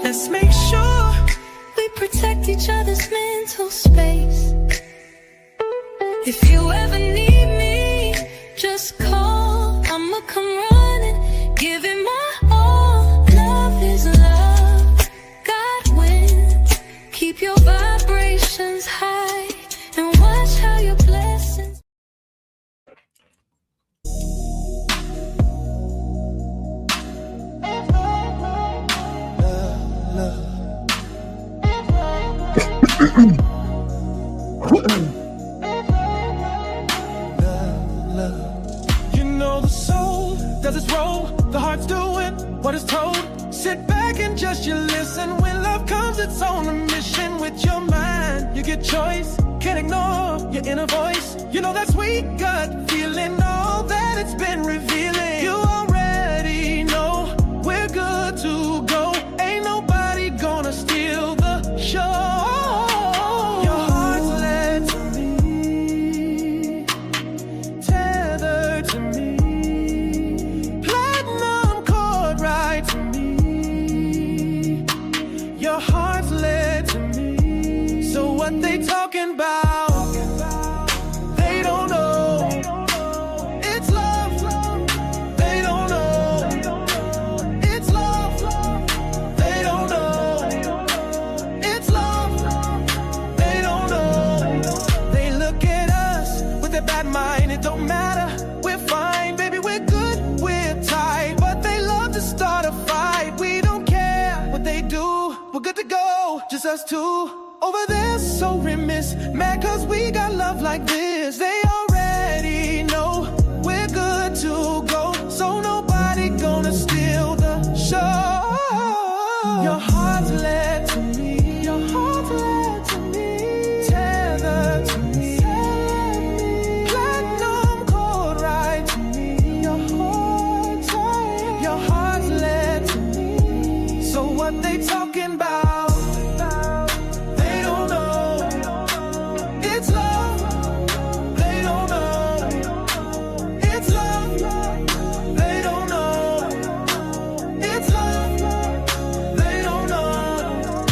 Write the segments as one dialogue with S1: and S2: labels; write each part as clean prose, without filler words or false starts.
S1: Let's make sure we protect each other's mental space. If you ever need me, just call. I'ma come running, give it my all. Love is love, God wins. Keep your vibrations high and watch how your blessings.
S2: You know the soul does its role, the heart's doing what it's told. Sit back and just you listen. When love comes, it's on a mission. With your mind, you get choice. Can't ignore your inner voice. You know that sweet gut feeling, all that it's been revealing. You already know we're good to go. Ain't nobody gonna steal the show. Your heart's led to me, tethered to me, platinum chord right to me. Your heart's led to me. So what they talking about? They don't know. It's love. They don't know. It's love. They don't know. It's love. They don't know. They look at us with their bad mind. It don't matter. We're fine, baby. We're good. We're tight. But they love to start a fight. We don't care what they do. We're good to go. Just us two. Over there, so remiss. Mad cause we got love like this. They already know we're good to go. So nobody gonna steal the show. Your heart's led to me. Your heart's led to me. Tethered to me. Platinum chord right to me. Your heart's led to me. So what they talking about? They don't know. It's love. They don't know. It's love. They don't know. It's love. They don't know.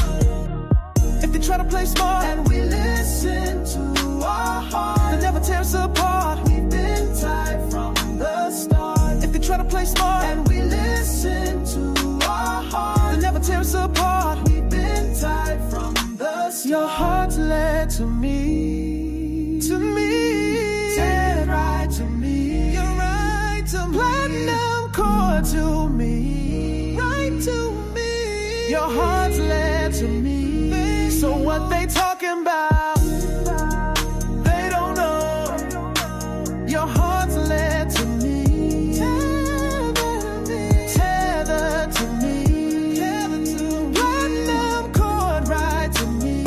S2: If they try to play smart and we listen to our heart, they never tear us apart. We've been tied from the start. If they try to play smart and we listen to our heart, they never tear us apart. We've been tied from the start. Your heart's led to me, to me, said right to me. You're right to me. Platinum chord to me, right to me. Your heart's led to me. So what they talking about? They don't know. Your heart's led to me, tethered to me, platinum chord right to me.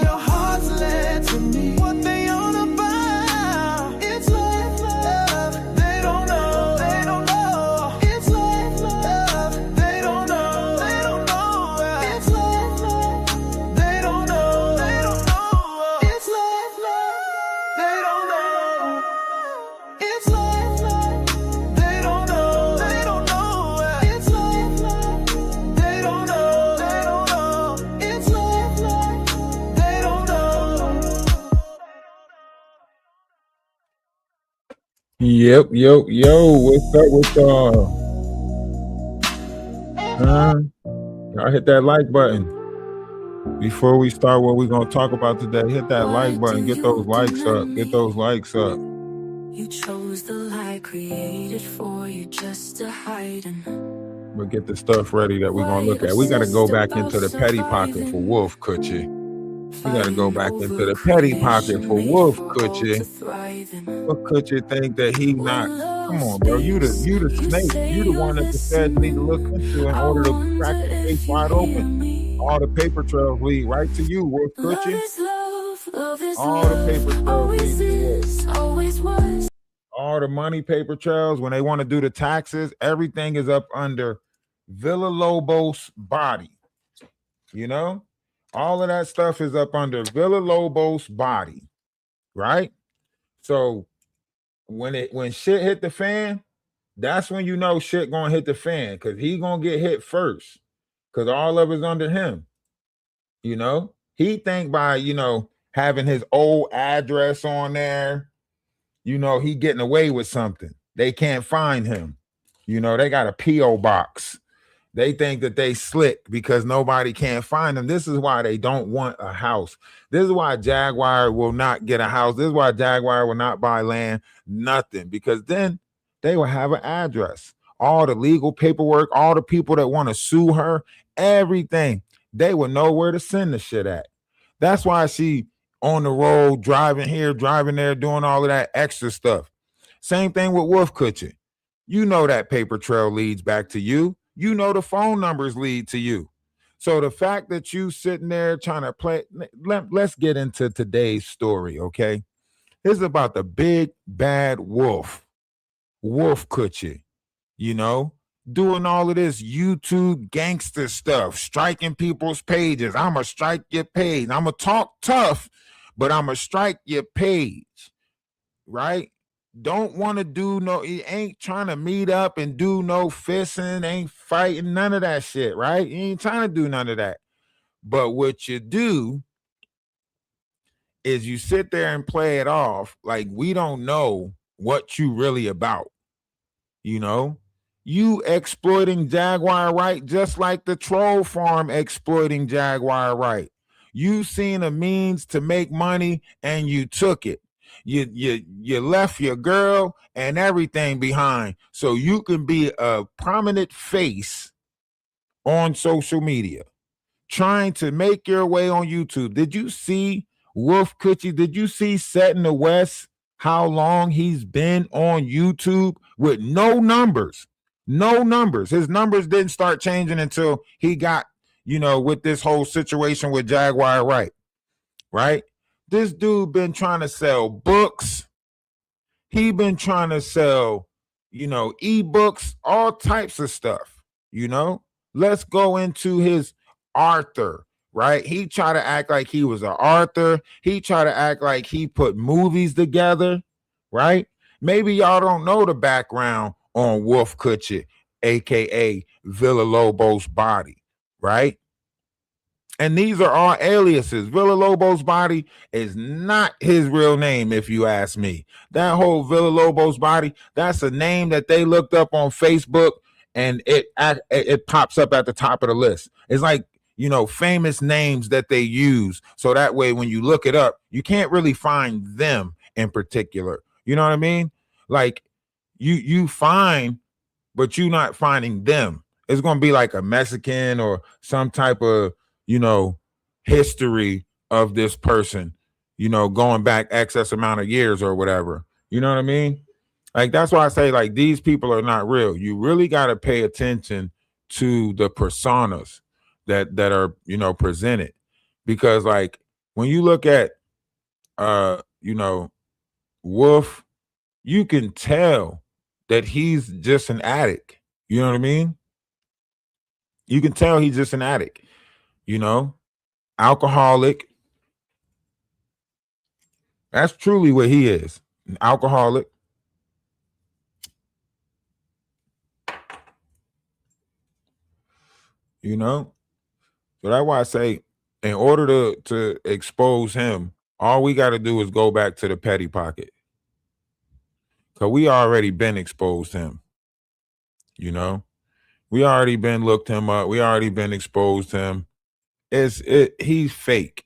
S2: Your heart's led to me. What they on about? It's love, love. They don't know. They don't know. It's love, love. They don't know. They don't know. It's love, love. They don't know. They don't know. It's love, love. They don't know. It's love, love. They don't know. They don't know. It's love, love. They don't know. They don't know. It's love, love. They don't know.
S3: Yep. What's up with y'all? Y'all hit that like button. Before we start what we're going to talk about today, hit that like button. Get those likes up. Get those likes up.
S1: You chose the light created for you just to hide in.
S3: We'll get the stuff ready that we're going to look at. We got to go back into the petty pocket for Woof, Coochie. We got to go back into the petty pocket for Woof, Coochie. What Coochie think that he not? Come on, bro. You the snake. You the one that the feds need to look into in order to crack the case wide open. All the paper trails lead right to you, Woof, Coochie. All the paper trails lead to you. All the money paper trails, when they want to do the taxes, everything is up under Villalobos' body. You know? All of that stuff is up under Villalobos' body. Right? So when shit hit the fan, That's when you know shit gonna hit the fan, because he gonna get hit first, because all of it's under him. You know, he think by, you know, having his old address on there, you know, he getting away with something. They can't find him. You know, they got a P.O. box. They think that they slick because nobody can't find them. This is why they don't want a house. This is why Jaguar will not get a house. This is why Jaguar will not buy land, nothing, because then they will have an address. All the legal paperwork, all the people that want to sue her, everything, they will know where to send the shit at. That's why she on the road, driving here, driving there, doing all of that extra stuff. Same thing with Woof Coochie. You know that paper trail leads back to you. You know the phone numbers lead to you. So the fact that you sitting there trying to play, let's get into today's story, okay? This is about the big bad wolf, Woof Coochie, you know, doing all of this YouTube gangster stuff, striking people's pages. I'm going to strike your page. I'm going to talk tough, but I'm going to strike your page, right? Don't want to do no, he ain't trying to meet up and do no fisting, ain't fighting, none of that shit, right? He ain't trying to do none of that. But what you do is you sit there and play it off like we don't know what you really about. You know, you exploiting Jaguar Wright just like the troll farm exploiting Jaguar Wright. You seen a means to make money and you took it. You left your girl and everything behind so you can be a prominent face on social media, trying to make your way on YouTube. Did you see Woof Coochie? Did you see Set in the West, how long he's been on YouTube with no numbers? No numbers. His numbers didn't start changing until he got, you know, with this whole situation with Jaguar Wright, right? This dude been trying to sell books. He been trying to sell, you know, ebooks, all types of stuff, you know. Let's go into his author, right? He tried to act like he was an author. He tried to act like he put movies together, right? Maybe y'all don't know the background on Woof Coochie, a.k.a. Villalobos Body, right? And these are all aliases. Villalobos Body is not his real name, if you ask me. That whole Villalobos Body, that's a name that they looked up on Facebook, and it pops up at the top of the list. It's like, you know, famous names that they use. So that way, when you look it up, you can't really find them in particular. You know what I mean? Like you find, but you're not finding them. It's going to be like a Mexican or some type of, you know, history of this person, you know, going back excess amount of years or whatever. You know what I mean? Like, that's why I say, like, these people are not real. You really got to pay attention to the personas that are, you know, presented. Because, like, when you look at, you know, Woof, you can tell that he's just an addict. You know what I mean? You can tell he's just an addict. You know, alcoholic. That's truly what he is, an alcoholic. You know, so that's why I say, in order to expose him, all we got to do is go back to the petty pocket, because we already been exposed him. You know, we already been looked him up. We already been exposed him. He's fake.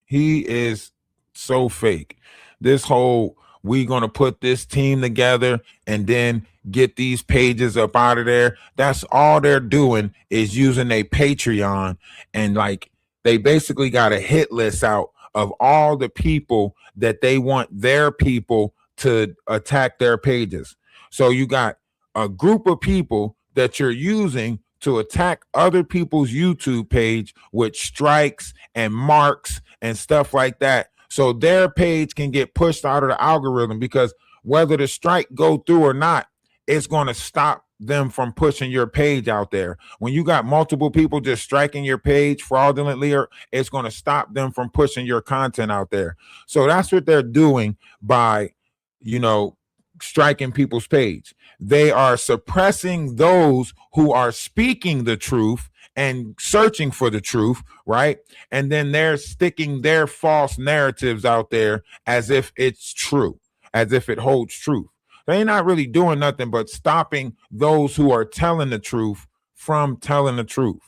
S3: He is so fake. This whole, we gonna put this team together and then get these pages up out of there. That's all they're doing, is using a Patreon, and like they basically got a hit list out of all the people that they want their people to attack their pages. So you got a group of people that you're using to attack other people's YouTube page with strikes and marks and stuff like that, so their page can get pushed out of the algorithm, because whether the strike go through or not, it's going to stop them from pushing your page out there. When you got multiple people just striking your page fraudulently, it's going to stop them from pushing your content out there. So that's what they're doing by, you know, striking people's page. They are suppressing those who are speaking the truth and searching for the truth, right? And then they're sticking their false narratives out there as if it's true, as if it holds truth. They're not really doing nothing but stopping those who are telling the truth from telling the truth,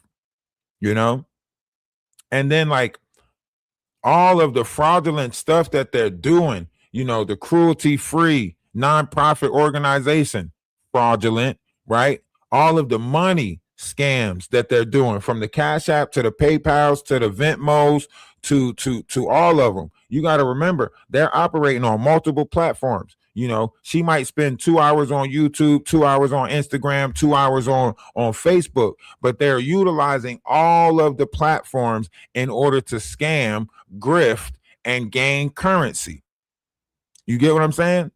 S3: you know? And then, like, all of the fraudulent stuff that they're doing, you know, the cruelty free nonprofit organization, fraudulent, right? All of the money scams that they're doing, from the Cash App to the PayPals to the Venmos to all of them. You got to remember, they're operating on multiple platforms. You know, she might spend 2 hours on YouTube, 2 hours on Instagram, 2 hours on Facebook, but they're utilizing all of the platforms in order to scam, grift, and gain currency. You get what I'm saying?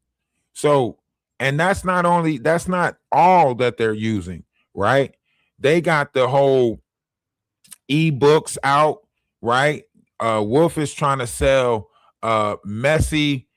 S3: So, and that's not all that they're using, right? They got the whole ebooks out, right? Woof is trying to sell messy,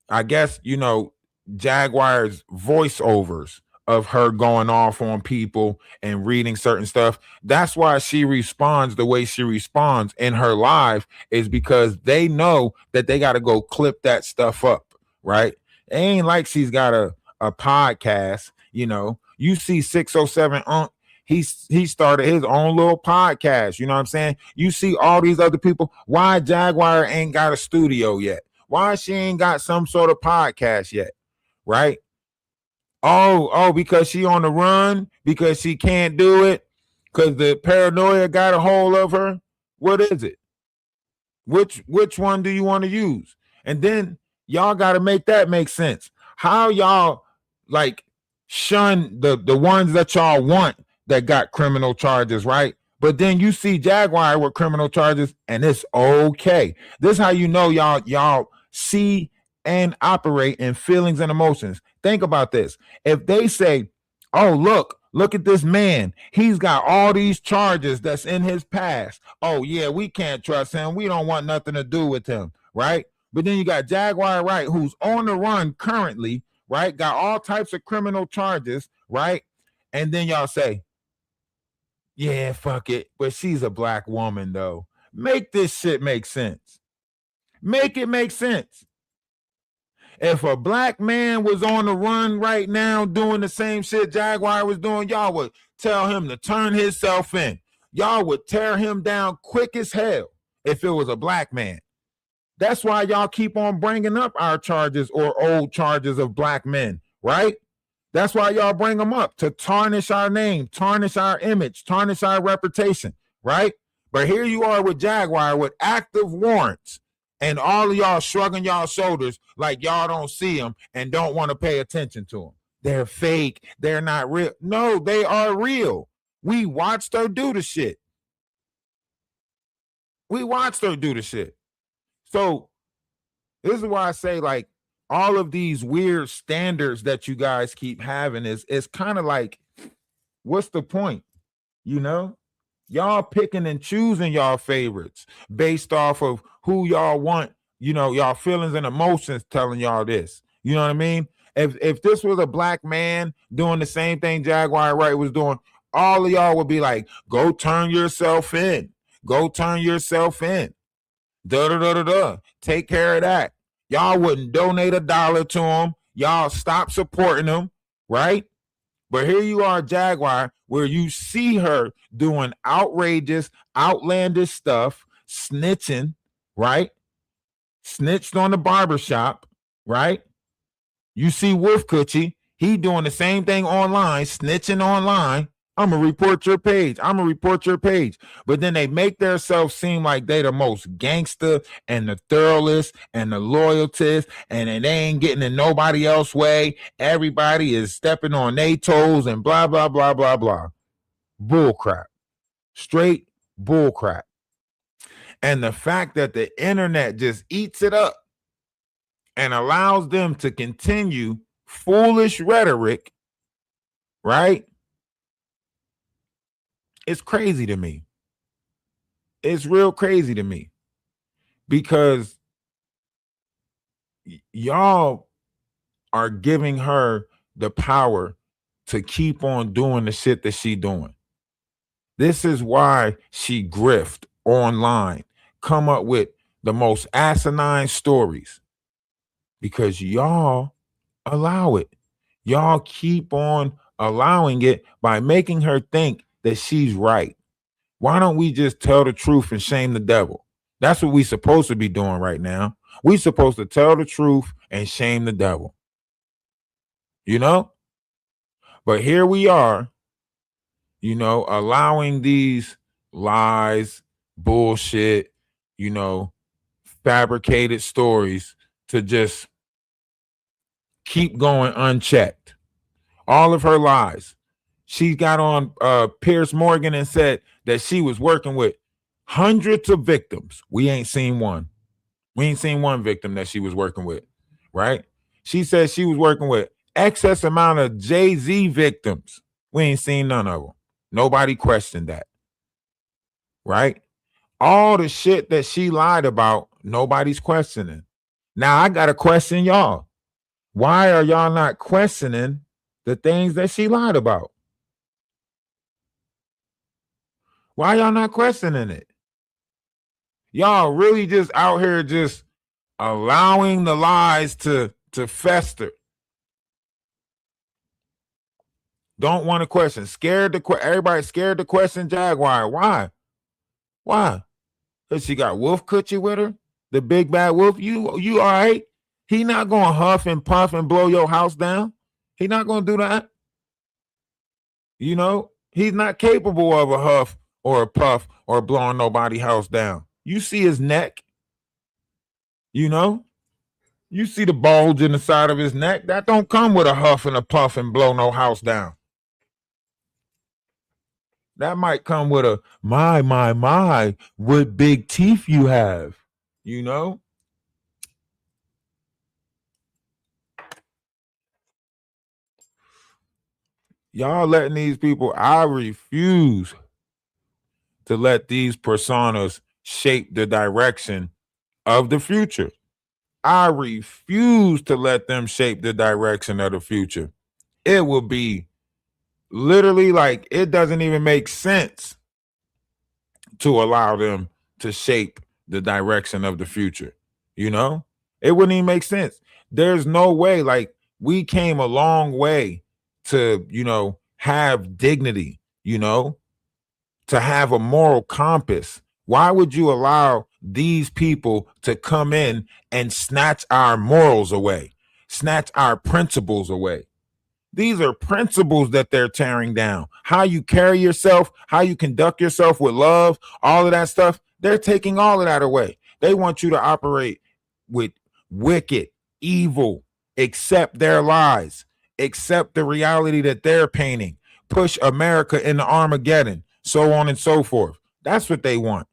S3: I guess, you know, Jaguar's voiceovers of her going off on people and reading certain stuff. That's why she responds the way she responds in her live, is because they know that they got to go clip that stuff up, right? It ain't like she's got a podcast, you know. You see 607 he started his own little podcast, you know what I'm saying? You see all these other people. Why Jaguar ain't got a studio yet? Why she ain't got some sort of podcast yet, right? Oh, because she on the run, because she can't do it, because the paranoia got a hold of her. What is it? Which one do you want to use? And then y'all got to make that make sense. How y'all like shun the ones that y'all want that got criminal charges, right? But then you see Jaguar with criminal charges and it's okay. This is how you know y'all see and operate in feelings and emotions. Think about this. If they say, oh, look at this man, he's got all these charges that's in his past. Oh yeah, we can't trust him. We don't want nothing to do with him, right? But then you got Jaguar Wright, who's on the run currently, right? Got all types of criminal charges, right? And then y'all say, yeah, fuck it, but she's a black woman though. Make this shit make sense. Make it make sense. If a black man was on the run right now doing the same shit Jaguar was doing, y'all would tell him to turn himself in. Y'all would tear him down quick as hell if it was a black man. That's why y'all keep on bringing up our charges or old charges of black men, right? That's why y'all bring them up, to tarnish our name, tarnish our image, tarnish our reputation, right? But here you are with Jaguar with active warrants, and all of y'all shrugging y'all shoulders like y'all don't see them and don't want to pay attention to them. They're fake. They're not real. No, they are real. We watched her do the shit. So this is why I say, like, all of these weird standards that you guys keep having is kind of like, what's the point? You know, y'all picking and choosing y'all favorites based off of who y'all want, you know, y'all feelings and emotions telling y'all this. You know what I mean? If this was a black man doing the same thing Jaguar Wright was doing, all of y'all would be like, go turn yourself in. Go turn yourself in. Take care of that. Y'all wouldn't donate $1 to him. Y'all stop supporting him, right? But here you are, Jaguar, where you see her doing outrageous, outlandish stuff, snitching, right? Snitched on the barbershop, right? You see Wolf Coochie, he doing the same thing online, snitching online. I'm going to report your page. But then they make themselves seem like they the most gangster and the thoroughest and the loyalist, and they ain't getting in nobody else's way. Everybody is stepping on their toes and blah, blah, blah, blah, blah. Bull crap. Straight bull crap. And the fact that the internet just eats it up and allows them to continue foolish rhetoric, right? It's crazy to me. It's real crazy to me, because y'all are giving her the power to keep on doing the shit that she doing. This is why she grift online, come up with the most asinine stories, because y'all allow it. Y'all keep on allowing it by making her think that she's right. Why don't we just tell the truth and shame the devil? That's what we supposed to be doing right now. We supposed to tell the truth and shame the devil. You know? But here we are, you know, allowing these lies, bullshit, you know, fabricated stories to just keep going unchecked. All of her lies. She got on Piers Morgan and said that she was working with hundreds of victims. We ain't seen one. We ain't seen one victim that she was working with, right? She said she was working with excess amount of Jay-Z victims. We ain't seen none of them. Nobody questioned that, right? All the shit that she lied about, nobody's questioning. Now I got to question y'all. Why are y'all not questioning the things that she lied about? Why y'all not questioning it? Y'all really just out here just allowing the lies to fester. Don't want to question. Everybody scared to question Jaguar. Why? Why? Because she got Wolf Coochie with her? The big bad wolf? You all right? He not going to huff and puff and blow your house down. He not going to do that. You know, he's not capable of a huff or a puff or blowing nobody's house down. You see his neck. You know, you see the bulge in the side of his neck. That don't come with a huff and a puff and blow no house down. That might come with a my, what big teeth you have, you know? Y'all letting these people, I refuse to let these personas shape the direction of the future. I refuse to let them shape the direction of the future. It will be literally like it doesn't even make sense to allow them to shape the direction of the future. You know, it wouldn't even make sense. There's no way. Like, we came a long way to, you know, have dignity, you know, to have a moral compass. Why would you allow these people to come in and snatch our morals away, snatch our principles away? These are principles that they're tearing down. How you carry yourself, how you conduct yourself with love, all of that stuff. They're taking all of that away. They want you to operate with wicked, evil, accept their lies, accept the reality that they're painting, push America into Armageddon, so on and so forth. That's what they want.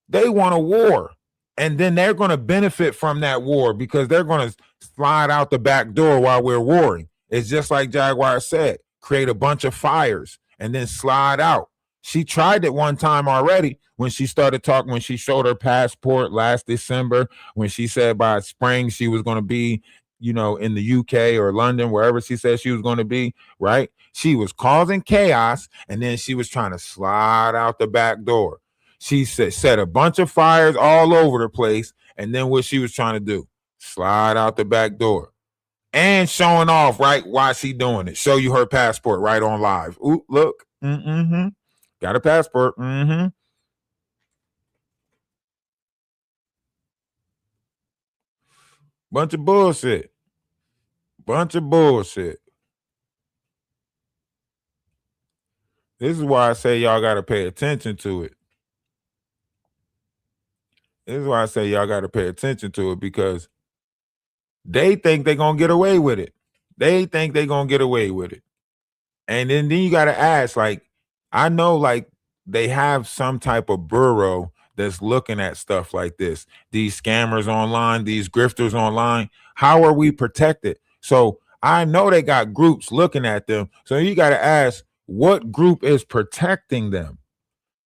S3: They want a war. And then they're going to benefit from that war because they're going to slide out the back door while we're warring. It's just like Jaguar said, create a bunch of fires and then slide out. She tried it one time already when she started talking, when she showed her passport last December, when she said by spring she was going to be, you know, in the UK or London, wherever she said she was going to be, right? She was causing chaos and then she was trying to slide out the back door. She set a bunch of fires all over the place. And then what she was trying to do, slide out the back door. And showing off, right? Why she doing it? Show you her passport right on live. Ooh, look. Got a passport. Bunch of bullshit. Bunch of bullshit. This is why I say y'all got to pay attention to it. This is why I say y'all got to pay attention to it, because they think they're going to get away with it. They think they're going to get away with it. And then you got to ask, like, I know, like, they have some type of bureau that's looking at stuff like this. These scammers online, these grifters online, how are we protected? So I know they got groups looking at them. So you got to ask, what group is protecting them?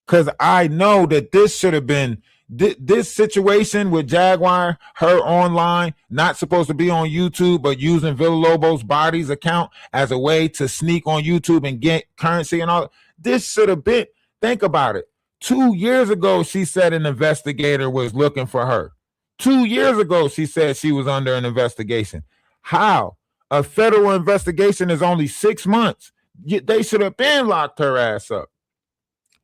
S3: Because I know that this should have been This situation with Jaguar, her online, not supposed to be on YouTube, but using Villalobos Body's account as a way to sneak on YouTube and get currency and all. This should have been, think about it. 2 years ago, she said an investigator was looking for her. 2 years ago, she said she was under an investigation. How? A federal investigation is only 6 months. They should have been locked her ass up.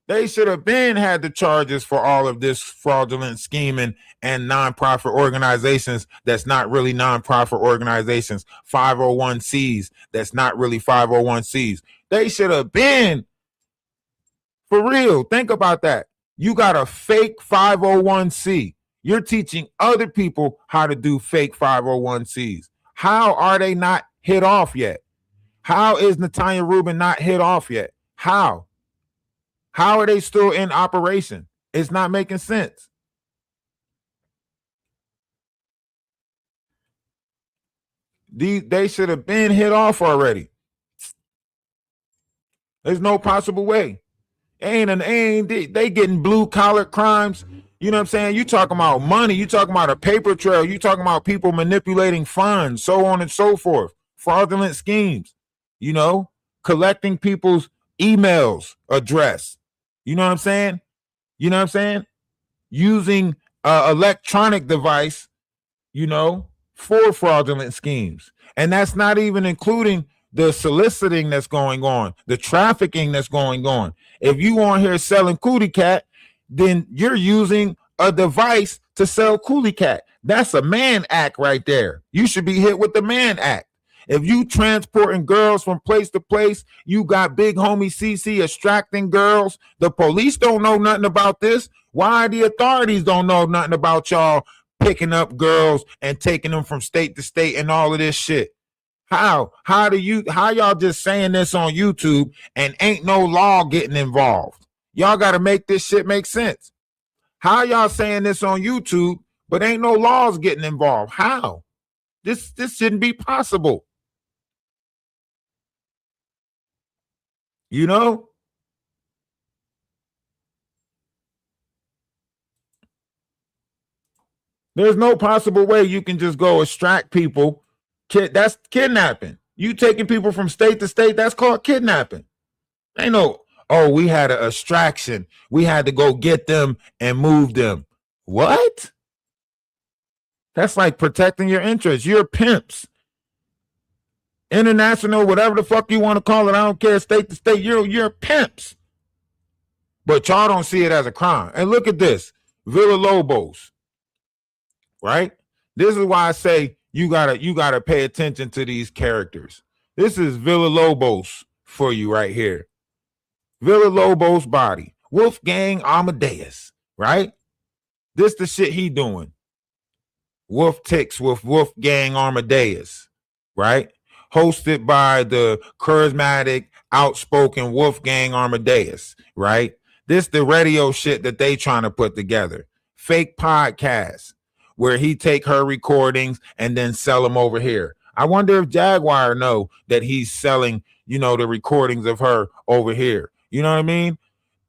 S3: They should have been had the charges for all of this fraudulent scheming and nonprofit organizations that's not really nonprofit organizations, 501Cs that's not really 501Cs. They should have been, for real. Think about that. You got a fake 501C. You're teaching other people how to do fake 501Cs. How are they not hit off yet? How is Natanya Rubin not hit off yet? How? How are they still in operation? It's not making sense. They should have been hit off already. There's no possible way. They getting blue collar crimes. You know what I'm saying? You talking about money. You talking about a paper trail. You talking about people manipulating funds, so on and so forth. Fraudulent schemes. You know, collecting people's emails address. You know what I'm saying? You know what I'm saying? Using an electronic device, you know, for fraudulent schemes. And that's not even including the soliciting that's going on, the trafficking that's going on. If you on here selling cootie cat, then you're using a device to sell cootie cat. That's a man act right there. You should be hit with the man act. If you transporting girls from place to place, you got big homie CC extracting girls. The police don't know nothing about this. Why the authorities don't know nothing about y'all picking up girls and taking them from state to state and all of this shit? How y'all just saying this on YouTube and ain't no law getting involved? Y'all got to make this shit make sense. How y'all saying this on YouTube, but ain't no laws getting involved? How? This shouldn't be possible. You know? There's no possible way you can just go extract people. That's kidnapping. You taking people from state to state, that's called kidnapping. Ain't no, oh, we had an extraction. We had to go get them and move them. What? That's like protecting your interests. You're pimps. International, whatever the fuck you want to call it, I don't care, state to state, you're pimps. But y'all don't see it as a crime. And look at this, Villalobos, right? This is why I say you gotta pay attention to these characters. This is Villalobos for you right here. Villalobos body, Wolfgang Amadeus, right? This the shit he doing. Wolf Ticks with Wolfgang Amadeus, right? Hosted by the charismatic, outspoken Wolfgang Amadeus, right? This the radio shit that they trying to put together. Fake podcast where he take her recordings and then sell them over here. I wonder if Jaguar know that he's selling, you know, the recordings of her over here. You know what I mean?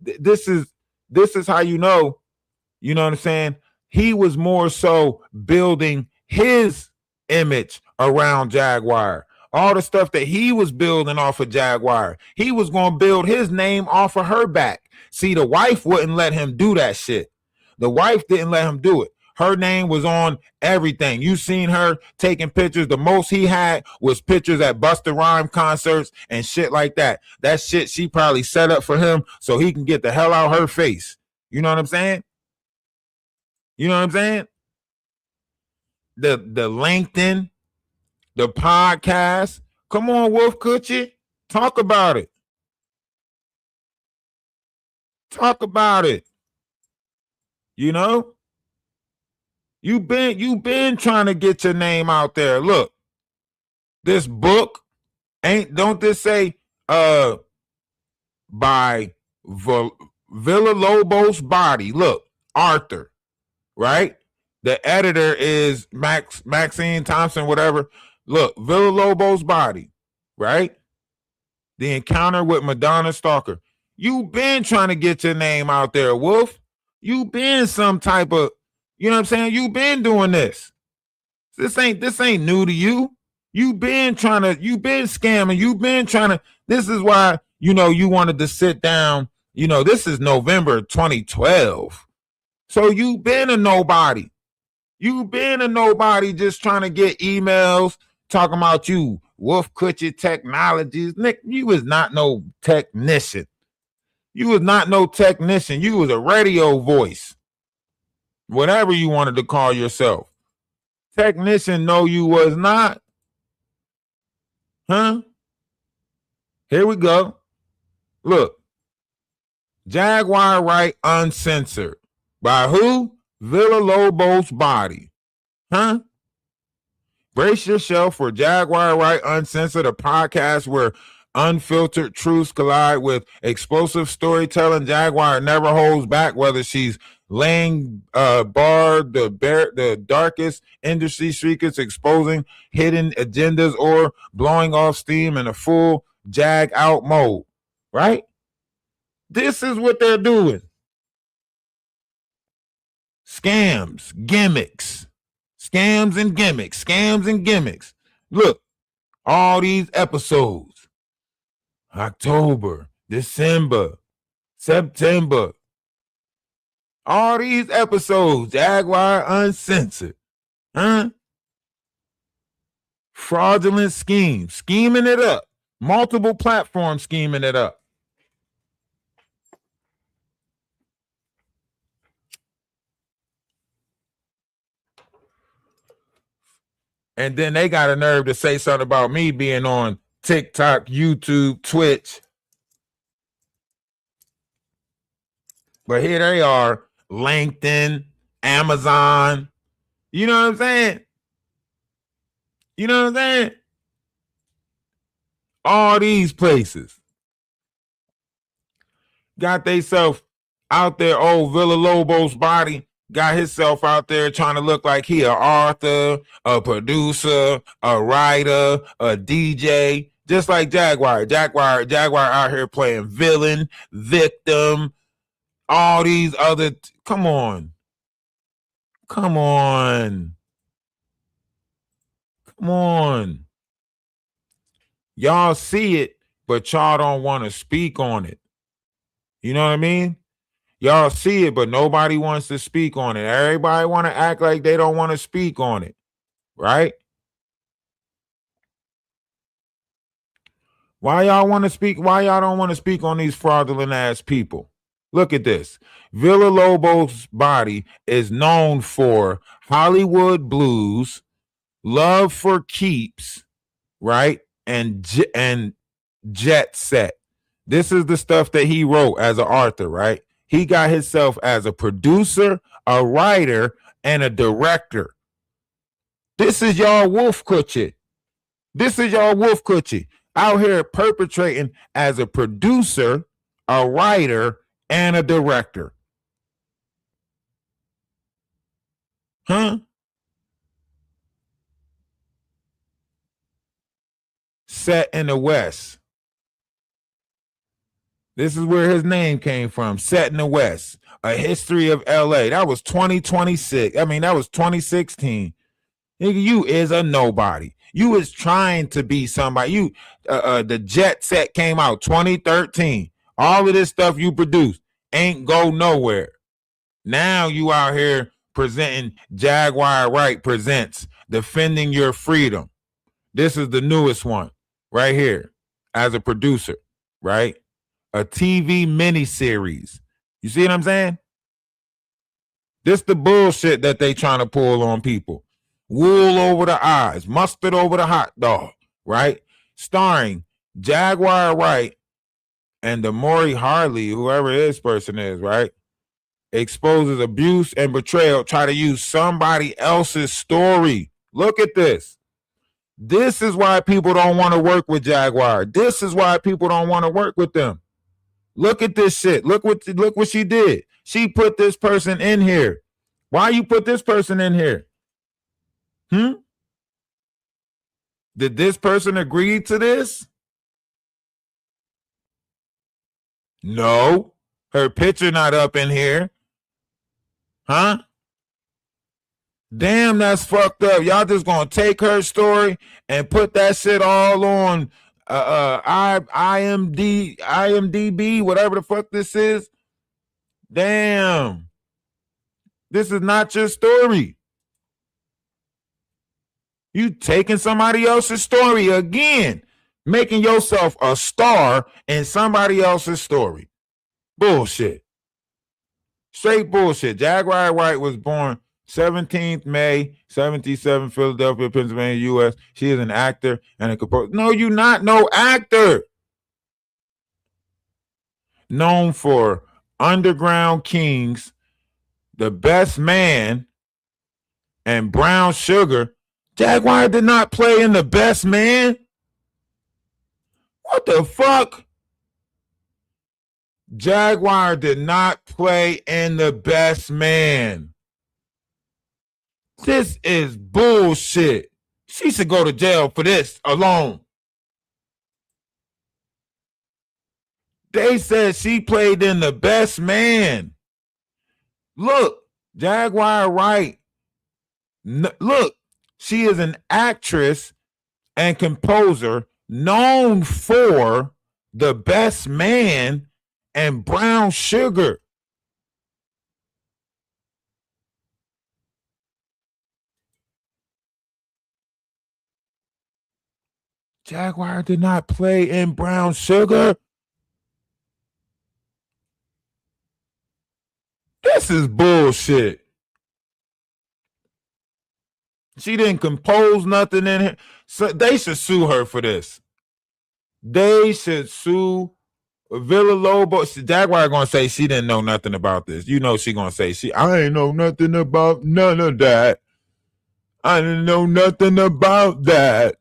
S3: This is how you know what I'm saying? He was more so building his image around Jaguar. All the stuff that he was building off of Jaguar, he was going to build his name off of her back. See, the wife wouldn't let him do that shit. The wife didn't let him do it. Her name was on everything. You seen her taking pictures. The most he had was pictures at Busta Rhymes concerts and shit like that. That shit she probably set up for him so he can get the hell out of her face. You know what I'm saying? You know what I'm saying? The LinkedIn, the podcast. Come on, Wolf Coochie. Talk about it. Talk about it. You know? You've been trying to get your name out there. Look, this book don't this say by Villalobos body. Look, Arthur, right? The editor is Maxine Thompson, whatever. Look, Villalobos body, right? The encounter with Madonna Stalker. You've been trying to get your name out there, Wolf. You been some type of, you know what I'm saying? You been doing this. This ain't new to you. You been scamming. You been trying to, this is why, you wanted to sit down. This is November 2012. So you been a nobody. You been a nobody just trying to get emails talking about you, Woof Coochie Technologies. Nick, you was not no technician. You was not no technician. You was a radio voice. Whatever you wanted to call yourself. Technician, no, you was not. Huh? Here we go. Look. Jaguar Wright Uncensored. By who? Villalobos Body. Huh? Brace yourself for Jaguar Wright Uncensored, a podcast where unfiltered truths collide with explosive storytelling. Jaguar never holds back, whether she's laying bare the darkest industry secrets, exposing hidden agendas, or blowing off steam in a full jag out mode. Right? This is what they're doing. Scams, gimmicks, scams and gimmicks, scams and gimmicks. Look, all these episodes, October, December, September, all these episodes, Jaguar Uncensored, huh? Fraudulent schemes, scheming it up, multiple platforms scheming it up. And then they got a nerve to say something about me being on TikTok, YouTube, Twitch. But here they are, LinkedIn, Amazon. You know what I'm saying? You know what I'm saying? All these places got theyself out there. Old Villalobos Body got himself out there trying to look like he an author, a producer, a writer, a DJ, just like Jaguar. Jaguar out here playing villain, victim, all these other. Come on. Y'all see it, but y'all don't want to speak on it. You know what I mean? Y'all see it, but nobody wants to speak on it. Everybody want to act like they don't want to speak on it, right? Why y'all want to speak? Why y'all don't want to speak on these fraudulent ass people? Look at this. Villalobos Body is known for Hollywood Blues, Love for Keeps, right? And Jet Set. This is the stuff that he wrote as an author, right? He got himself as a producer, a writer, and a director. This is y'all Woof Coochie. This is y'all Woof Coochie out here perpetrating as a producer, a writer, and a director. Huh? Set in the West. This is where his name came from. Set in the West. A History of LA. That was 2026. I mean, that was 2016. Nigga, you is a nobody. You is trying to be somebody. You the Jet Set came out 2013. All of this stuff you produced ain't go nowhere. Now you out here presenting Jaguar Wright presents Defending Your Freedom. This is the newest one right here as a producer, right? A TV miniseries. You see what I'm saying? This the bullshit that they trying to pull on people. Wool over the eyes, mustard over the hot dog, right? Starring Jaguar Wright and the Maury Harley, whoever this person is, right? Exposes abuse and betrayal, try to use somebody else's story. Look at this. This is why people don't want to work with Jaguar. This is why people don't want to work with them. Look at this shit. Look what she did. She put this person in here. Why you put this person in here? Did this person agree to this? No. Her picture not up in here. Huh? Damn, that's fucked up. Y'all just gonna take her story and put that shit all on IMDb, whatever the fuck this is. Damn. This is not your story. You taking somebody else's story again, making yourself a star in somebody else's story. Bullshit. Straight bullshit. Jaguar Wright was born 17th May, 77, Philadelphia, Pennsylvania, U.S. She is an actor and a composer. No, you're not no actor. Known for Underground Kings, The Best Man, and Brown Sugar. Jaguar did not play in The Best Man. What the fuck? Jaguar did not play in The Best Man. This is bullshit. She should go to jail for this alone. They said she played in The Best Man. Look, Jaguar Wright. Look, she is an actress and composer known for The Best Man and Brown Sugar. Jaguar did not play in Brown Sugar. This is bullshit. She didn't compose nothing in here. So they should sue her for this. They should sue Villalobos. Jaguar gonna say she didn't know nothing about this. You know she gonna say I ain't know nothing about none of that. I didn't know nothing about that.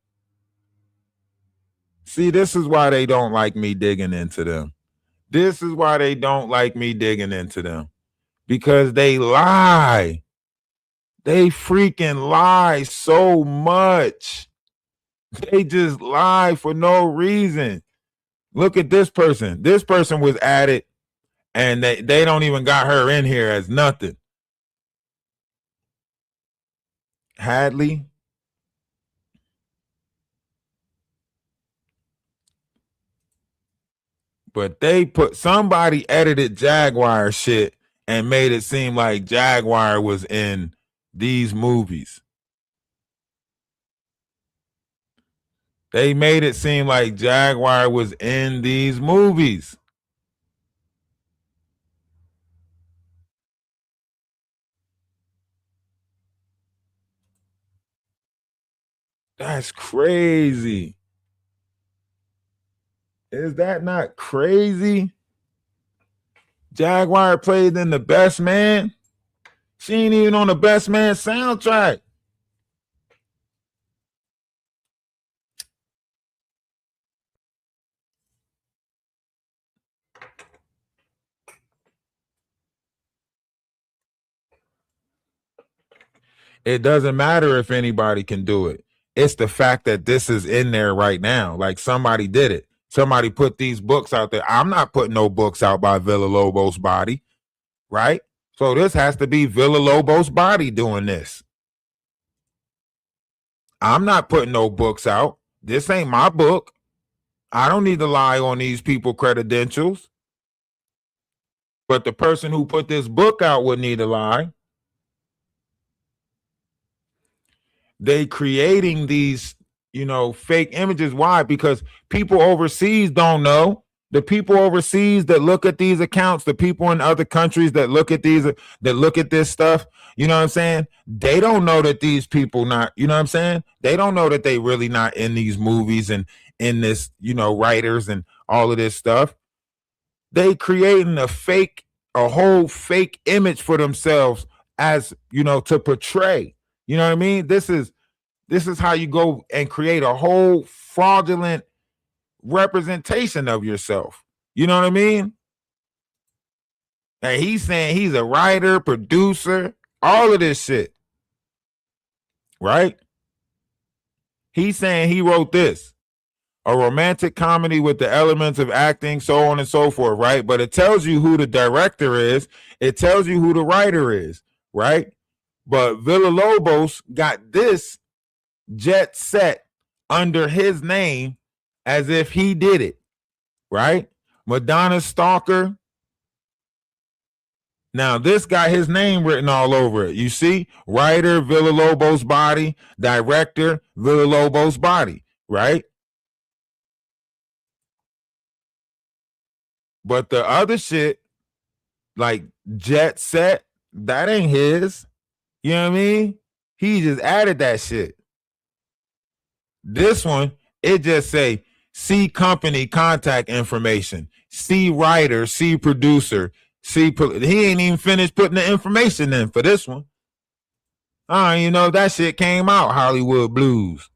S3: See, this is why they don't like me digging into them. This is why they don't like me digging into them. Because they lie. They freaking lie so much. They just lie for no reason. Look at this person. This person was added, and they don't even got her in here as nothing. Hadley. But somebody edited Jaguar shit and made it seem like Jaguar was in these movies. They made it seem like Jaguar was in these movies. That's crazy. Is that not crazy? Jaguar played in The Best Man. She ain't even on The Best Man soundtrack. It doesn't matter if anybody can do it. It's the fact that this is in there right now. Like somebody did it. Somebody put these books out there. I'm not putting no books out by Villalobos Body, right? So this has to be Villalobos Body doing this. I'm not putting no books out. This ain't my book. I don't need to lie on these people credentials. But the person who put this book out would need to lie. They creating these, fake images. Why? Because people overseas don't know. The people overseas that look at these accounts, the people in other countries that look at this stuff, you know what I'm saying? They don't know that these people not, you know what I'm saying? They don't know that they really not in these movies and in this, writers and all of this stuff. They creating a whole fake image for themselves as, to portray. You know what I mean? This is how you go and create a whole fraudulent representation of yourself. You know what I mean? And he's saying he's a writer, producer, all of this shit. Right? He's saying he wrote this. A romantic comedy with the elements of acting, so on and so forth, right? But it tells you who the director is. It tells you who the writer is. right? But Villalobos got this jet set under his name as if he did it, right? Madonna Stalker. Now, this got his name written all over it. You see? Writer, Villalobos body. Director, Villalobos body, right? But the other shit, like Jet Set, that ain't his. You know what I mean? He just added that shit. This one, it just say, see company contact information, see writer, see producer, he ain't even finished putting the information in for this one. That shit came out, Hollywood Blues.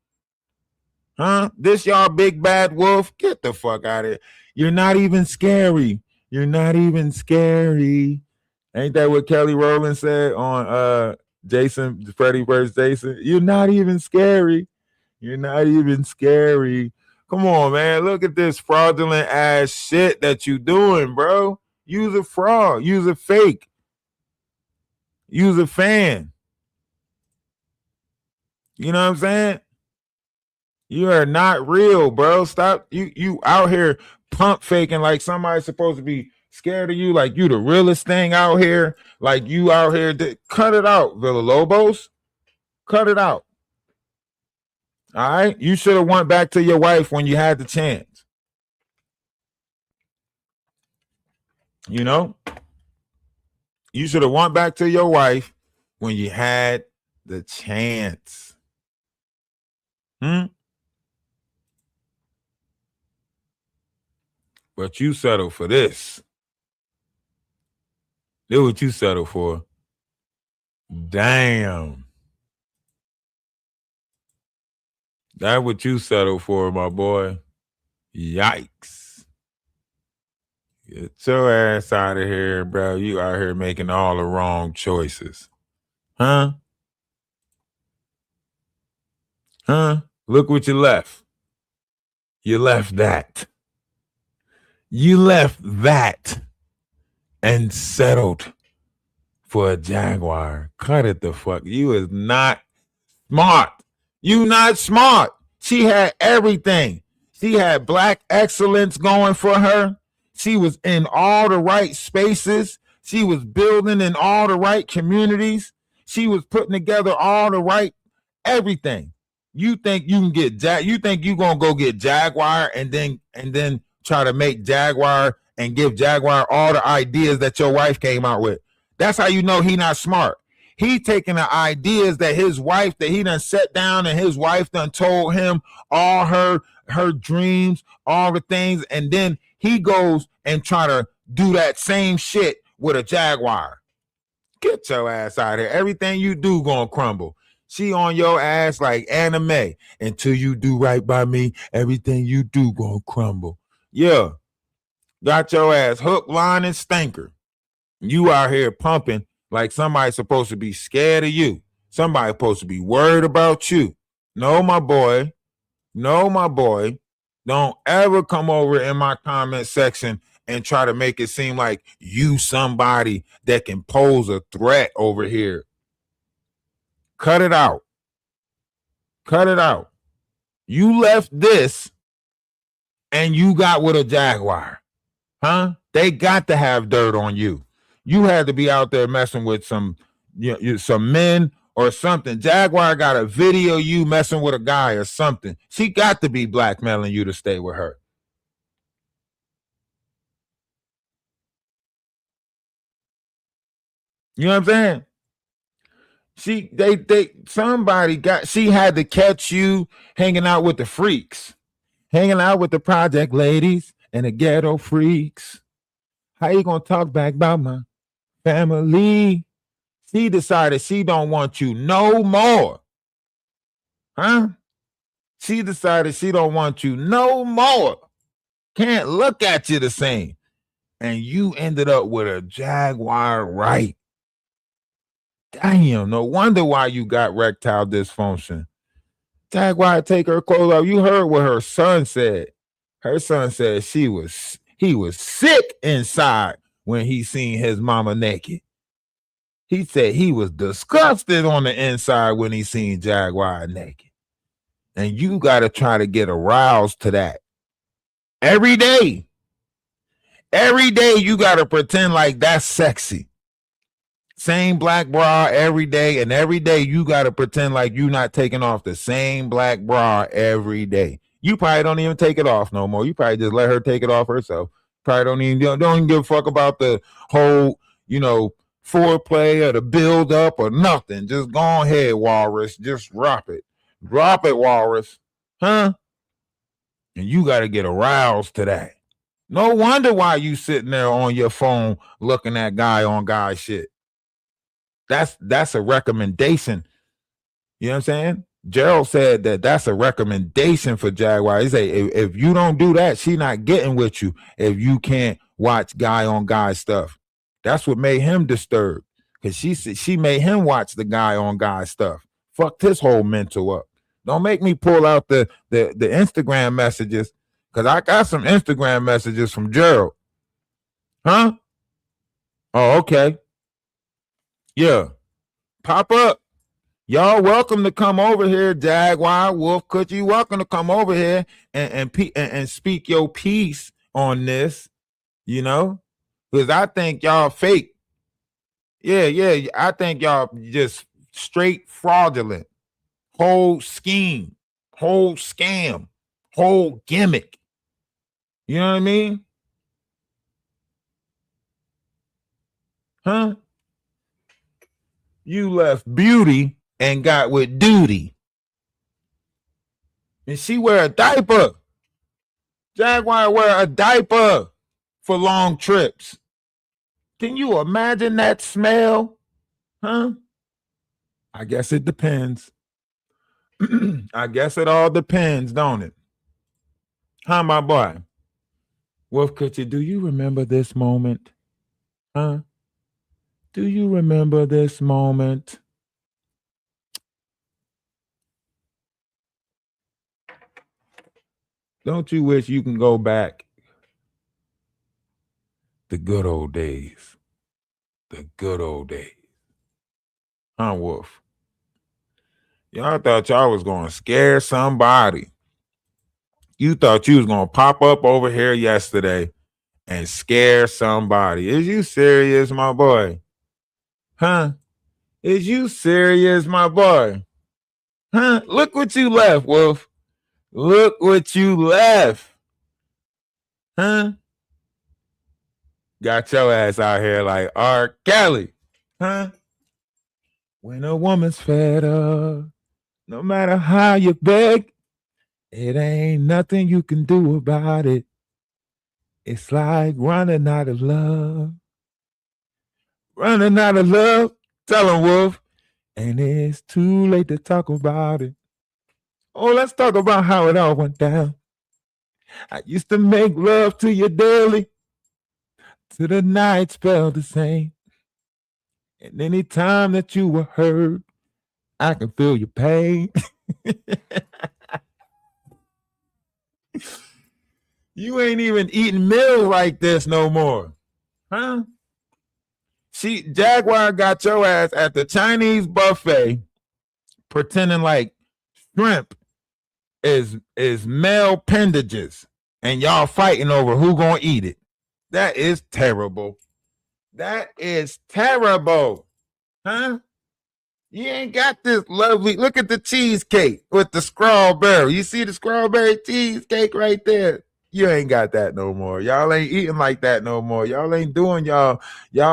S3: Huh? This y'all big bad wolf? Get the fuck out of here. You're not even scary. You're not even scary. Ain't that what Kelly Rowland said on Jason, Freddie vs. Jason? You're not even scary. You're not even scary. Come on, man. Look at this fraudulent ass shit that you doing, bro. Use a fraud. Use a fake. Use a fan. You know what I'm saying? You are not real, bro. Stop. You out here pump faking like somebody's supposed to be scared of you, like you the realest thing out here. Like you out here. Cut it out, Villalobos. Cut it out. All right? You should have went back to your wife when you had the chance. You know? You should have went back to your wife when you had the chance. But you settle for this. Look what you settle for. Damn. That what you settle for, my boy. Yikes. Get your ass out of here, bro. You out here making all the wrong choices. Huh? Look what you left. You left that. You left that and settled for a Jaguar. Cut it the fuck. You is not smart. You not smart. She had everything. She had black excellence going for her. She was in all the right spaces. She was building in all the right communities. She was putting together all the right everything. You think you can get you think you gonna go get Jaguar and then try to make Jaguar and give Jaguar all the ideas that your wife came out with. That's how you know he not smart. He taking the ideas that his wife, that he done sat down and his wife done told him all her dreams, all the things, and then he goes and try to do that same shit with a Jaguar. Get your ass out of here. Everything you do gonna crumble. She on your ass like anime. Until you do right by me, everything you do gonna crumble. Yeah. Got your ass hook, line, and stinker. You out here pumping like somebody's supposed to be scared of you. Somebody supposed to be worried about you. No, my boy. No, my boy. Don't ever come over in my comment section and try to make it seem like you somebody that can pose a threat over here. Cut it out. Cut it out. You left this and you got with a Jaguar. Huh? They got to have dirt on you. You had to be out there messing with some men or something. Jaguar got a video you messing with a guy or something. She got to be blackmailing you to stay with her. You know what I'm saying? She had to catch you hanging out with the freaks, hanging out with the project ladies and the ghetto freaks. How you gonna talk back about my family? She decided she don't want you no more. Huh? She decided she don't want you no more. Can't look at you the same. And you ended up with a Jaguar Wright. Damn, no wonder why you got erectile dysfunction. Jaguar take her clothes off. You heard what her son said. Her son said he was sick inside when he seen his mama naked. He said he was disgusted on the inside when he seen Jaguar naked. And you got to try to get aroused to that. Every day. Every day you got to pretend like that's sexy. Same black bra every day, and every day you got to pretend like you not taking off the same black bra every day. You probably don't even take it off no more. You probably just let her take it off herself. Probably don't even give a fuck about the whole, foreplay or the build up or nothing. Just go ahead, Walrus. Just drop it. Drop it, Walrus. Huh? And you got to get aroused to that. No wonder why you sitting there on your phone looking at guy on guy shit. That's a recommendation. You know what I'm saying? Gerald said that's a recommendation for Jaguar. He say if you don't do that, she not getting with you if you can't watch guy on guy stuff. That's what made him disturbed, because she made him watch the guy on guy stuff. Fucked his whole mental up. Don't make me pull out the Instagram messages, because I got some Instagram messages from Gerald. Huh? Oh, okay. Yeah. Pop up. Y'all welcome to come over here, Jaguar, Wolf, Coochie. Welcome to come over here and speak your piece on this, because I think y'all fake. Yeah. I think y'all just straight fraudulent. Whole scheme, whole scam, whole gimmick. You know what I mean? Huh? You left beauty and got with duty. And she wear a diaper. Jaguar wear a diaper for long trips. Can you imagine that smell? Huh? I guess it depends. I guess it all depends, don't it? Huh, my boy? Wolf Coochie, do you remember this moment? Huh? Do you remember this moment? Don't you wish you can go back? The good old days. The good old days. Huh, Wolf? Y'all thought y'all was going to scare somebody. You thought you was going to pop up over here yesterday and scare somebody. Is you serious, my boy? Huh? Is you serious, my boy? Huh? Look what you left, Wolf. Look what you left. Huh? Got your ass out here like R. Kelly. Huh? When a woman's fed up, no matter how you beg, it ain't nothing you can do about it. It's like running out of love. Running out of love. Tell him, Wolf. And it's too late to talk about it. Oh, let's talk about how it all went down. I used to make love to you daily, till the nights felt the same. And any time that you were hurt, I can feel your pain. You ain't even eating meals like this no more. Huh? Jaguar got your ass at the Chinese buffet pretending like shrimp is male appendages and y'all fighting over who gonna eat it. That is terrible. That is terrible. Huh? You ain't got this lovely. Look at the cheesecake with the strawberry. You see the strawberry cheesecake right there? You ain't got that no more. Y'all ain't eating like that no more. Y'all ain't doing y'all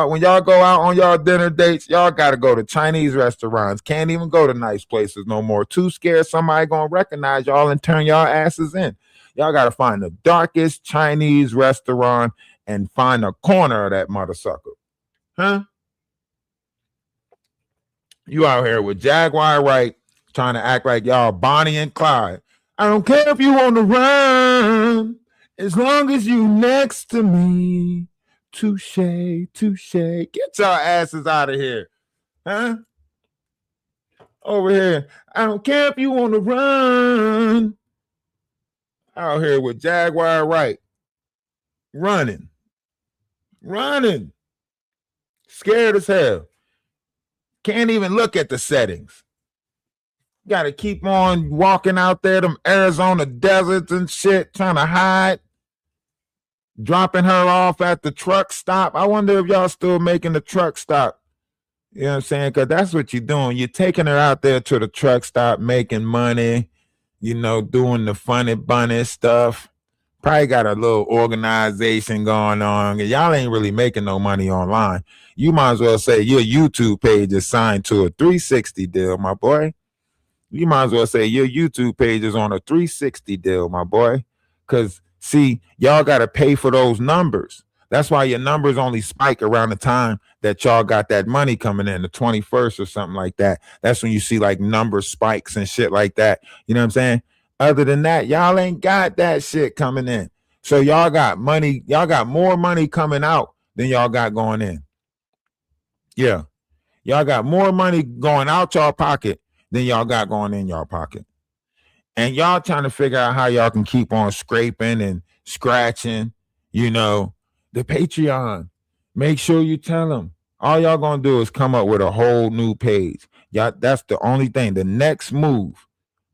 S3: when y'all go out on y'all dinner dates, y'all gotta go to Chinese restaurants. Can't even go to nice places no more. Too scared somebody gonna recognize y'all and turn y'all asses in. Y'all gotta find the darkest Chinese restaurant and find a corner of that mother sucker. Huh? You out here with Jaguar Wright trying to act like y'all Bonnie and Clyde. I don't care if you want to run, as long as you next to me. Touche, touche. Get your asses out of here. Huh? Over here. I don't care if you want to run. Out here with Jaguar Wright. Running. Scared as hell. Can't even look at the settings. Got to keep on walking out there, them Arizona deserts and shit, trying to hide. Dropping her off at the truck stop. I wonder if y'all still making the truck stop. You know what I'm saying? Because that's what you're doing. You're taking her out there to the truck stop, making money, you know, doing the funny bunny stuff. Probably got a little organization going on. Y'all ain't really making no money online. You might as well say your YouTube page is signed to a 360 deal, my boy. You might as well say your YouTube page is on a 360 deal, my boy. Because, see, y'all got to pay for those numbers. That's why your numbers only spike around the time that y'all got that money coming in, the 21st or something like that. That's when you see like number spikes and shit like that. You know what I'm saying? Other than that, y'all ain't got that shit coming in. So y'all got money, y'all got more money coming out than y'all got going in. Yeah. Y'all got more money going out y'all pocket than y'all got going in y'all pocket. And y'all trying to figure out how y'all can keep on scraping and scratching, you know, the Patreon. Make sure you tell them. All y'all gonna do is come up with a whole new page. Y'all, that's the only thing. The next move,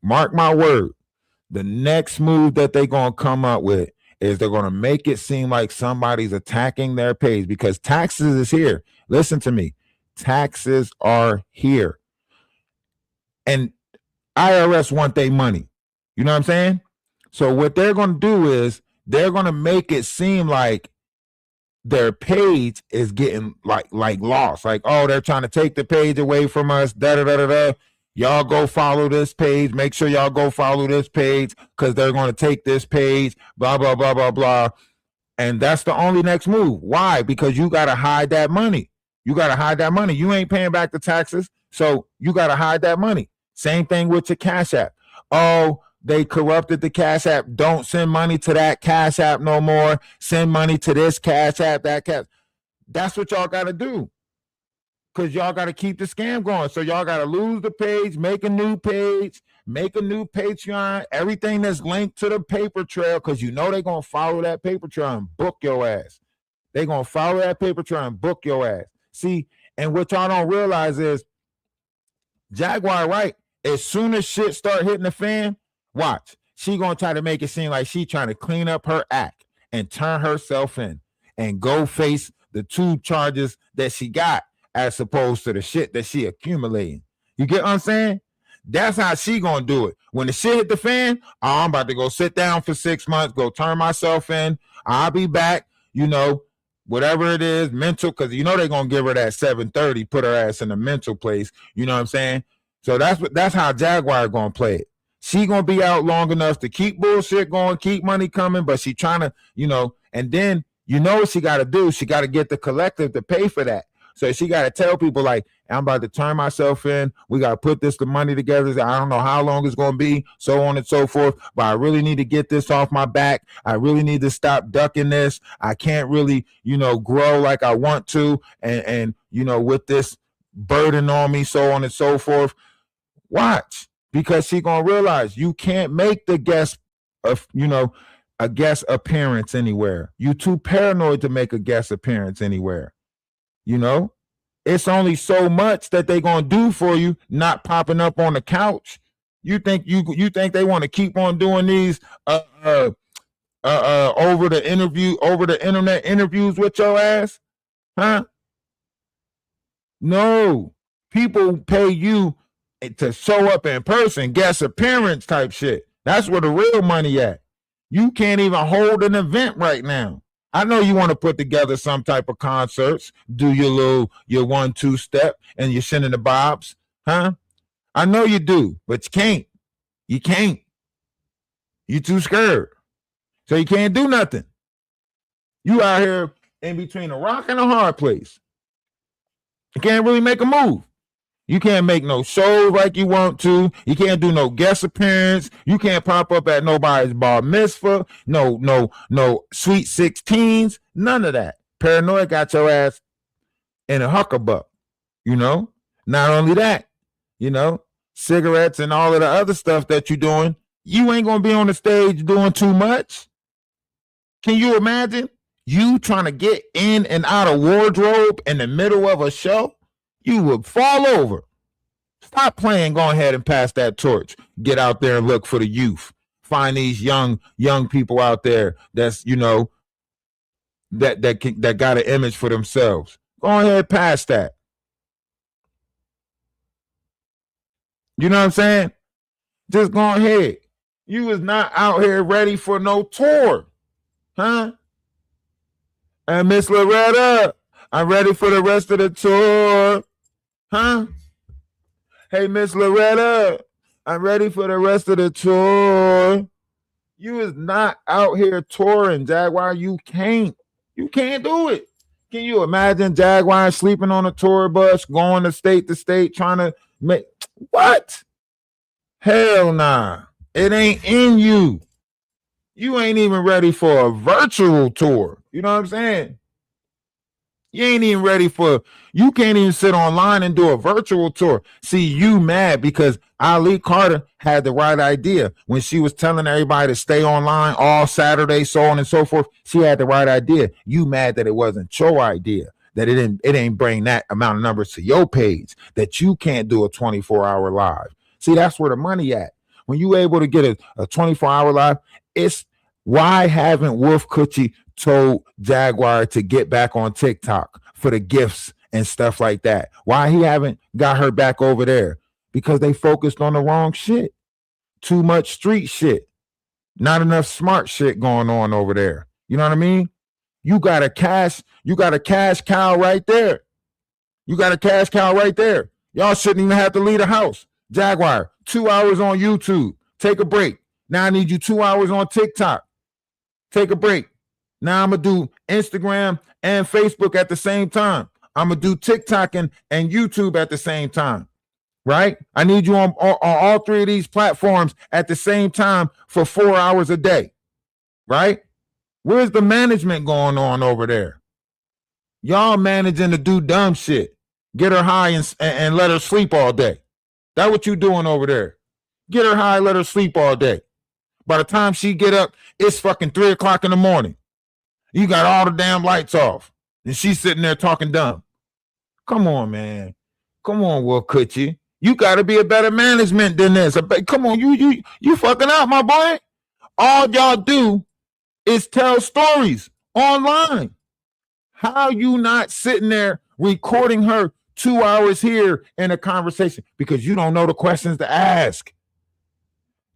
S3: mark my word, the next move that they're gonna come up with is they're gonna make it seem like somebody's attacking their page because taxes is here. Listen to me. Taxes are here. And IRS want their money. You know what I'm saying? So what they're going to do is they're going to make it seem like their page is getting like lost. Like, oh, they're trying to take the page away from us. Da-da-da-da-da. Y'all go follow this page. Make sure y'all go follow this page because they're going to take this page. Blah, blah, blah, blah, blah. And that's the only next move. Why? Because you got to hide that money. You got to hide that money. You ain't paying back the taxes. So you got to hide that money. Same thing with your Cash App. Oh, they corrupted the Cash App. Don't send money to that Cash App no more. Send money to this Cash App, that Cash. That's what y'all got to do. Because y'all got to keep the scam going. So y'all got to lose the page, make a new page, make a new Patreon, everything that's linked to the paper trail, because you know they're going to follow that paper trail and book your ass. They're going to follow that paper trail and book your ass. See, and what y'all don't realize is Jaguar Wright, as soon as shit start hitting the fan, watch. She going to try to make it seem like she trying to clean up her act and turn herself in and go face the 2 charges that she got as opposed to the shit that she accumulating. You get what I'm saying? That's how she going to do it. When the shit hit the fan, oh, I'm about to go sit down for 6 months, go turn myself in. I'll be back, you know, whatever it is, mental, because you know they're going to give her that 730, put her ass in a mental place. You know what I'm saying? So that's how Jaguar going to play it. She going to be out long enough to keep bullshit going, keep money coming, but she trying to, you know, and then you know what she got to do? She got to get the collective to pay for that. So she got to tell people like, I'm about to turn myself in. We got to put the money together. I don't know how long it's going to be, so on and so forth. But I really need to get this off my back. I really need to stop ducking this. I can't really, you know, grow like I want to. And you know, with this burden on me, so on and so forth. Watch, because she going to realize you can't make the guest of, you know, a guest appearance anywhere. You too paranoid to make a guest appearance anywhere. You know, it's only so much that they gonna do for you, not popping up on the couch. You think they want to keep on doing these over the internet interviews with your ass? Huh? No. People pay you to show up in person, guest appearance type shit. That's where the real money at. You can't even hold an event right now. I know you want to put together some type of concerts, do your 1-2 step and your shin in the bobs, huh? I know you do, but you can't. You can't. You too scared. So you can't do nothing. You out here in between a rock and a hard place. You can't really make a move. You can't make no shows like you want to. You can't do no guest appearance. You can't pop up at nobody's bar mitzvah. No sweet 16s. None of that. Paranoid got your ass in a huckabuck, you know? Not only that, you know, cigarettes and all of the other stuff that you're doing, you ain't going to be on the stage doing too much. Can you imagine you trying to get in and out of wardrobe in the middle of a show? You would fall over. Stop playing. Go ahead and pass that torch. Get out there and look for the youth. Find these young people out there that's, you know, that got an image for themselves. Go ahead, pass that. You know what I'm saying? Just go ahead. You was not out here ready for no tour, huh? And Miss Loretta, I'm ready for the rest of the tour, huh? Hey, Miss Loretta, I'm ready for the rest of the tour. You is not out here touring, Jaguar. You can't do it. Can you imagine Jaguar sleeping on a tour bus, going to state, trying to make what? Hell nah. It ain't in you. You ain't even ready for a virtual tour. You know what I'm saying? You ain't even ready for, you can't even sit online and do a virtual tour. See, you mad because Ali Carter had the right idea. When she was telling everybody to stay online all Saturday, so on and so forth, she had the right idea. You mad that it wasn't your idea, that it ain't bring that amount of numbers to your page, that you can't do a 24-hour live. See, that's where the money at. When you able to get a 24-hour live, it's why haven't Woof Coochie told Jaguar to get back on TikTok for the gifts and stuff like that? Why he haven't got her back over there? Because they focused on the wrong shit. Too much street shit. Not enough smart shit going on over there. You know what I mean? You got a cash cow right there. You got a cash cow right there. Y'all shouldn't even have to leave the house. Jaguar, 2 hours on YouTube. Take a break. Now I need you 2 hours on TikTok. Take a break. Now I'm going to do Instagram and Facebook at the same time. I'm going to do TikTok and YouTube at the same time, right? I need you on all three of these platforms at the same time for 4 hours a day, right? Where's the management going on over there? Y'all managing to do dumb shit. Get her high and let her sleep all day. That's what you doing over there. Get her high, let her sleep all day. By the time she get up, it's fucking 3 o'clock in the morning. You got all the damn lights off. And she's sitting there talking dumb. Come on, man. Come on, Will Coochie. You got to be a better management than this. Come on, you fucking out, my boy. All y'all do is tell stories online. How you not sitting there recording her 2 hours here in a conversation? Because you don't know the questions to ask.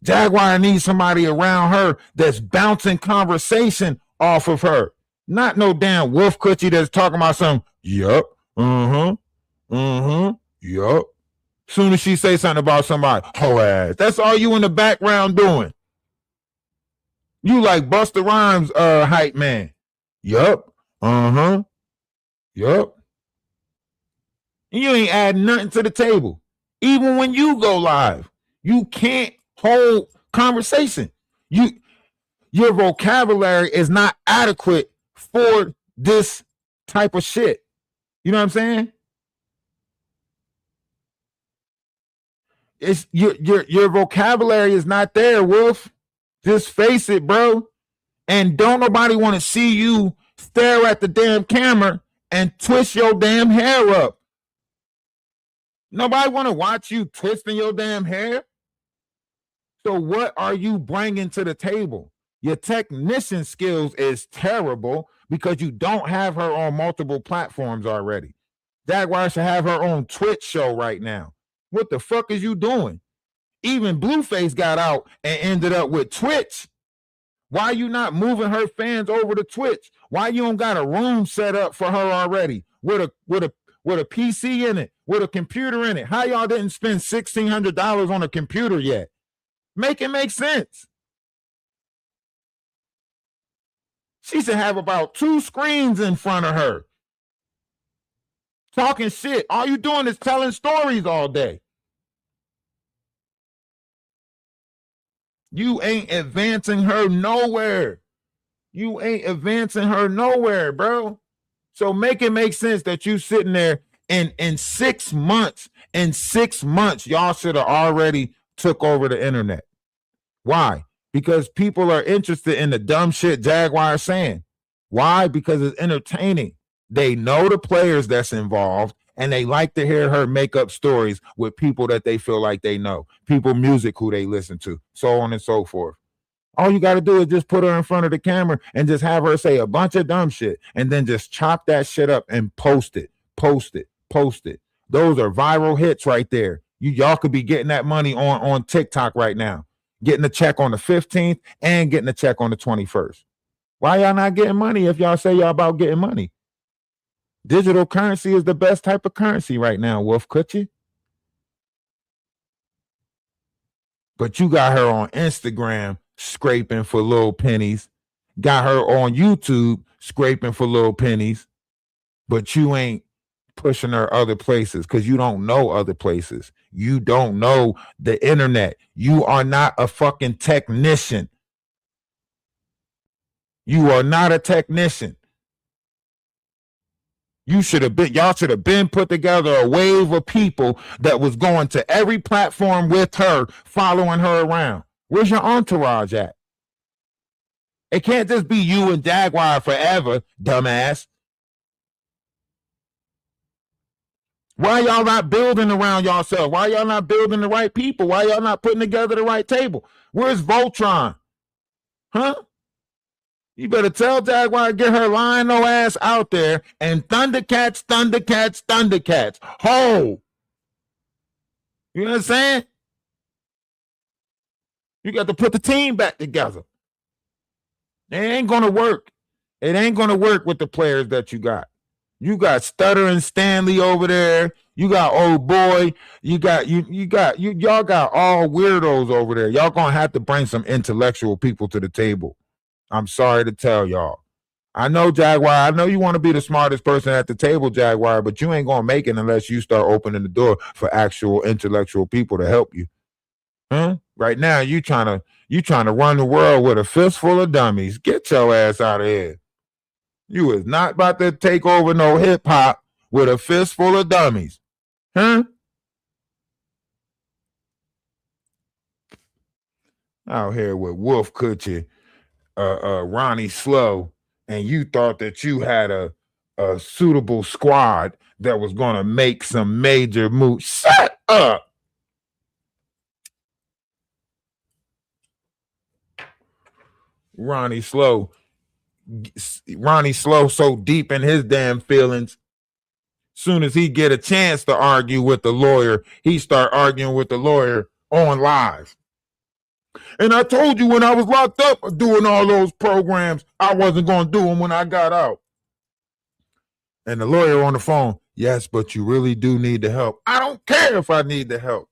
S3: Jaguar needs somebody around her that's bouncing conversation off of her. Not no damn Woof Coochie that's talking about something. Yup. Yup. Soon as she say something about somebody, ho ass. That's all you in the background doing. You like Busta Rhymes hype man. Yup. Yup. You ain't adding nothing to the table. Even when you go live, you can't hold conversation. Your vocabulary is not adequate for this type of shit. You know what I'm saying? It's your vocabulary is not there, Wolf. Just face it, bro. And don't nobody want to see you stare at the damn camera and twist your damn hair up. Nobody want to watch you twisting your damn hair. So what are you bringing to the table? Your technician skills is terrible because you don't have her on multiple platforms already. Jaguar should have her own Twitch show right now. What the fuck is you doing? Even Blueface got out and ended up with Twitch. Why you not moving her fans over to Twitch? Why you don't got a room set up for her already with a PC in it, with a computer in it? How y'all didn't spend $1,600 on a computer yet? Make it make sense. She should have about 2 screens in front of her. Talking shit. All you doing is telling stories all day. You ain't advancing her nowhere. You ain't advancing her nowhere, bro. So make it make sense that you sitting there and in 6 months, y'all should have already took over the internet. Why? Because people are interested in the dumb shit Jaguar is saying. Why? Because it's entertaining. They know the players that's involved and they like to hear her make up stories with people that they feel like they know, people, music who they listen to, so on and so forth. All you got to do is just put her in front of the camera and just have her say a bunch of dumb shit and then just chop that shit up and post it. Those are viral hits right there. Y'all could be getting that money on TikTok right now, getting a check on the 15th and getting a check on the 21st. Why y'all not getting money if y'all say y'all about getting money? Digital currency is the best type of currency right now, Wolf Coochie. But you got her on Instagram scraping for little pennies, got her on YouTube scraping for little pennies, but you ain't pushing her other places because you don't know other places. You don't know the internet. You are not a fucking technician. You are not a technician. Y'all should have been put together a wave of people that was going to every platform with her, following her around. Where's your entourage at? It can't just be you and Jaguar forever, dumbass. Why y'all not building around yourself? Why y'all not building the right people? Why y'all not putting together the right table? Where's Voltron? Huh? You better tell Jaguar to get her lying no ass out there and Thundercats. Ho! You know what I'm saying? You got to put the team back together. It ain't gonna work. It ain't gonna work with the players that you got. You got Stuttering Stanley over there. You got old boy. Y'all got all weirdos over there. Y'all gonna have to bring some intellectual people to the table. I'm sorry to tell y'all. I know, Jaguar, I know you want to be the smartest person at the table, Jaguar, but you ain't gonna make it unless you start opening the door for actual intellectual people to help you. Huh? Right now, you trying to run the world with a fistful of dummies. Get your ass out of here. You is not about to take over no hip hop with a fistful of dummies. Huh? Out here with Wolf Coochie, Ronnie Slow, and you thought that you had a suitable squad that was going to make some major moves. Shut up. Ronnie Slow so deep in his damn feelings. Soon as he get a chance to argue with the lawyer, he start arguing with the lawyer on live. And I told you when I was locked up doing all those programs, I wasn't going to do them when I got out. And the lawyer on the phone, yes, but you really do need the help. I don't care if I need the help.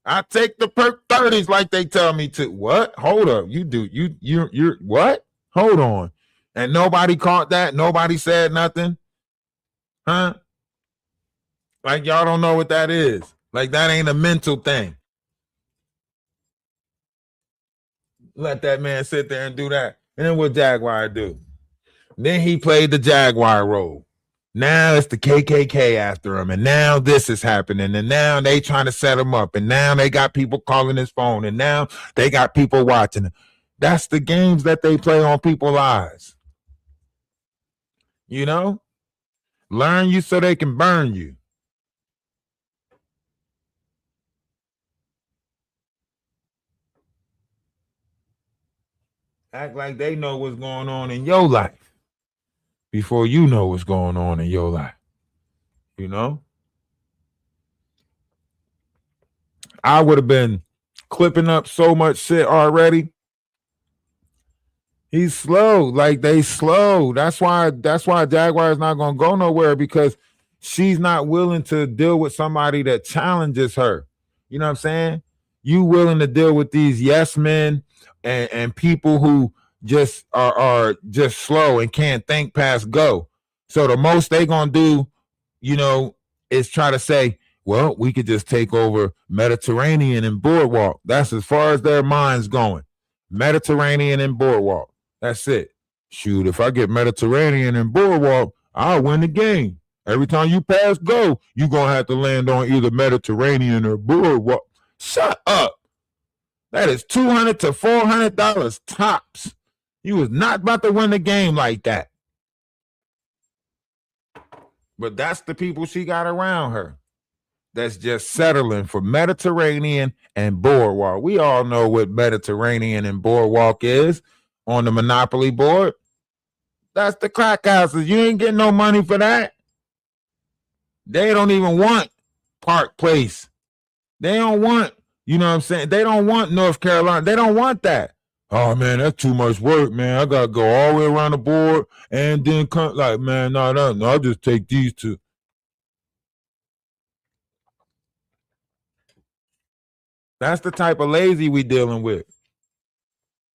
S3: I take the perk 30s like they tell me to. What? Hold up. You're what? Hold on. And nobody caught that? Nobody said nothing? Huh? Like y'all don't know what that is. Like that ain't a mental thing. Let that man sit there and do that. And then what Jaguar do? Then he played the Jaguar role. Now it's the KKK after him, and now this is happening, and now they trying to set him up, and now they got people calling his phone, and now they got people watching him. That's the games that they play on people's lives. You know? Learn you so they can burn you. Act like they know what's going on in your life before you know what's going on in your life. You know? I would have been clipping up so much shit already. He's slow. Like they slow. That's why Jaguar is not going to go nowhere, because she's not willing to deal with somebody that challenges her. You know what I'm saying? You willing to deal with these yes men and people who just are just slow and can't think past go. So the most they gonna do, you know, is try to say, well, we could just take over Mediterranean and Boardwalk. That's as far as their mind's going. Mediterranean and Boardwalk. That's it. Shoot, if I get Mediterranean and Boardwalk, I'll win the game. Every time you pass go, you're gonna have to land on either Mediterranean or Boardwalk. Shut up. That is $200 to $400 tops. You was not about to win the game like that. But that's the people she got around her. That's just settling for Mediterranean and boardwalk. We all know what Mediterranean and boardwalk is on the Monopoly board. That's the crack houses. You ain't getting no money for that. They don't even want Park Place. They don't want, you know what I'm saying? They don't want North Carolina. They don't want that. Oh man, that's too much work, man. I gotta go all the way around the board and then come. Like, man, no, I'll just take these two. That's the type of lazy we dealing with.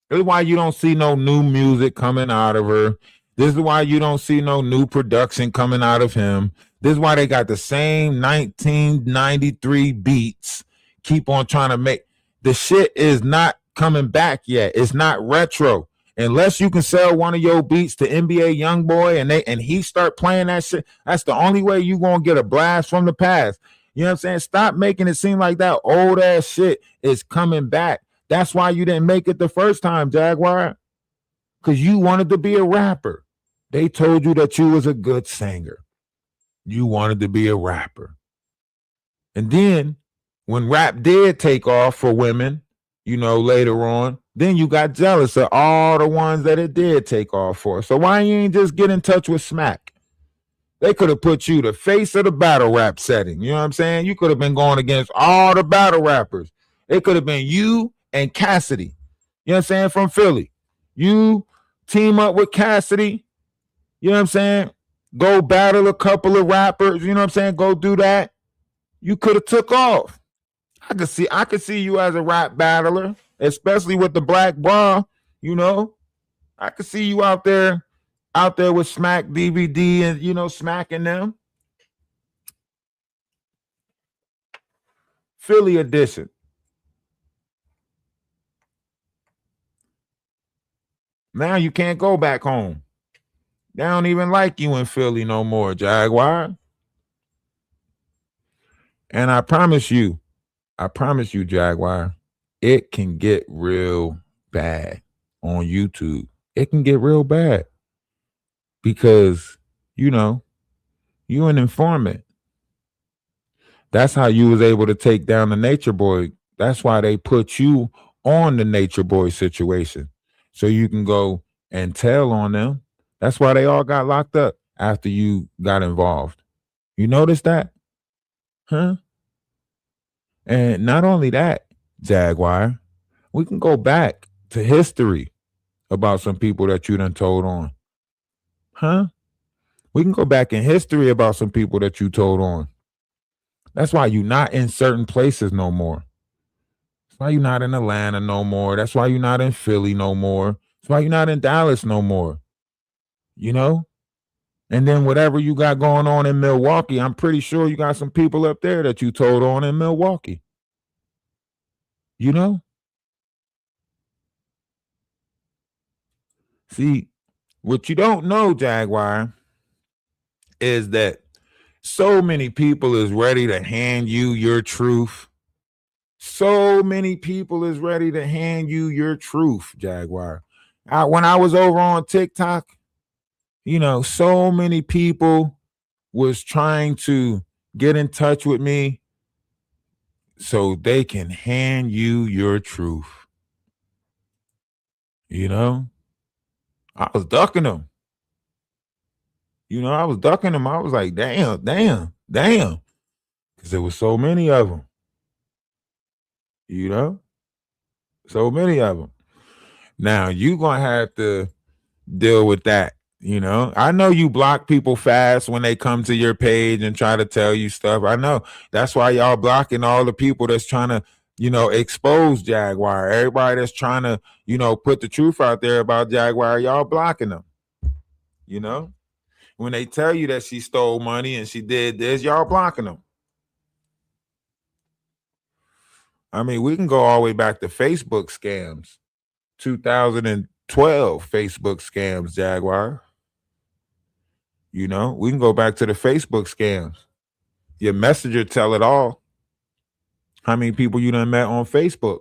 S3: This is why you don't see no new music coming out of her. This is why you don't see no new production coming out of him. This is why they got the same 1993 beats. Keep on trying to make the shit is not coming back yet. It's not retro. Unless you can sell one of your beats to NBA Youngboy and he start playing that shit, that's the only way you gonna get a blast from the past. You know what I'm saying? Stop making it seem like that old ass shit is coming back. That's why you didn't make it the first time, Jaguar. Because you wanted to be a rapper. They told you that you was a good singer. You wanted to be a rapper. And then when rap did take off for women, you know, later on, then you got jealous of all the ones that it did take off for. So why you ain't just get in touch with Smack? They could have put you the face of the battle rap setting. You know what I'm saying? You could have been going against all the battle rappers. It could have been you and Cassidy. You know what I'm saying? From Philly. You team up with Cassidy. You know what I'm saying? Go battle a couple of rappers. You know what I'm saying? Go do that. You could have took off. I could see you as a rap battler, especially with the black bra. You know, I could see you out there with Smack DVD and, you know, smacking them. Philly edition. Now you can't go back home. They don't even like you in Philly no more, Jaguar. And I promise you, Jaguar, it can get real bad on YouTube. It can get real bad because, you know, you an informant. That's how you was able to take down the Nature Boy. That's why they put you on the Nature Boy situation. So you can go and tell on them. That's why they all got locked up after you got involved. You notice that? Huh? And not only that, Jaguar, we can go back to history about some people that you done told on. Huh? We can go back in history about some people that you told on. That's why you're not in certain places no more. That's why you're not in Atlanta no more. That's why you're not in Philly no more. That's why you're not in Dallas no more. You know? And then whatever you got going on in Milwaukee, I'm pretty sure you got some people up there that you told on in Milwaukee. You know? See, what you don't know, Jaguar, is that so many people is ready to hand you your truth. So many people is ready to hand you your truth, Jaguar. When I was over on TikTok, you know, so many people was trying to get in touch with me so they can hand you your truth. You know, I was ducking them. You know, I was ducking them. I was like, damn. Because there was so many of them. You know, so many of them. Now, you going to have to deal with that. You know, I know you block people fast when they come to your page and try to tell you stuff. I know. That's why y'all blocking all the people that's trying to, you know, expose Jaguar. Everybody that's trying to, you know, put the truth out there about Jaguar, y'all blocking them. You know, when they tell you that she stole money and she did this, y'all blocking them. I mean, we can go all the way back to Facebook scams, 2012 Facebook scams, Jaguar. You know, we can go back to the Facebook scams. Your messenger tell it all. How many people you done met on Facebook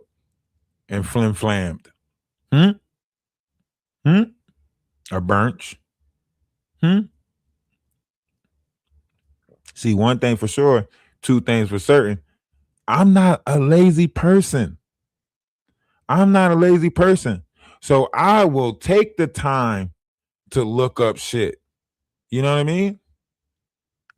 S3: and flim-flammed? A bunch. See, one thing for sure, two things for certain. I'm not a lazy person. I'm not a lazy person. So I will take the time to look up shit. You know what I mean?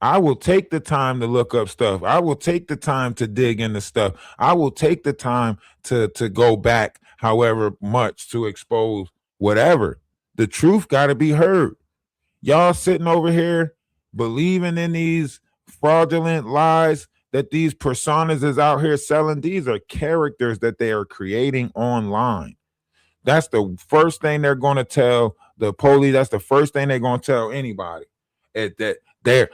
S3: I will take the time to look up stuff. I will take the time to dig into stuff. I will take the time to go back however much to expose whatever. The truth got to be heard. Y'all sitting over here believing in these fraudulent lies that these personas is out here selling. These are characters that they are creating online. That's the first thing they're going to tell the police. That's the first thing they're going to tell anybody. That they're,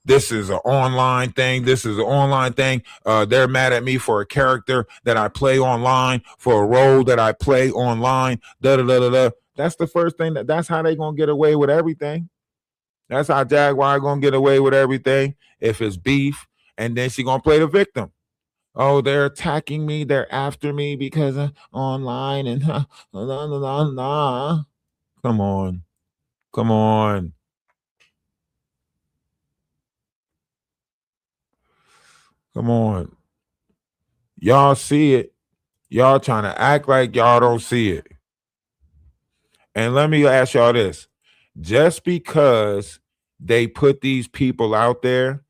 S3: this is an online thing. This is an online thing. They're mad at me for a character that I play online, for a role that I play online. Da da da da da. That's the first thing. That's how they're going to get away with everything. That's how Jaguar going to get away with everything if it's beef. And then she going to play the victim. Oh, they're attacking me. They're after me because of online and Come on. Come on. Come on. Y'all see it. Y'all trying to act like y'all don't see it. And let me ask y'all this. Just because they put these people out there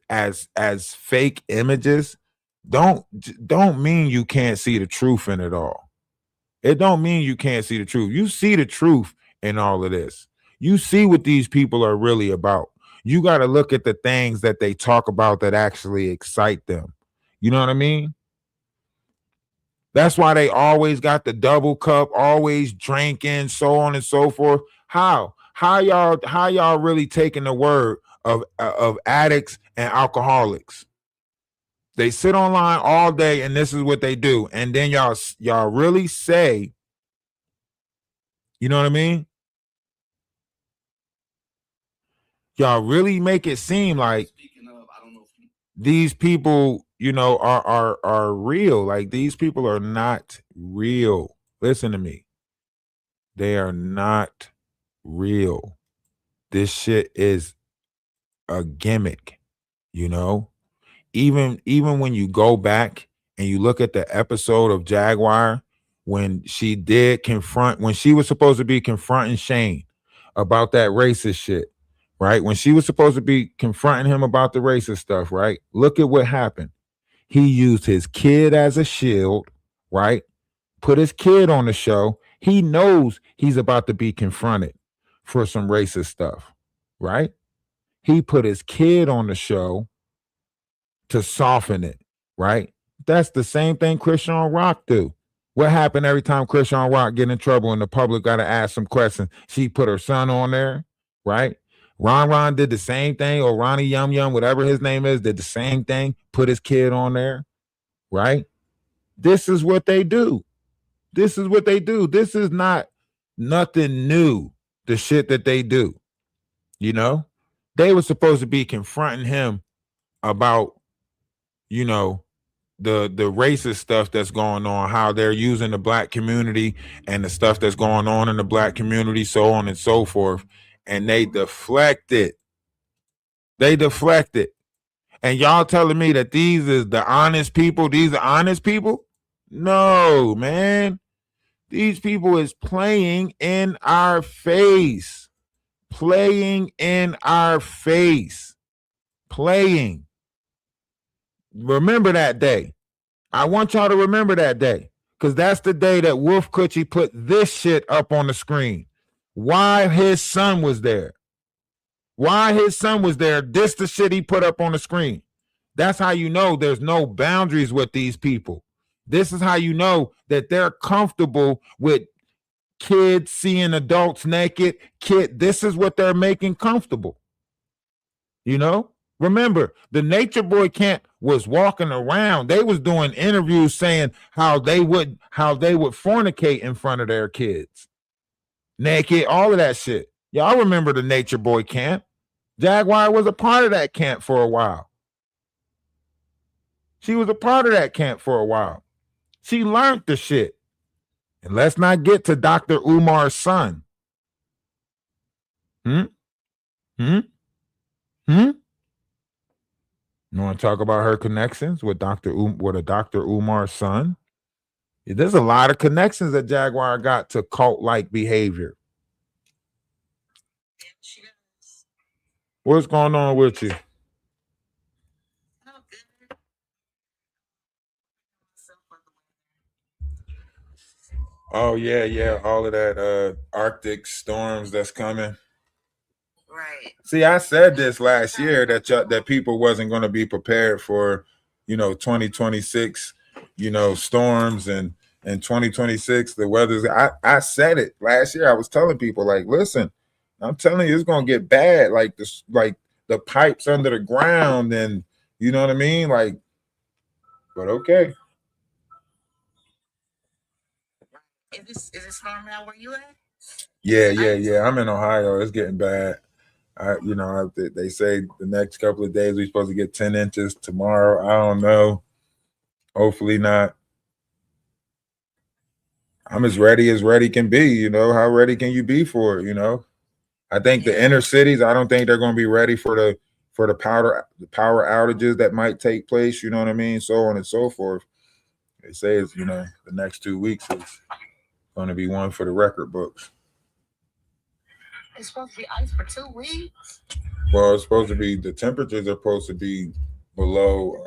S3: as fake images, don't mean you can't see the truth in it all. It don't mean you can't see the truth. You see the truth in all of this. You see what these people are really about. You got to look at the things that they talk about that actually excite them. You know what I mean? That's why they always got the double cup, always drinking, so on and so forth. How y'all really taking the word of addicts and alcoholics? They sit online all day and this is what they do. And then y'all really say, you know what I mean? Y'all really make it seem like these people, are real. Like these people are not real. Listen to me. They are not real. This shit is a gimmick, Even when you go back and you look at the episode of Jaguar when she was supposed to be confronting Shane about that racist shit, right? When she was supposed to be confronting him about the racist stuff, right? Look at what happened. He used his kid as a shield, right? Put his kid on the show. He knows he's about to be confronted for some racist stuff, right? He put his kid on the show to soften it, right? That's the same thing Christian Rock do. What happened every time Christian Rock get in trouble and the public got to ask some questions? She put her son on there, right? Ron did the same thing, or Ronnie Yum Yum, whatever his name is, did the same thing, put his kid on there, right? This is what they do. This is what they do. This is not nothing new, the shit that they do. They were supposed to be confronting him about, the racist stuff that's going on, how they're using the black community and the stuff that's going on in the black community, so on and so forth. And they deflected. And y'all telling me that these is the honest people? These are honest people? No, man. These people is playing in our face. Playing in our face. Playing. Remember that day. I want y'all to remember that day, because that's the day that Woof Coochie put this shit up on the screen. Why his son was there. This the shit he put up on the screen. That's how you know there's no boundaries with these people. This is how you know that they're comfortable with kids seeing adults naked. This is what they're making comfortable. Remember, the Nature Boy camp was walking around. They was doing interviews saying how they would fornicate in front of their kids. Naked, all of that shit. Y'all remember the Nature Boy camp. Jaguar was a part of that camp for a while. She was a part of that camp for a while. She learned the shit. And let's not get to Dr. Umar's son. You want to talk about her connections with with a Dr. Umar's son? Yeah, there's a lot of connections that Jaguar got to cult-like behavior. What's going on with you? Oh yeah, yeah, all of that Arctic storms that's coming.
S4: Right.
S3: See, I said this last year that people wasn't going to be prepared for, 2026, storms and 2026 the weather's. I said it last year. I was telling people like, listen, I'm telling you, it's going to get bad. Like this, like the pipes under the ground, and you know what I mean. Like, but okay.
S4: Is it storming out where you at?
S3: Yeah, yeah, yeah. I'm in Ohio. It's getting bad. They say the next couple of days we're supposed to get 10 inches. Tomorrow, I don't know. Hopefully not. I'm as ready can be. How ready can you be for it? I think the inner cities, I don't think they're going to be ready for the power outages that might take place. You know what I mean? So on and so forth. They say it's the next 2 weeks is going to be one for the record books.
S4: It's supposed to be ice for 2 weeks.
S3: Well, it's supposed to be, the temperatures are supposed to be below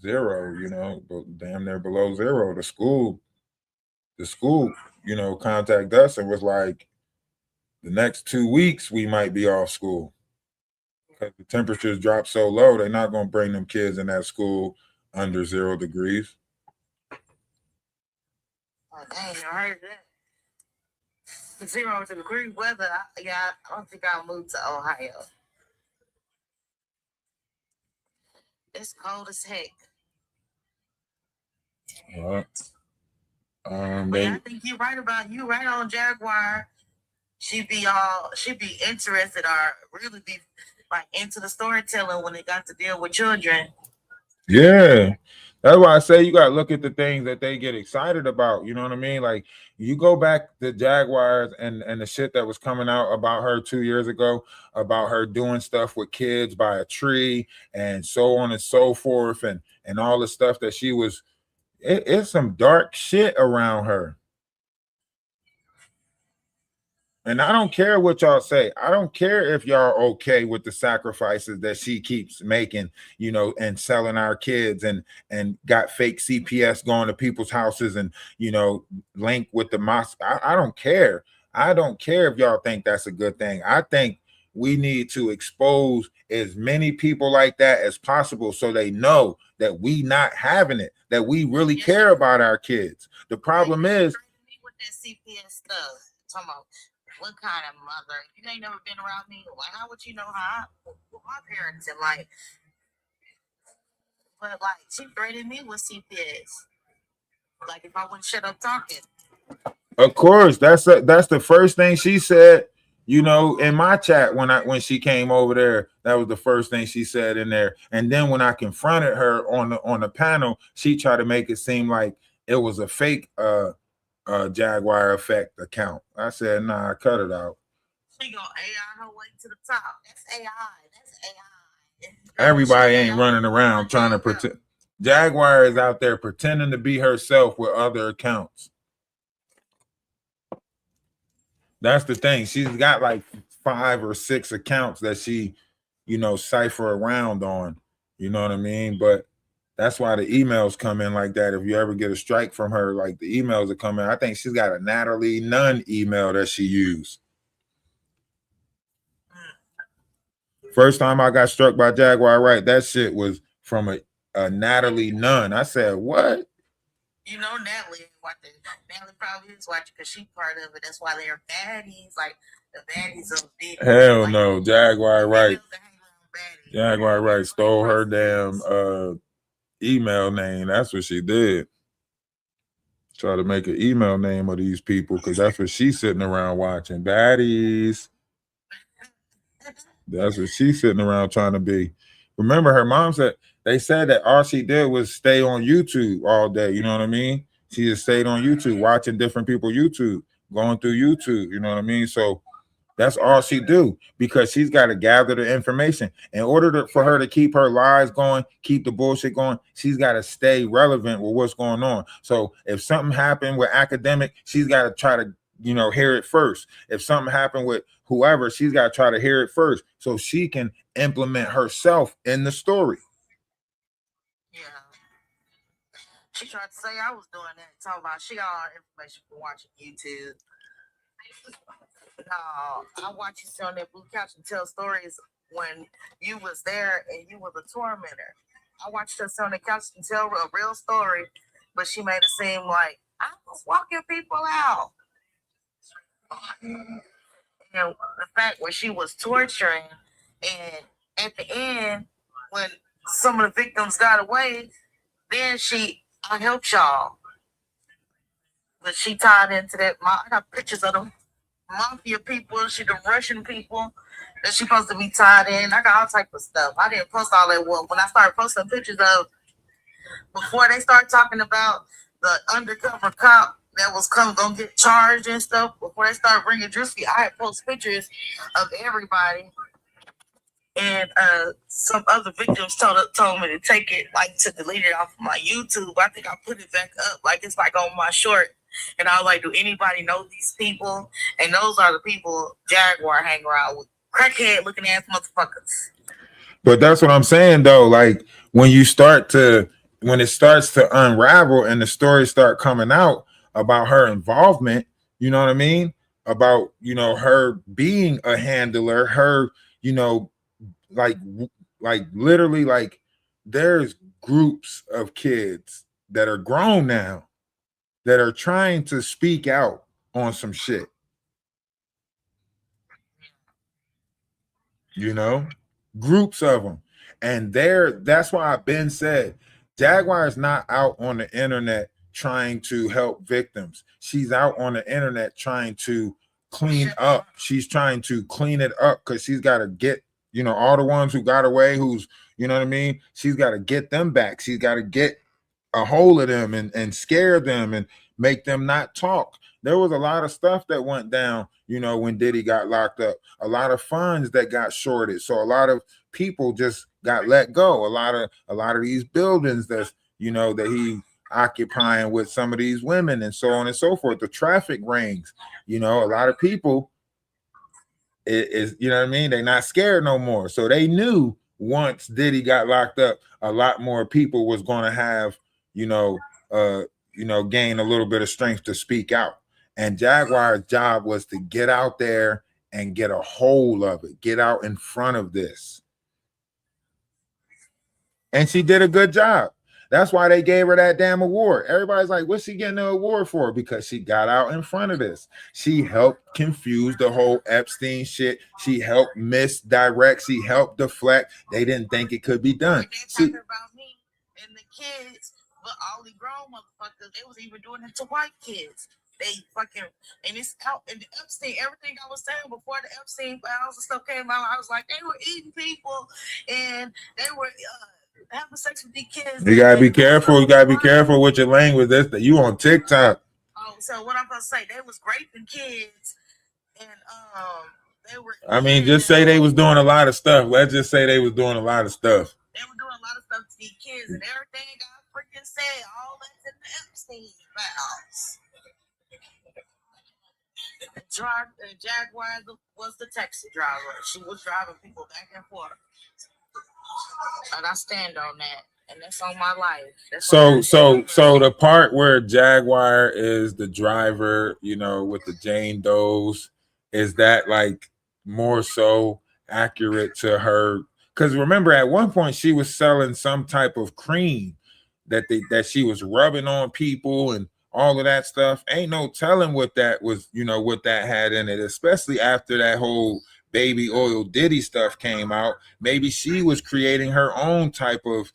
S3: zero, but damn near below zero. The school, contact us and was like, the next 2 weeks we might be off school because the temperatures drop so low. They're not going to bring them kids in that school under 0 degrees.
S4: Oh, dang, I heard that. 0 degree weather. I don't think I'll move to Ohio. It's cold as heck.
S3: Well,
S4: I think you're right on Jaguar. She'd be interested or really be like into the storytelling when they got to deal with children.
S3: Yeah. That's why I say you got to look at the things that they get excited about. You know what I mean? Like you go back to Jaguars and the shit that was coming out about her 2 years ago, about her doing stuff with kids by a tree and so on and so forth, and all the stuff that she was. It's some dark shit around her. And I don't care what y'all say. I don't care if y'all are okay with the sacrifices that she keeps making, and selling our kids and got fake CPS going to people's houses and, link with the mosque. I don't care. I don't care if y'all think that's a good thing. I think we need to expose as many people like that as possible so they know that we not having it, that we really care about our kids. The problem is
S4: with that CPS stuff. Talking about what kind of mother? If you ain't never been around me, like how would you know how my parents and like? But like she threatened me with CPS. Like if I wouldn't shut up talking.
S3: Of course, that's the first thing she said. In my chat when she came over there, that was the first thing she said in there. And then when I confronted her on the panel, she tried to make it seem like it was a fake Jaguar effect account. I said, nah, cut it out.
S4: She gonna AI her way to the top. That's AI. That's AI.
S3: Everybody ain't running around trying to pretend. Jaguar is out there pretending to be herself with other accounts. That's the thing. She's got like 5 or 6 accounts that she, cipher around on. You know what I mean? But that's why the emails come in like that. If you ever get a strike from her, like the emails that come in, I think she's got a Natalie Nunn email that she used. First time I got struck by Jaguar Wright, that shit was from a Natalie Nunn. I said, what?
S4: Natalie watching. Natalie probably is watching because she's part of it. That's why they're baddies. Like the baddies of big.
S3: Hell no, Jaguar Wright. Jaguar Wright stole her damn email name. That's what she did. Try to make an email name of these people because that's what she's sitting around watching. Baddies. That's what she's sitting around trying to be. Remember, her mom said they said that all she did was stay on YouTube all day. You know what I mean? She just stayed on YouTube, watching different people YouTube, going through YouTube. You know what I mean? So That's all she do, because she's got to gather the information in order for her to keep her lies going, keep the bullshit going. She's got to stay relevant with what's going on. So if something happened with academic, she's got to try to, hear it first. If something happened with whoever, she's got to try to hear it first so she can implement herself in the story.
S4: Yeah. She tried to say I was doing that, talking about she got all our information from watching YouTube. No, I watched you sit on that blue couch and tell stories when you was there and you was a tormentor. I watched her sit on the couch and tell a real story, but she made it seem like I was walking people out. And the fact where she was torturing, and at the end, when some of the victims got away, then I helped y'all. But she tied into that. I got pictures of them mafia people, the Russian people that she supposed to be tied in. I got all type of stuff. I didn't post all that. Well, when I started posting pictures of, before they start talking about the undercover cop that was gonna get charged and stuff, before they start bringing Drewski, I had post pictures of everybody. And some other victims told me to take it, like to delete it off of my YouTube. I think I put it back up, like it's like on my short. And I was like, do anybody know these people? And those are the people Jaguar hang around with. Crackhead looking ass motherfuckers.
S3: But that's what I'm saying though. Like when it starts to unravel and the stories start coming out about her involvement, you know what I mean? About, her being a handler, her, like literally, like there's groups of kids that are grown now that are trying to speak out on some shit. Groups of them. And that's why I've been said, Jaguar is not out on the internet trying to help victims. She's out on the internet trying to clean up. She's trying to clean it up because she's got to get, all the ones who got away, who's, you know what I mean? She's got to get them back. She's got to get a hold of them and scare them and make them not talk. There was a lot of stuff that went down, when Diddy got locked up, a lot of funds that got shorted. So a lot of people just got let go. A lot of these buildings that's, that he occupying with some of these women and so on and so forth. The traffic rings, a lot of people is, you know what I mean? They're not scared no more. So they knew once Diddy got locked up, a lot more people was going to have, gain a little bit of strength to speak out. And Jaguar's job was to get out there and get a hold of it, get out in front of this. And she did a good job. That's why they gave her that damn award. Everybody's like, what's she getting the award for? Because she got out in front of this. She helped confuse the whole Epstein shit. She helped misdirect. She helped deflect. They didn't think it could be done.
S4: They talking about me and the kids, but all the grown motherfuckers, they was even doing it to white kids. They fucking, and it's out in the Epstein, everything I was saying before the Epstein files and stuff came out, I was like, they were eating people and they were having sex with these kids.
S3: You gotta be careful. You gotta be careful with your language. That's that you on TikTok.
S4: Oh, so what I'm gonna say, they was raping kids, and they were.
S3: I mean, just say they was doing a lot of stuff. Let's just say they was doing a lot of stuff.
S4: They were doing a lot of stuff to these kids, and everything got freaking said. All that's in the Epstein files. Jaguar was the taxi driver. She was driving people back and forth. And I stand on that. And that's on my life. So
S3: the part where Jaguar is the driver, with the Jane Does, is that like more so accurate to her? Because remember, at one point she was selling some type of cream that she was rubbing on people and all of that stuff. Ain't no telling what that was, what that had in it, especially after that whole baby oil Diddy stuff came out. Maybe she was creating her own type of,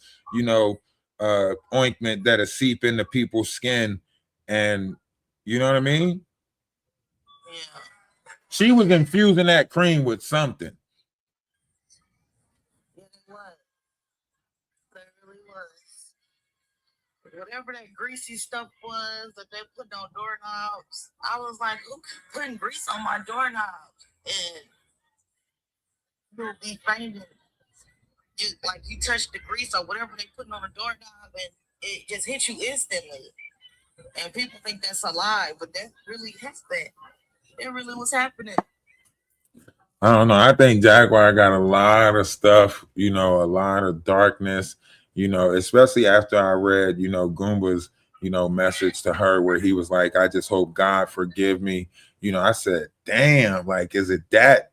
S3: ointment that'll seep into people's skin, and you know what I mean?
S4: Yeah.
S3: She was infusing that cream with something.
S4: Yeah, it was. It really was. Whatever that greasy stuff was that they put on doorknobs, I was like, who putting grease on my doorknobs? and you'll be finding like you touch the grease or whatever they putting on the doorknob, and it just hits you instantly. And people think that's a lie, but that really happened. It really was happening.
S3: I don't know. I think Jaguar got a lot of stuff, a lot of darkness, especially after I read, Goomba's, message to her where he was like, I just hope God forgive me. I said, damn, like, is it that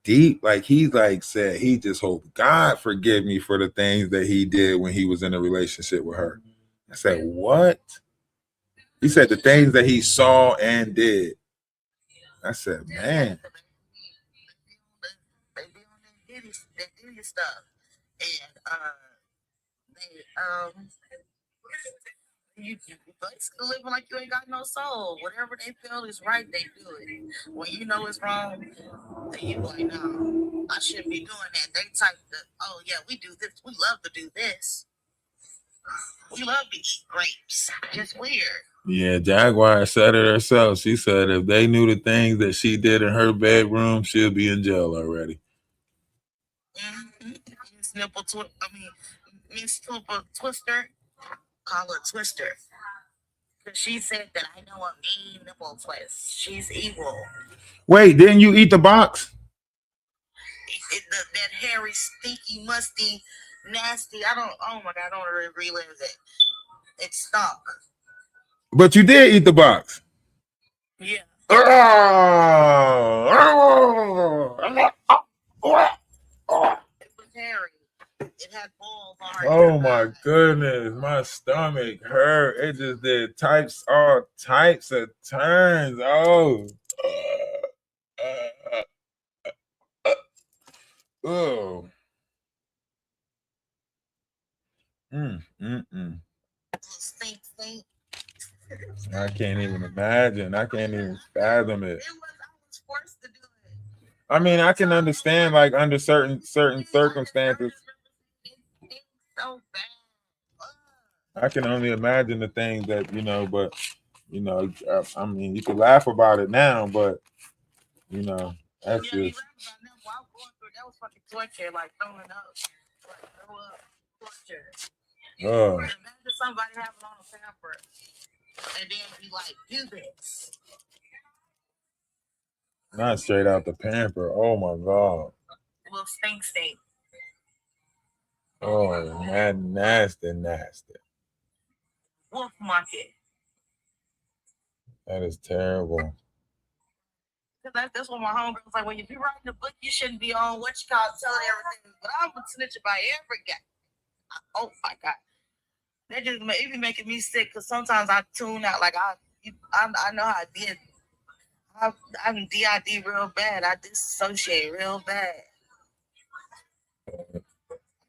S3: deep? Like he like said, he just hoped God forgive me for the things that he did when he was in a relationship with her. I said, what? He said the things that he saw and did. I said, man.
S4: They be on that Diddy stuff, and you basically living like you ain't got no soul. Whatever they feel is right, they do it. When you know it's wrong, then you like, no, I shouldn't be doing that. They type the, oh yeah, we do this. We love to do this. We love to eat grapes. Just weird.
S3: Yeah, Jaguar said it herself. She said if they knew the things that she did in her bedroom, she'll be in jail already.
S4: Miss Nipple Twister, call her Twister. Because she said that I know a mean nipple twist. She's evil.
S3: Wait, didn't you eat the box?
S4: That hairy, stinky, musty, nasty. Oh my God, I don't want to relive it. It stunk.
S3: But you did eat the box.
S4: Yeah. It was hairy. It had balls on her.
S3: Oh my goodness, my stomach hurt. It just did all types of turns. Oh. Oh.
S4: Stink.
S3: I can't even imagine. I can't even fathom it.
S4: I was forced to do it.
S3: I mean, I can understand like under certain circumstances.
S4: So bad.
S3: I can only imagine the things that, but I mean, you can laugh about it now, but that's just.
S4: That was fucking torture, like throwing up, like throw up, torture. Imagine somebody having on a pamper, and then be like, do this.
S3: Not straight out the pamper. Oh my God.
S4: Well, stink.
S3: Oh, nasty.
S4: Wolf market.
S3: That is terrible.
S4: That's what my homegirl was like. Well, if you're writing a book, you shouldn't be on what you call telling everything. But I'm a snitch about every guy. Oh my God. That just it be making me sick because sometimes I tune out. Like I know how I did. I'm DID real bad. I dissociate real bad.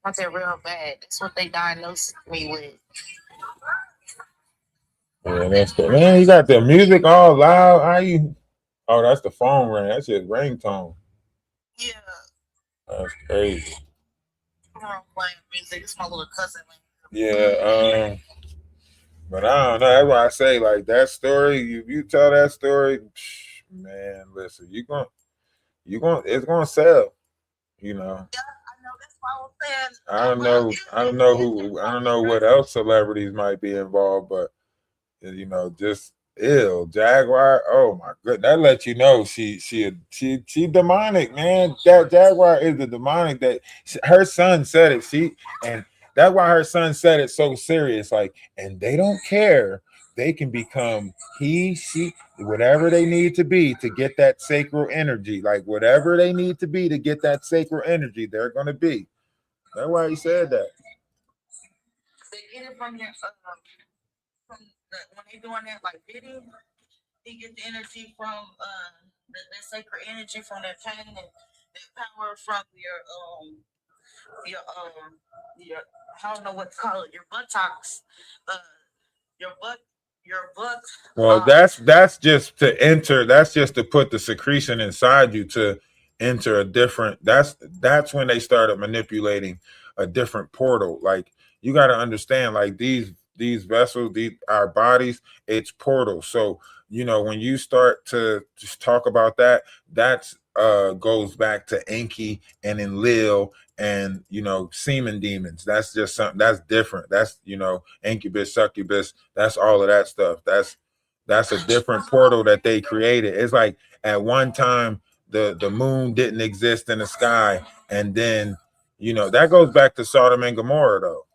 S4: I said real bad. That's what they diagnosed me with.
S3: Yeah, that's the man. You got the music all loud. How you? Oh, that's the phone ring. That's your ringtone.
S4: Yeah.
S3: That's crazy.
S4: I'm playing music. It's my little cousin.
S3: Yeah. But I don't know. That's why I say like that story. If you tell that story, man, listen, it's gonna sell.
S4: Yeah, I know. That's why I was saying.
S3: I don't know what else celebrities might be involved, but just ill. Jaguar. Oh my god, that lets you know she demonic, man. That Jaguar is the demonic that her son said it. And that's why her son said it so serious. Like, and they don't care. They can become she, whatever they need to be to get that sacred energy. Like whatever they need to be to get that sacred energy, they're gonna be. That's why he said that.
S4: They get it from when they doing that like bidding, they get the energy from the sacred energy from their pain and the power from your I don't know what to call it, your buttocks, your butt.
S3: Well, that's just to enter. That's just to put the secretion inside you to enter a different. That's when they started manipulating a different portal. Like you got to understand, like these vessels, our bodies, it's portals. So you know, when you start to just talk about that, that's goes back to Enki and Enlil and, you know, semen demons. That's just something that's different. That's, you know, incubus, succubus, that's all of that stuff. That's a different portal that they created. It's like at one time the moon didn't exist in the sky, and then, you know, that goes back to Sodom and Gomorrah though.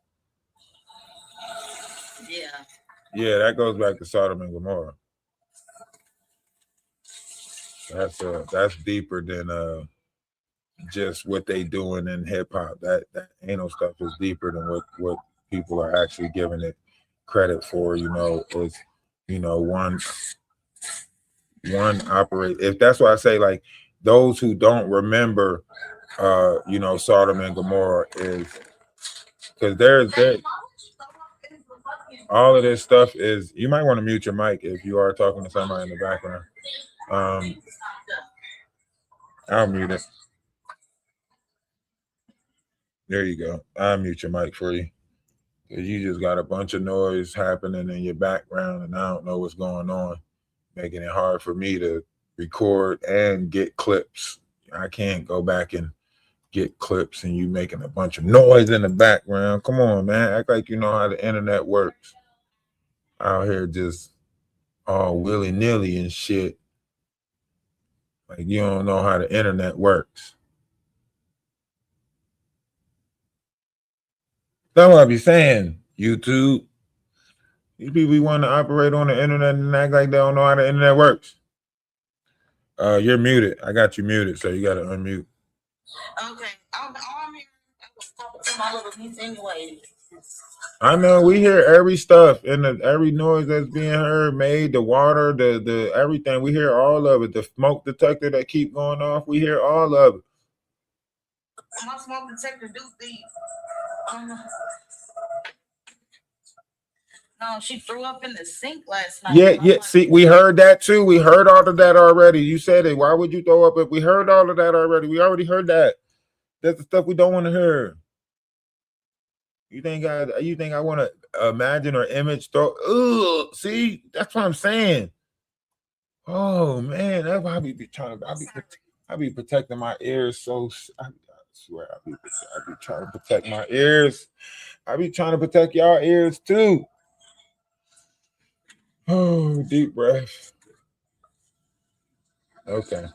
S3: Yeah, that goes back to Sodom and Gomorrah. That's deeper than just what they doing in hip hop. That anal stuff is deeper than what people are actually giving it credit for. You know, is, you know, one operate. If that's why I say, like, those who don't remember, you know, Sodom and Gomorrah is because there's all of this stuff is. You might want to mute your mic if you are talking to somebody in the background. I'll mute it. There you go. I'll mute your mic for you. You just got a bunch of noise happening in your background, and I don't know what's going on, making it hard for me to record and get clips. I can't go back and get clips, and you making a bunch of noise in the background. Come on, man. Act like you know how the internet works. Out here just all willy-nilly and shit. Like you don't know how the internet works. That's what I be saying, YouTube. These people want to operate on the internet and act like they don't know how the internet works. You're muted. I got you muted, so you got to unmute.
S4: Okay. I'm here. I was talking to my little niece anyway.
S3: I know we hear every stuff and every noise that's being heard, made, the water, the everything. We hear all of it. The smoke detector that keep going off, we hear all of it.
S4: My smoke detector do beep. No, she threw up in the sink last night.
S3: Yeah. See, we heard that too. We heard all of that already. You said it. Why would you throw up if we heard all of that already? We already heard that. That's the stuff we don't want to hear. You think I want to imagine or image throw? Ugh, see, that's what I'm saying. Oh man, that's why I be trying to. I be protecting my ears. So I swear, I be trying to protect my ears. I be trying to protect y'all ears too. Oh, deep breath. Okay.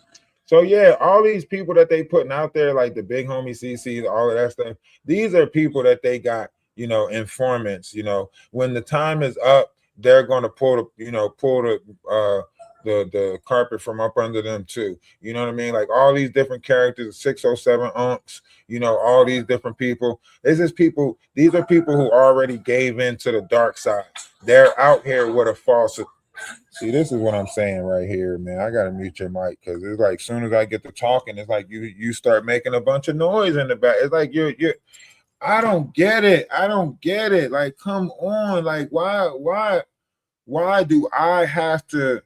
S3: So yeah, all these people that they putting out there, like the big homie CCs, all of that stuff, these are people that they got, you know, informants. You know, when the time is up, they're gonna pull the carpet from up under them too. You know what I mean? Like all these different characters, 607 unks, you know, all these different people. These are people who already gave in to the dark side. They're out here with a false. See, this is what I'm saying right here, man. I gotta mute your mic because it's like soon as I get to talking, it's like you start making a bunch of noise in the back. It's like you're I don't get it. I don't get it. Like, come on. Like, why do I have to?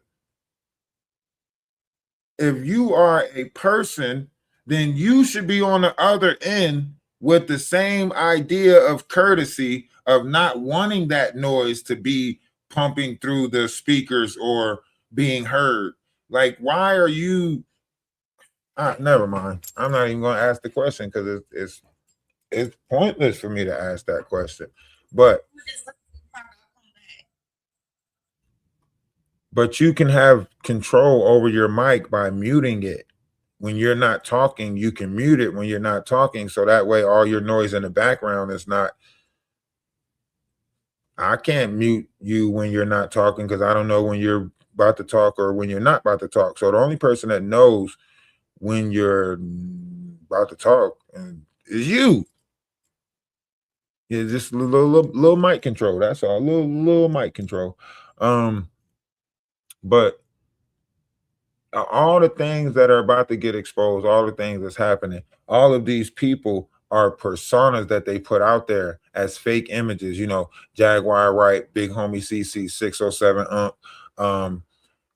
S3: If you are a person, then you should be on the other end with the same idea of courtesy of not wanting that noise to be pumping through the speakers or being heard. Like, why are you? Never mind. I'm not even going to ask the question because it's pointless for me to ask that question. But you can have control over your mic by muting it. When you're not talking, you can mute it when you're not talking. So that way all your noise in the background is not. I can't mute you when you're not talking because I don't know when you're about to talk or when you're not about to talk. So the only person that knows when you're about to talk is you. Yeah, just a little mic control. That's all. Little mic control. But all the things that are about to get exposed, all the things that's happening, all of these people are personas that they put out there as fake images. You know, Jaguar, Wright, big homie CC, 607 Ump,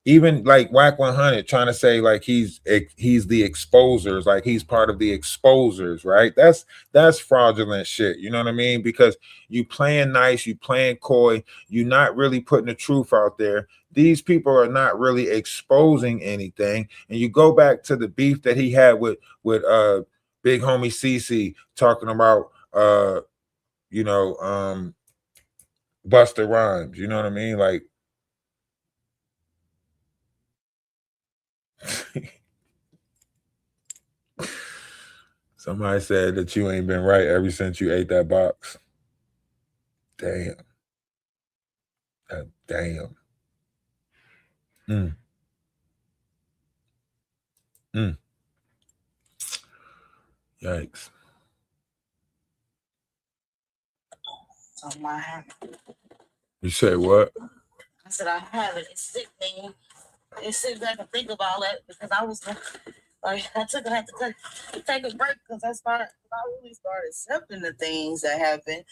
S3: even like Whack 100 trying to say like he's the exposers, like he's part of the exposers, right? That's fraudulent shit. You know what I mean? Because you playing nice, you playing coy, you're not really putting the truth out there. These people are not really exposing anything. And you go back to the beef that he had with big homie CC talking about you know, Busta Rhymes. You know what I mean? Like somebody said that you ain't been right ever since you ate that box. Damn. Damn. Yikes. You say what?
S4: I said I have it. It's sickening. It's sitting back and think about it because I was like, I had to take a break because I really started accepting the things that happen.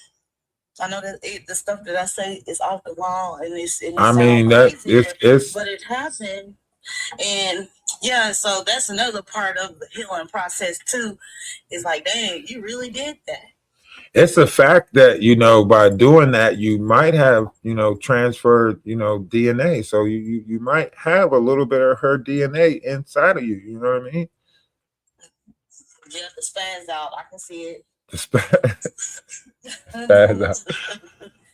S4: I know that the stuff that I say is off the wall and
S3: I mean that
S4: crazy,
S3: it's
S4: but it happened. And yeah, so that's another part of the healing process too. It's like, dang, you really did that.
S3: It's a fact that, you know, by doing that, you might have, you know, transferred, you know, DNA. So you might have a little bit of her DNA inside of you. You know what I mean?
S4: Yeah, the spaz out. I can see it.
S3: The spaz out.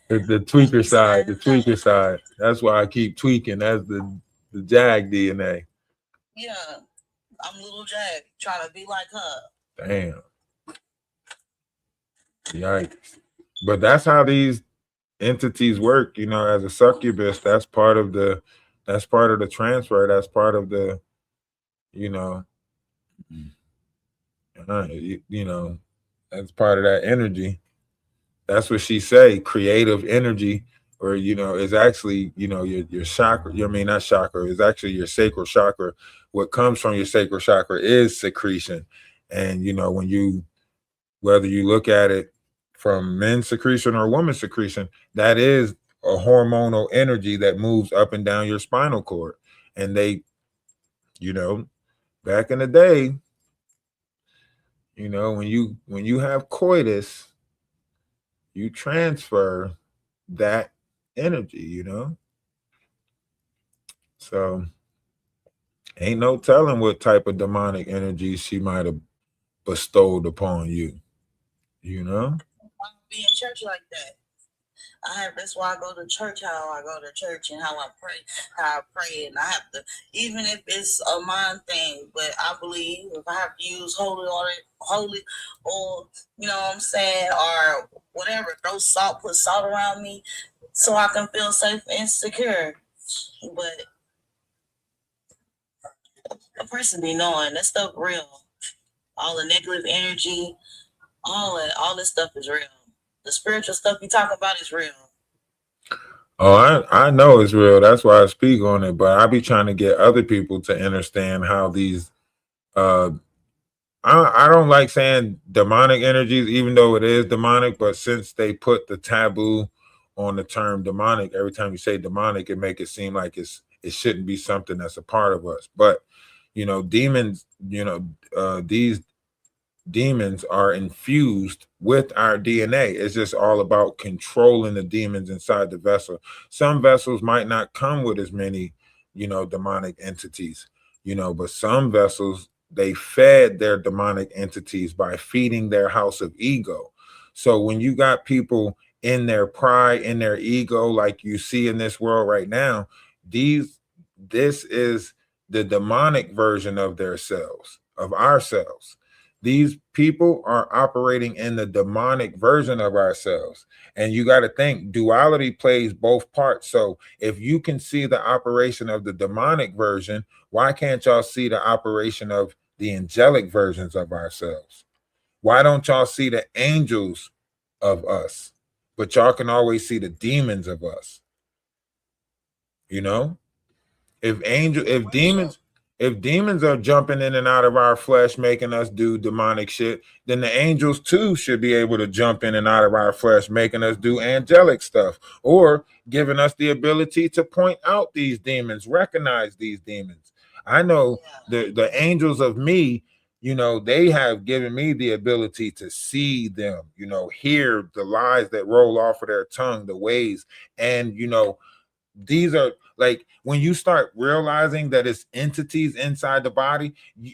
S3: The tweaker side. The tweaker side. That's why I keep tweaking. That's the Jag DNA.
S4: Yeah. I'm little Jag trying to be like her.
S3: Damn. Yikes. But that's how these entities work, you know, as a succubus. That's part of the transfer. That's part of the, you know, you know, that's part of that energy. That's what she say, creative energy, or, you know, is actually, you know, your chakra, I mean, not chakra, is actually your sacral chakra. What comes from your sacral chakra is secretion. And, you know, whether you look at it from men's secretion or women's secretion, that is a hormonal energy that moves up and down your spinal cord. And they, you know, back in the day, you know, when you have coitus, you transfer that energy, you know. So ain't no telling what type of demonic energy she might have bestowed upon you, you know.
S4: Be in church like that. That's why I go to church, how I go to church and how I pray, and I have to, even if it's a mind thing, but I believe if I have to use holy or you know what I'm saying, or whatever, put salt around me so I can feel safe and secure. But a person be knowing that stuff real. All the negative energy, all this stuff is real. The spiritual stuff you talk about is real.
S3: Oh, I know it's real. That's why I speak on it. But I be trying to get other people to understand how these I don't like saying demonic energies, even though it is demonic, but since they put the taboo on the term demonic, every time you say demonic, it make it seem like it shouldn't be something that's a part of us. But you know, demons, you know, these demons are infused with our DNA. It's just all about controlling the demons inside the vessel. Some vessels might not come with as many, you know, demonic entities, you know, but some vessels, they fed their demonic entities by feeding their house of ego. So when you got people in their pride, in their ego, like you see in this world right now, this is the demonic version of their selves, of ourselves. These people are operating in the demonic version of ourselves. And you got to think duality plays both parts. So if you can see the operation of the demonic version, why can't y'all see the operation of the angelic versions of ourselves? Why don't y'all see the angels of us? But y'all can always see the demons of us. You know? If demons If demons are jumping in and out of our flesh, making us do demonic shit, then the angels too should be able to jump in and out of our flesh, making us do angelic stuff, or giving us the ability to point out these demons, recognize these demons. I know the angels of me, you know, they have given me the ability to see them, you know, hear the lies that roll off of their tongue, the ways, and you know, these are like when you start realizing that it's entities inside the body,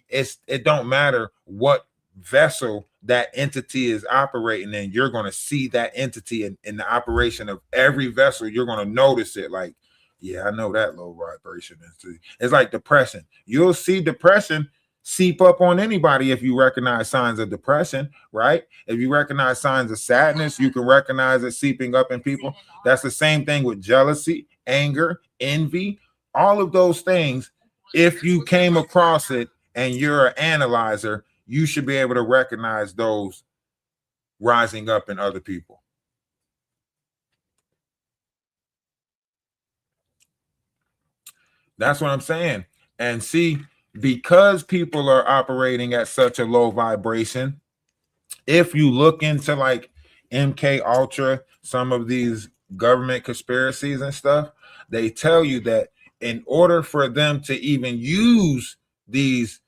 S3: it don't matter what vessel that entity is operating in, you're going to see that entity in the operation of every vessel. You're going to notice it, like, yeah, I know that low vibration entity. It's like depression. You'll see depression seep up on anybody if you recognize signs of depression, right? If you recognize signs of sadness, you can recognize it seeping up in people. That's the same thing with jealousy, anger, envy, all of those things. If you came across it and you're an analyzer, you should be able to recognize those rising up in other people. That's what I'm saying. And see, because people are operating at such a low vibration, if you look into like MK Ultra, some of these government conspiracies and stuff, they tell you that in order for them to even use these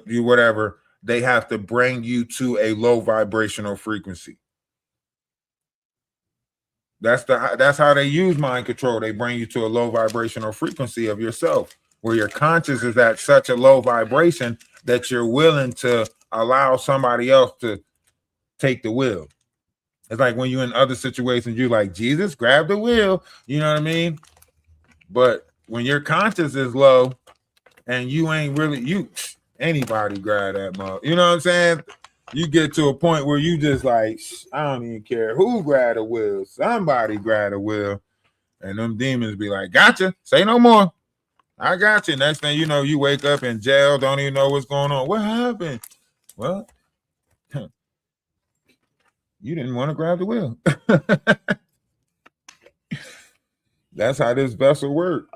S3: whatever, they have to bring you to a low vibrational frequency. That's how they use mind control. They bring you to a low vibrational frequency of yourself, where your conscious is at such a low vibration that you're willing to allow somebody else to take the wheel. It's like when you're in other situations, you're like, Jesus, grab the wheel. You know what I mean? But when your conscious is low and you ain't really, anybody grab that mug. You know what I'm saying? You get to a point where you just like, I don't even care who grab the wheel. Somebody grab the wheel. And them demons be like, gotcha. Say no more. I got you. Next thing you know, you wake up in jail, don't even know what's going on. What happened? Well, you didn't want to grab the wheel. That's how this vessel works.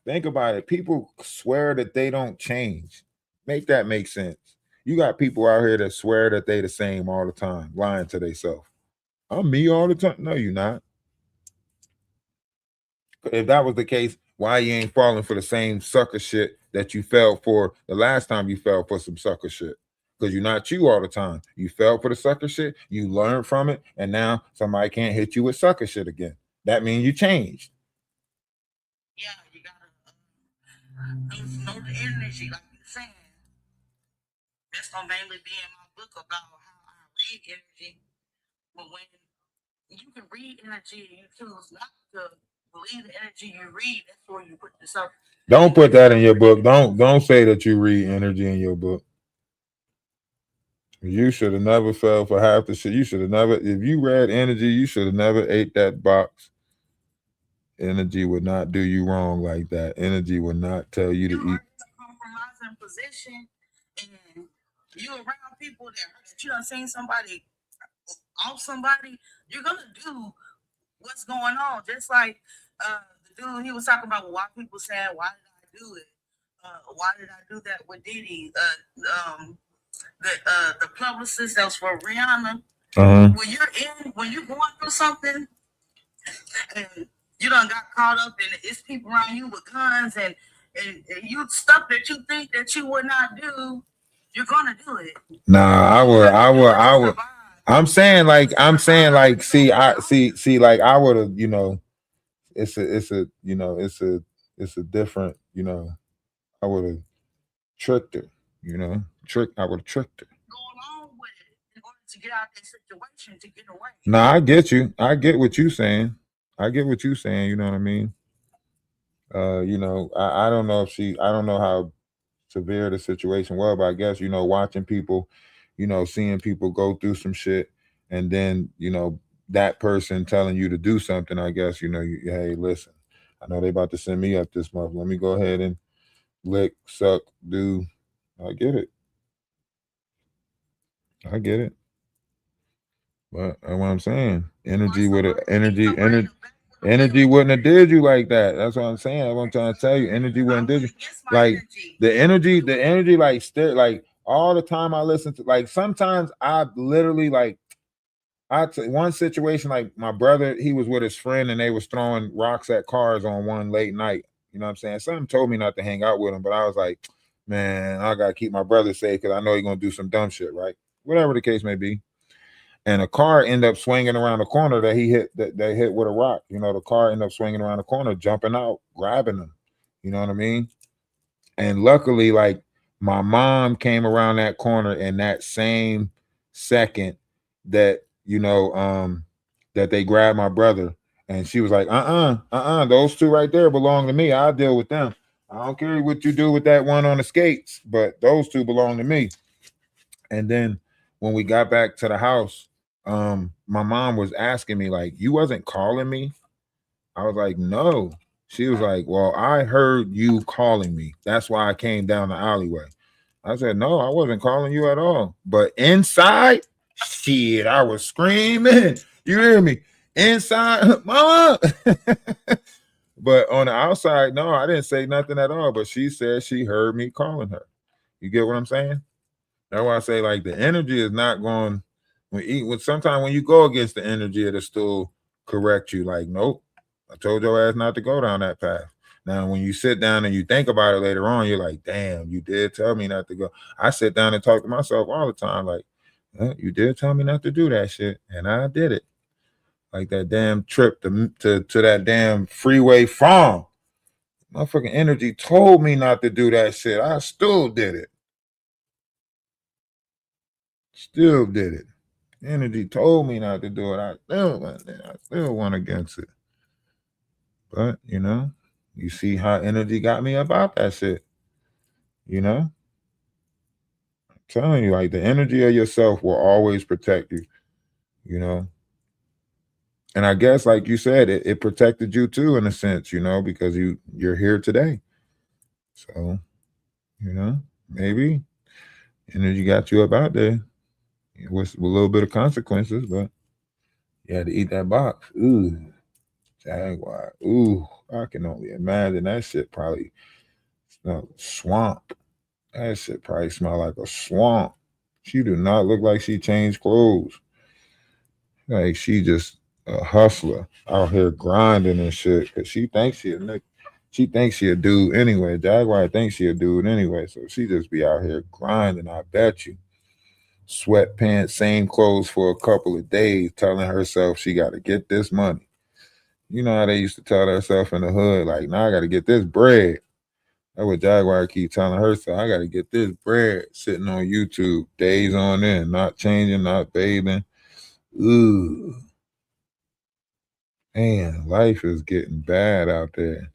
S3: Think about it. People swear that they don't change. Make that make sense. You got people out here that swear that they the same all the time, lying to themselves. I'm me all the time. No, you're not. If that was the case, why you ain't falling for the same sucker shit that you fell for the last time you fell for some sucker shit? Because you're not you all the time. You fell for the sucker shit, you learned from it, and now somebody can't hit you with sucker shit again. That means you changed.
S4: Yeah, you gotta know the energy, like you're saying. That's gonna mainly be in my book about how I read energy. But when you can read energy, you choose not to believe the energy you read. That's where you put yourself.
S3: Don't put that in your book. Don't say that you read energy in your book. You should have never fell for half the shit. You should have never, if you read energy, you should have never ate that box. Energy would not do you wrong like that. Energy would not tell you to eat.
S4: You're in a compromising position, and you around people that you done seen somebody off somebody, you're gonna do what's going on. Just like the dude, he was talking about why people said, why did I do it? Why did I do that with Diddy? The publicist that was for Rihanna. When you're going through something and you done got caught up and it's people around you with guns and you stuff that you think that you would not do, you're gonna do it.
S3: Nah, I would. I'm saying like, see, like I would have, you know, it's a different, you know, I would have tricked her, you know, I would have tricked her.
S4: Go along with it in order to get out that situation, to get away.
S3: Nah, I get you. I get what you're saying. You know what I mean? You know, I don't know I don't know how severe the situation was, but I guess, you know, watching people, you know, seeing people go through some shit, and then, you know, that person telling you to do something, I guess, you know, hey, listen, I know they about to send me up this month. Let me go ahead and lick, suck, do. I get it. But what I'm saying, energy with it, energy. Energy wouldn't have did you like that. That's what I'm saying. That's what I'm trying to tell you. Energy wouldn't did you. Like the energy, like like all the time I listen to, like sometimes I literally like one situation, like my brother, he was with his friend and they was throwing rocks at cars on one late night. You know what I'm saying? Something told me not to hang out with him, but I was like, man, I gotta keep my brother safe because I know he's gonna do some dumb shit, right? Whatever the case may be. And a car ended up swinging around the corner that he hit, that they hit with a rock. You know, the car ended up swinging around the corner, jumping out, grabbing him. You know what I mean? And luckily, like my mom came around that corner in that same second that, that they grabbed my brother. And she was like, those two right there belong to me. I'll deal with them. I don't care what you do with that one on the skates, but those two belong to me. And then when we got back to the house, my mom was asking me, like, you wasn't calling me? I was like, no. She was like, well, I heard you calling me. That's why I came down the alleyway. I said, no, I wasn't calling you at all. But inside, shit, I was screaming. You hear me? Inside, mom. But on the outside, no, I didn't say nothing at all. But she said she heard me calling her. You get what I'm saying? That's why I say, like, the energy is not going, sometimes when you go against the energy, it'll still correct you. Like, nope, I told your ass not to go down that path. Now, when you sit down and you think about it later on, you're like, damn, you did tell me not to go. I sit down and talk to myself all the time, like, you did tell me not to do that shit, and I did it. Like that damn trip to that damn freeway farm. Motherfucking energy told me not to do that shit. I still did it. Still did it. Energy told me not to do it. I still went against it. But, you see how energy got me about that shit. I'm telling you, like, the energy of yourself will always protect you, And I guess, like you said, it protected you too, in a sense, because you're here today. So, maybe energy got you up out there with a little bit of consequences, but you had to eat that box. Ooh, Jaguar. Ooh, I can only imagine that shit probably smell swamp. That shit probably smell like a swamp. She do not look like she changed clothes. Like she just a hustler out here grinding and shit. Cause she thinks she a dude anyway. Jaguar thinks she a dude anyway. So she just be out here grinding, I bet you. Sweatpants, same clothes for a couple of days, telling herself she got to get this money. You know how they used to tell herself in the hood, like, now I got to get this bread. That's what Jaguar keep telling herself. I got to get this bread, sitting on YouTube days on end, not changing, not bathing. Ooh. Man, life is getting bad out there.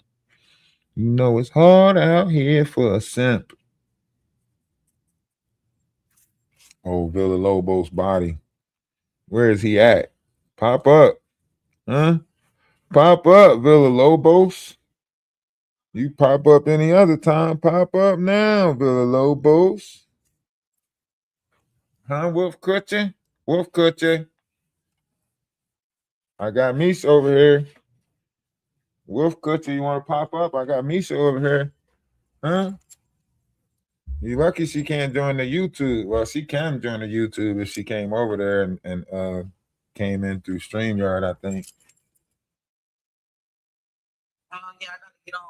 S3: It's hard out here for a simp. Oh, Villa Lobos body. Where is he at? Pop up. Huh? Pop up, Villa Lobos. You pop up any other time. Pop up now, Villa Lobos. Huh, Wolf Kutcher? Wolf Kutcher. I got Misha over here. Wolf Kutcher, you want to pop up? I got Misha over here. Huh? You lucky she can't join the YouTube. Well, she can join the YouTube if she came over there and came in through StreamYard, I think.
S4: Yeah, I gotta get on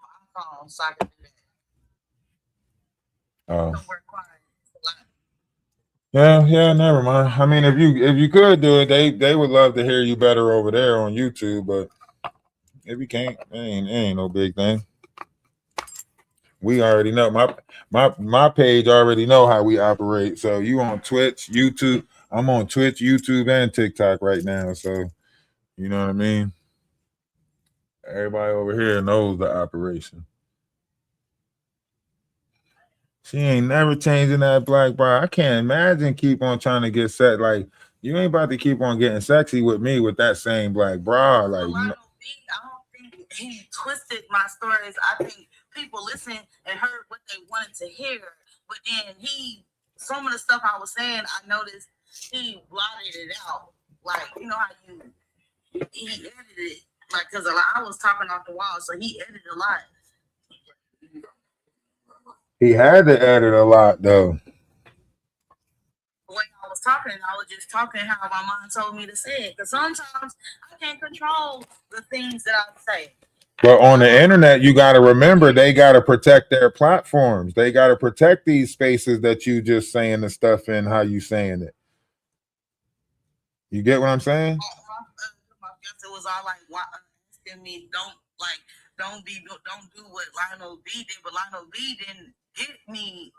S4: my phone so I can do that.
S3: Oh. Yeah, never mind. I mean, if you could do it, they would love to hear you better over there on YouTube, but if you can't, it ain't no big thing. We already know my page already know how we operate. So you on Twitch, YouTube. I'm on Twitch, YouTube, and TikTok right now. So you know what I mean? Everybody over here knows the operation. She ain't never changing that black bra. I can't imagine keep on trying to get set. Like, you ain't about to keep on getting sexy with me with that same black bra. Like,
S4: I don't think he twisted my stories. I think people listened and heard what they wanted to hear. But then some of the stuff I was saying, I noticed he blotted it out. Like, you know how he edited it. Like, cause I was talking off the wall, so he edited a lot.
S3: He had to edit a lot though.
S4: The way I was talking, I was just talking how my mom told me to say it. Cause sometimes I can't control the things that I say.
S3: But on the internet, you got to remember they got to protect their platforms. They got to protect these spaces that you just saying the stuff in how you saying it. You get what I'm saying?
S4: I guess it was all like asking me, don't do what Lionel B did, but Lionel B didn't get me.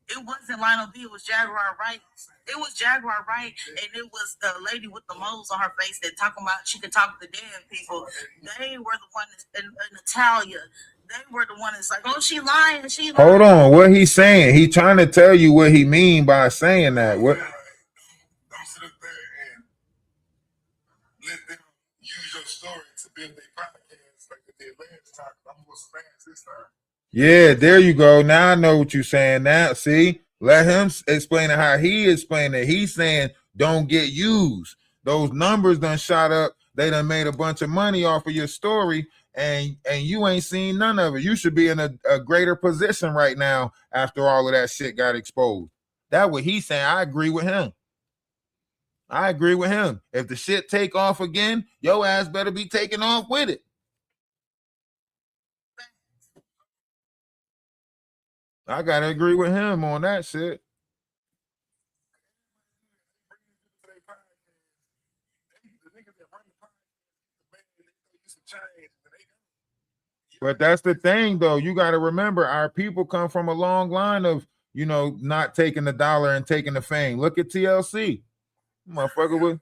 S4: It wasn't Lionel B, it was Jaguar Wright. It was Jaguar Wright, and it was the lady with the moles on her face that talking about she could talk to dead people. They were the ones in Natalia. They were the ones like, oh, she lying. She lying.
S3: Hold on, what he's saying? He trying to tell you what he mean by saying that. What?
S5: Don't sit up there and let them use your story to build their podcast like they did last time. I'm going to smash this time.
S3: Yeah, there you go. Now I know what you're saying. Now, see, let him explain it how he explained it. He's saying don't get used. Those numbers done shot up. They done made a bunch of money off of your story, and you ain't seen none of it. You should be in a greater position right now after all of that shit got exposed. That's what he's saying. I agree with him. I agree with him. If the shit take off again, your ass better be taking off with it. I gotta agree with him on that shit. But that's the thing, though. You got to remember, our people come from a long line of, not taking the dollar and taking the fame. Look at TLC. Motherfucker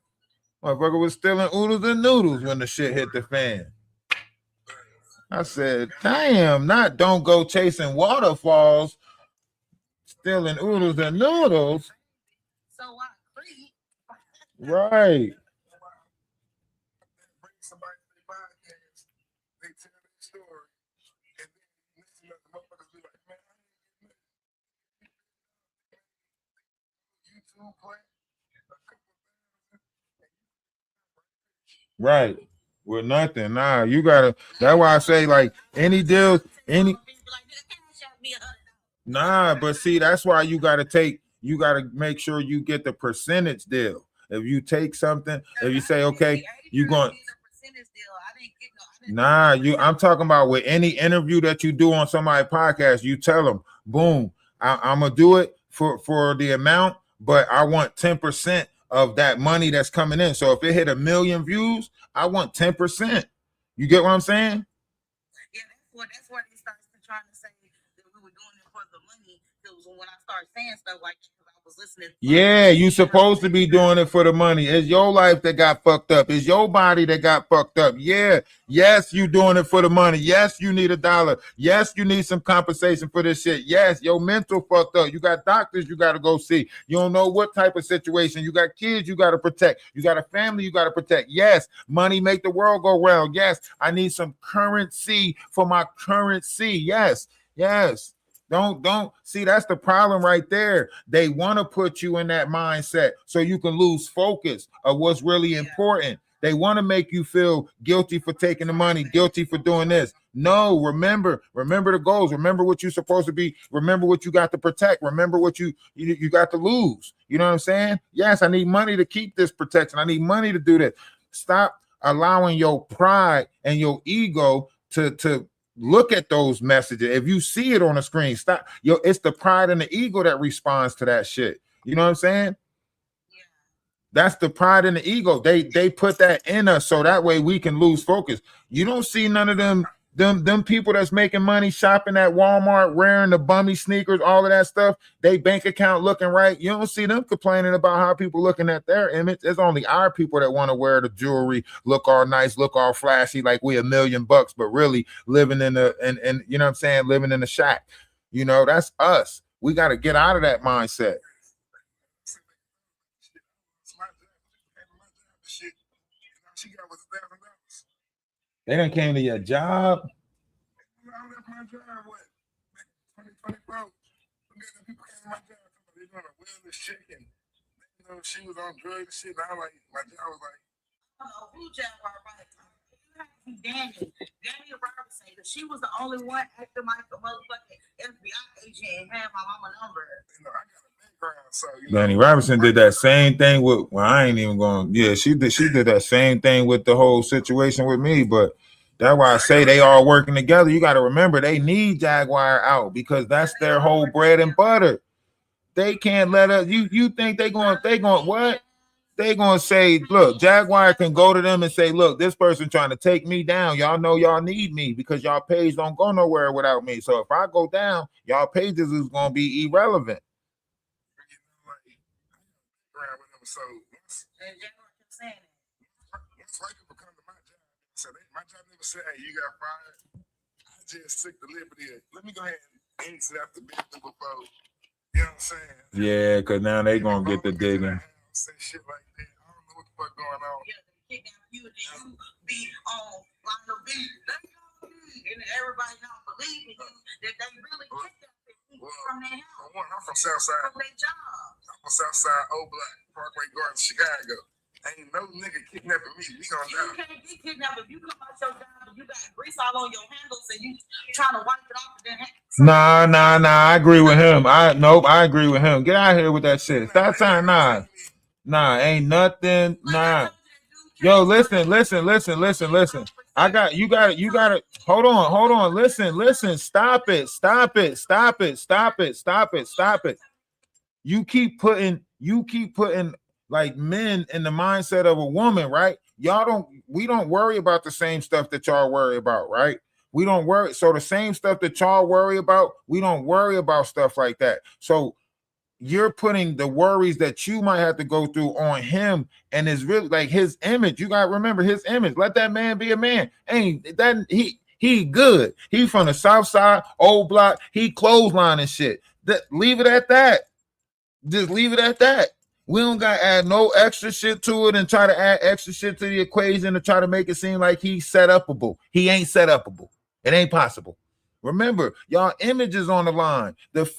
S3: was stealing oodles and noodles when the shit hit the fan. I said, damn, not don't go chasing waterfalls, stealing oodles and noodles.
S4: So I agree.
S3: Right. Right. With nothing. Nah, you gotta. That's why I say, like, any deals, Nah, but see, that's why you gotta make sure you get the percentage deal. If you take something, if you say, okay, you going. Nah, I'm talking about with any interview that you do on somebody's podcast, you tell them, boom, I'm gonna do it for the amount, but I want 10% of that money that's coming in. So if it hit 1 million views, I want 10%. You get what I'm saying?
S4: Yeah, that's what they started trying to say that we were doing it for the money. It was when I started saying stuff like that because I was listening.
S3: Yeah, you supposed to be doing it for the money. It's your life that got fucked up. It's your body that got fucked up. Yeah. Yes, you doing it for the money. Yes, you need $1. Yes, you need some compensation for this shit. Yes, your mental fucked up. You got doctors you got to go see. You don't know what type of situation. You got kids you got to protect. You got a family you got to protect. Yes, money make the world go round. Yes, I need some currency for my currency. Yes. Don't see, that's the problem right there. They want to put you in that mindset so you can lose focus of what's really important. They want to make you feel guilty for taking the money, guilty for doing this. No, remember the goals. Remember what you're supposed to be. Remember what you got to protect. Remember what you got to lose. You know what I'm saying? Yes, I need money to keep this protection. I need money to do this. Stop allowing your pride and your ego to look at those messages. If you see it on the screen, stop. It's the pride and the ego that responds to that shit. You know what I'm saying? Yeah. That's the pride and the ego. They put that in us so that way we can lose focus. You don't see none of them people that's making money shopping at Walmart, wearing the bummy sneakers, all of that stuff. They bank account looking right. You don't see them complaining about how people looking at their image. It's only our people that want to wear the jewelry, look all nice, look all flashy, like we $1 million, but really living in and you know what I'm saying, living in a shack. You know, that's us. We got to get out of that mindset. They done came to your job.
S5: I left my job, what? 2024. People came to my job. They doing a wellness check, and she was on drugs and shit. And I like, my job was like,
S4: who Jaguar right? You Danny Robinson, because she was the only one acting like a motherfucking FBI agent and had my mama number.
S5: You know, I got a background, so
S3: Danny Robinson did that same thing with. Well, I ain't even going. Yeah, she did. She did that same thing with the whole situation with me. But that's why I say they all working together. You got to remember they need Jaguar out because that's their whole bread and butter. They can't let us. You think they going what? They gonna say, look, Jaguar can go to them and say, look, this person trying to take me down. Y'all know y'all need me because y'all page don't go nowhere without me. So if I go down, y'all pages is gonna be irrelevant.
S5: around with them. So once white people come to my job, so my job never said, hey, you got fired. I just took the liberty of, let me go ahead and exit out the building before, you know what I'm saying?
S3: Yeah, because now they gonna get the digging.
S5: Say shit like that. I don't know what the fuck going on.
S4: Yeah, they kidnap you and then you be on line of business. And everybody not believing you that they really kidnapping people from their house.
S5: I'm from Southside.
S4: From their job.
S5: I'm from Southside, Old Block, Parkway Gardens, Chicago. Ain't no nigga kidnapping me. We gonna die.
S4: You can't get kidnapped if you come out your job and you got grease all on your handles and you trying to wipe it off and then.
S3: Nah. I agree with him. I agree with him. Get out of here with that shit. Stop saying nah. Nah, ain't nothing. Nah. Yo, listen. I got you got it. Hold on. Listen. Stop it. You keep putting like men in the mindset of a woman, right? We don't worry about the same stuff that y'all worry about, right? We don't worry. So the same stuff that y'all worry about, we don't worry about stuff like that. So you're putting the worries that you might have to go through on him, and it's really like his image. You gotta remember his image. Let that man be a man. Ain't that he good? He from the South Side, Old Block. He clothesline and shit. Leave it at that. Just leave it at that. We don't gotta add no extra shit to it and try to add extra shit to the equation to try to make it seem like he's set upable. He ain't set upable. It ain't possible. Remember, y'all images on the line. This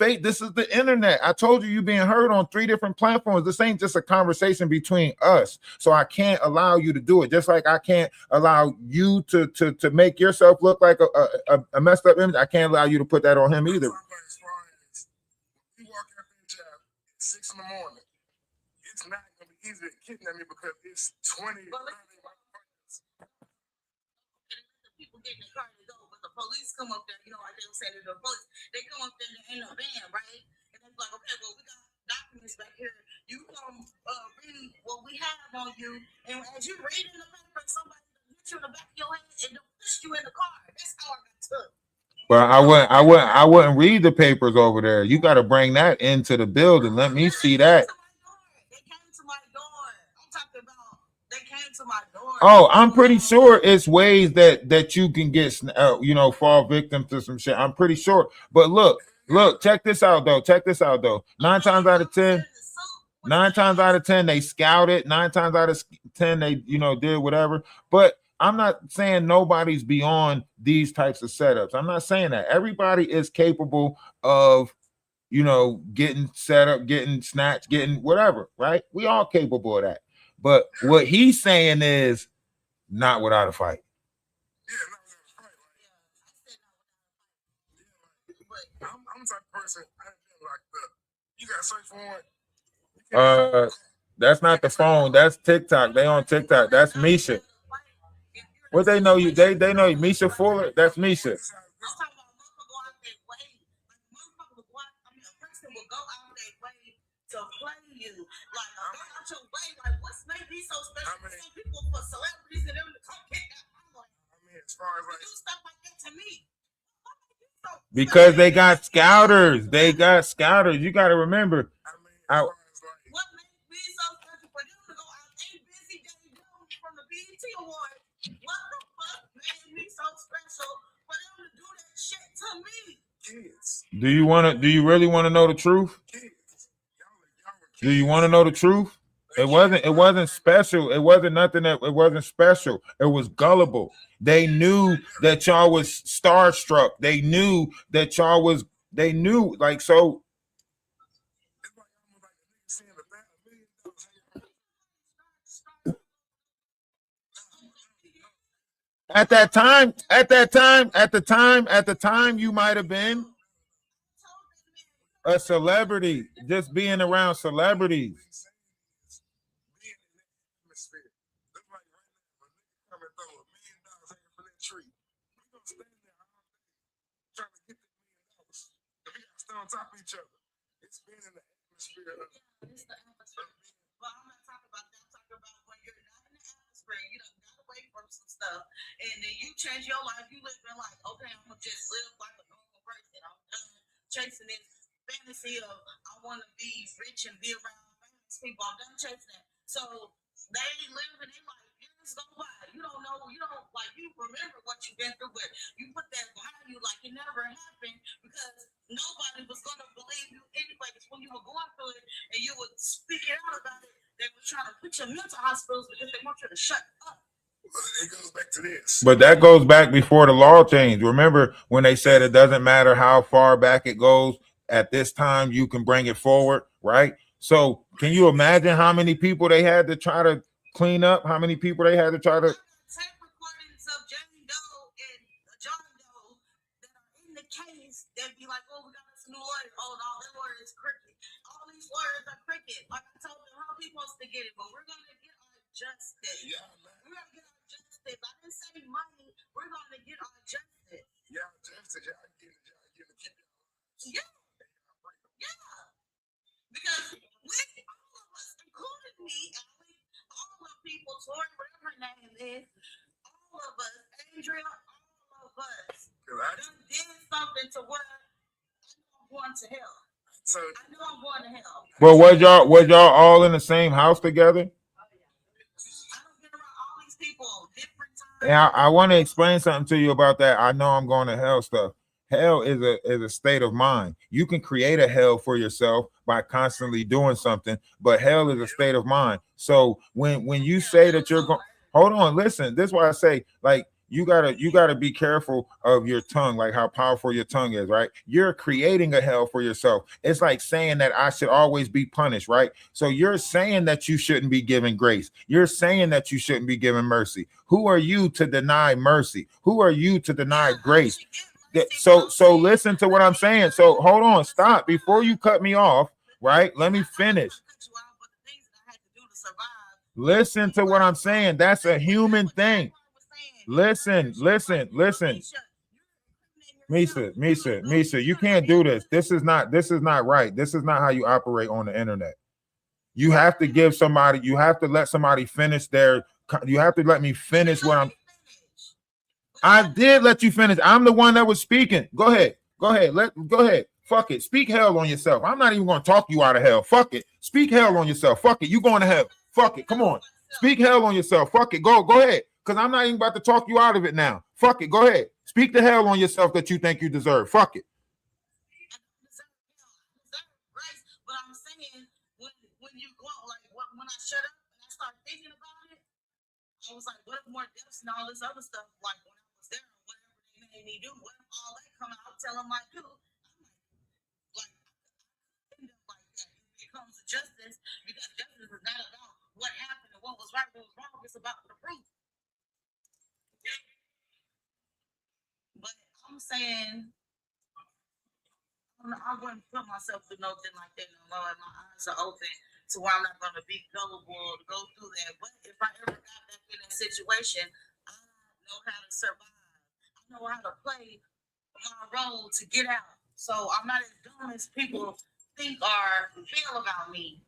S3: is the internet. I told you being heard on 3 different platforms. This ain't just a conversation between us. So I can't allow you to do it. Just like I can't allow you to make yourself look like a messed up image. I can't allow you to put that on him either.
S5: As far as you walk out the job at 6 in the morning, it's not gonna be easy to kidnap me because it's 20.
S4: People get in the car to go, but the police come up there, you know, like they were saying to the police, they come up there in a van, right? And they're like, okay, well, we got documents back here. You come read what we have on you, and as you read in the paper, somebody hit you in the back of your head and push you in the car. That's how I got took.
S3: But I wouldn't read the papers over there. You got to bring that into the building. Let me see that.
S4: They came to my door. I'm talking about they came to my door.
S3: Oh, I'm pretty sure it's ways that you can get, fall victim to some shit. I'm pretty sure. But look, check this out though. 9 times out of 10, they scouted. 9 times out of 10, they, did whatever. But I'm not saying nobody's beyond these types of setups. I'm not saying that. Everybody is capable of, getting set up, getting snatched, getting whatever, right? We all capable of that. But what he's saying is not without a fight.
S5: I'm the type of person, I ain't been locked up. You got a search warrant?
S3: That's not the phone. That's TikTok. They on TikTok. That's Misha. What they know you? They know you. Misha Fuller. That's Misha.
S4: To play you, like go out your way, like what's made me so special? Some people for celebrities and them to come kick that.
S5: As far as like
S4: do stuff like that to me.
S3: Because they got scouters. You got to remember.
S4: What made me so special for them to go out a busy day from the BET Award? What the fuck made me so special for them to do that shit to me?
S5: Kids.
S3: Do you really want to know the truth? Do you want to know the truth? It wasn't special. It wasn't nothing it wasn't special. It was gullible. They knew that y'all was starstruck. They knew that they knew like so. At the time, you might have been a celebrity, just being around celebrities.
S5: Being in that atmosphere. Look like right now, when niggas come and throw $1 million hanging from that tree. We gonna stand there all day trying to get that $1 million. If we gotta stand on top of each other. It's being in the atmosphere of
S4: It's the atmosphere. Well, I'm not talking about that. I'm talking about when you're not in the atmosphere, you done got away from some stuff, and then you change your life. You live in like, okay, I'm gonna just live like a normal person. I'm done chasing this fantasy of I want to be rich and be around famous people. I'm done chasing that. So they live and they like years go by. You don't know. You don't like. You remember what you've been through, but you put that behind you like it never happened because nobody was gonna believe you anyway. Because when you were going through it and you would speak it out about it, they were trying to put you in mental hospitals because they want you to shut up.
S5: it goes back to this.
S3: But that goes back before the law changed. Remember when they said it doesn't matter how far back it goes, at this time you can bring it forward, right? So can you imagine how many people they had to try to clean up? How many people they had to try to
S4: tape recordings of Jane Doe and John Doe that are in the case that be like, oh, we got this new lawyer. Oh, no, that lawyer is cricket. All these lawyers are cricket. Like I told them, how we supposed to get it? But we're going to get our justice.
S5: Yeah,
S4: We're going to get our justice. I didn't say money. We're going to get our justice.
S5: y'all justice, y'all get it, keep it.
S4: Yeah. Yeah. Because we, all of us, including me, all of people, Tori, whatever her name is, all of us, Andrea, all of us, done did something to where I know I'm going to hell.
S5: So
S4: I know I'm going to hell.
S3: Well, was y'all all in the same house together?
S4: I don't get around all these people different times.
S3: And I want to explain something to you about that. I know I'm going to hell stuff. Hell is a state of mind. You can create a hell for yourself by constantly doing something, but hell is a state of mind. So when you say that you're going, hold on, listen. This is why I say, like, you gotta be careful of your tongue, like how powerful your tongue is, right? You're creating a hell for yourself. It's like saying that I should always be punished, right? So you're saying that you shouldn't be given grace. You're saying that you shouldn't be given mercy. Who are you to deny mercy? Who are you to deny grace? So listen to what I'm saying. So hold on, stop before you cut me off, right? Let me finish. Listen to what I'm saying. That's a human thing. Listen. Misa, you can't do this. This is not right. This is not how you operate on the internet. You have to give somebody, you have to let somebody finish you have to let me finish what I did let you finish. I'm the one that was speaking. Go ahead. Go ahead. Fuck it. Speak hell on yourself. I'm not even going to talk you out of hell. Fuck it. Speak hell on yourself. Fuck it. You going to hell. Fuck it. Come on. Speak hell on yourself. Fuck it. Go ahead. Because I'm not even about to talk you out of it now. Fuck it. Go ahead. Speak the hell on yourself that you think you deserve. Fuck it.
S4: But I'm saying when you go, like when I shut up and I start thinking about it, I was like, what if more deaths and all this other stuff, like when I was there, whatever they made me do, what if all that come out, tell them like, dude, like end up like that. It comes to justice because justice is not about what happened and what was right, what was wrong. It's about the proof. But I'm saying I wouldn't put myself through nothing like that no more. My eyes are open to where I'm not going to be gullible to go through that. But if I ever got back in that situation, I know how to survive. I know how to play my role to get out. So I'm not as dumb as people think or feel about me.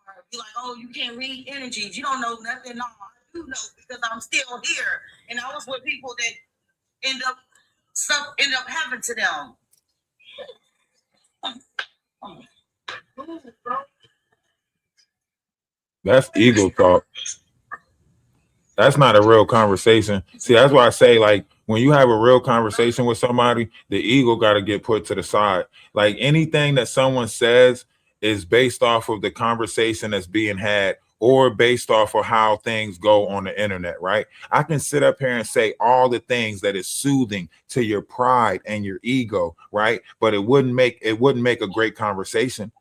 S4: Or be like, oh, you can't read energies. You don't know nothing. No, I do know because I'm still here. And I was with people that end up happening to them.
S3: That's ego talk. That's not a real conversation. See, that's why I say, like, when you have a real conversation with somebody, the ego got to get put to the side. Like, anything that someone says is based off of the conversation that's being had or based off of how things go on the internet, right? I can sit up here and say all the things that is soothing to your pride and your ego, right? But it wouldn't make a great conversation.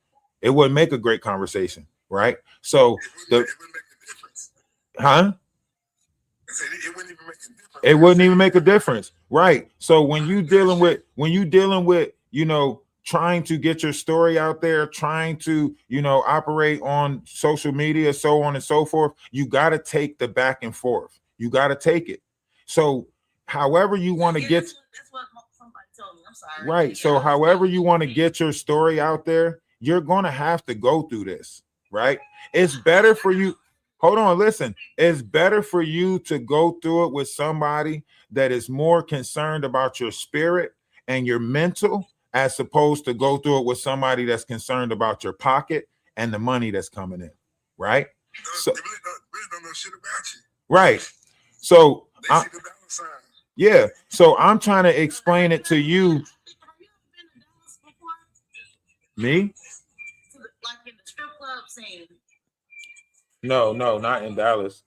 S3: It wouldn't make a great conversation, right? So
S5: it wouldn't make a difference.
S3: Huh?
S5: It wouldn't even make a difference.
S3: It wouldn't even make a difference, right? So when you dealing with you know, trying to get your story out there, trying to, you know, operate on social media, so on and so forth, you got to take the back and forth. You got to take it. So however you want to get,
S4: that's what somebody told me. I'm sorry.
S3: right? So however you want to get your story out there, you're going to have to go through this, right? It's better for you. Hold on, listen. It's better for you to go through it with somebody that is more concerned about your spirit and your mental, as opposed to go through it with somebody that's concerned about your pocket and the money that's coming in, right? So,
S5: They really don't know shit about you.
S3: right. So,
S5: They see the dollar sign.
S3: yeah. So I'm trying to explain it to you. Me?
S4: Like in the strip club scene.
S3: No, not in Dallas.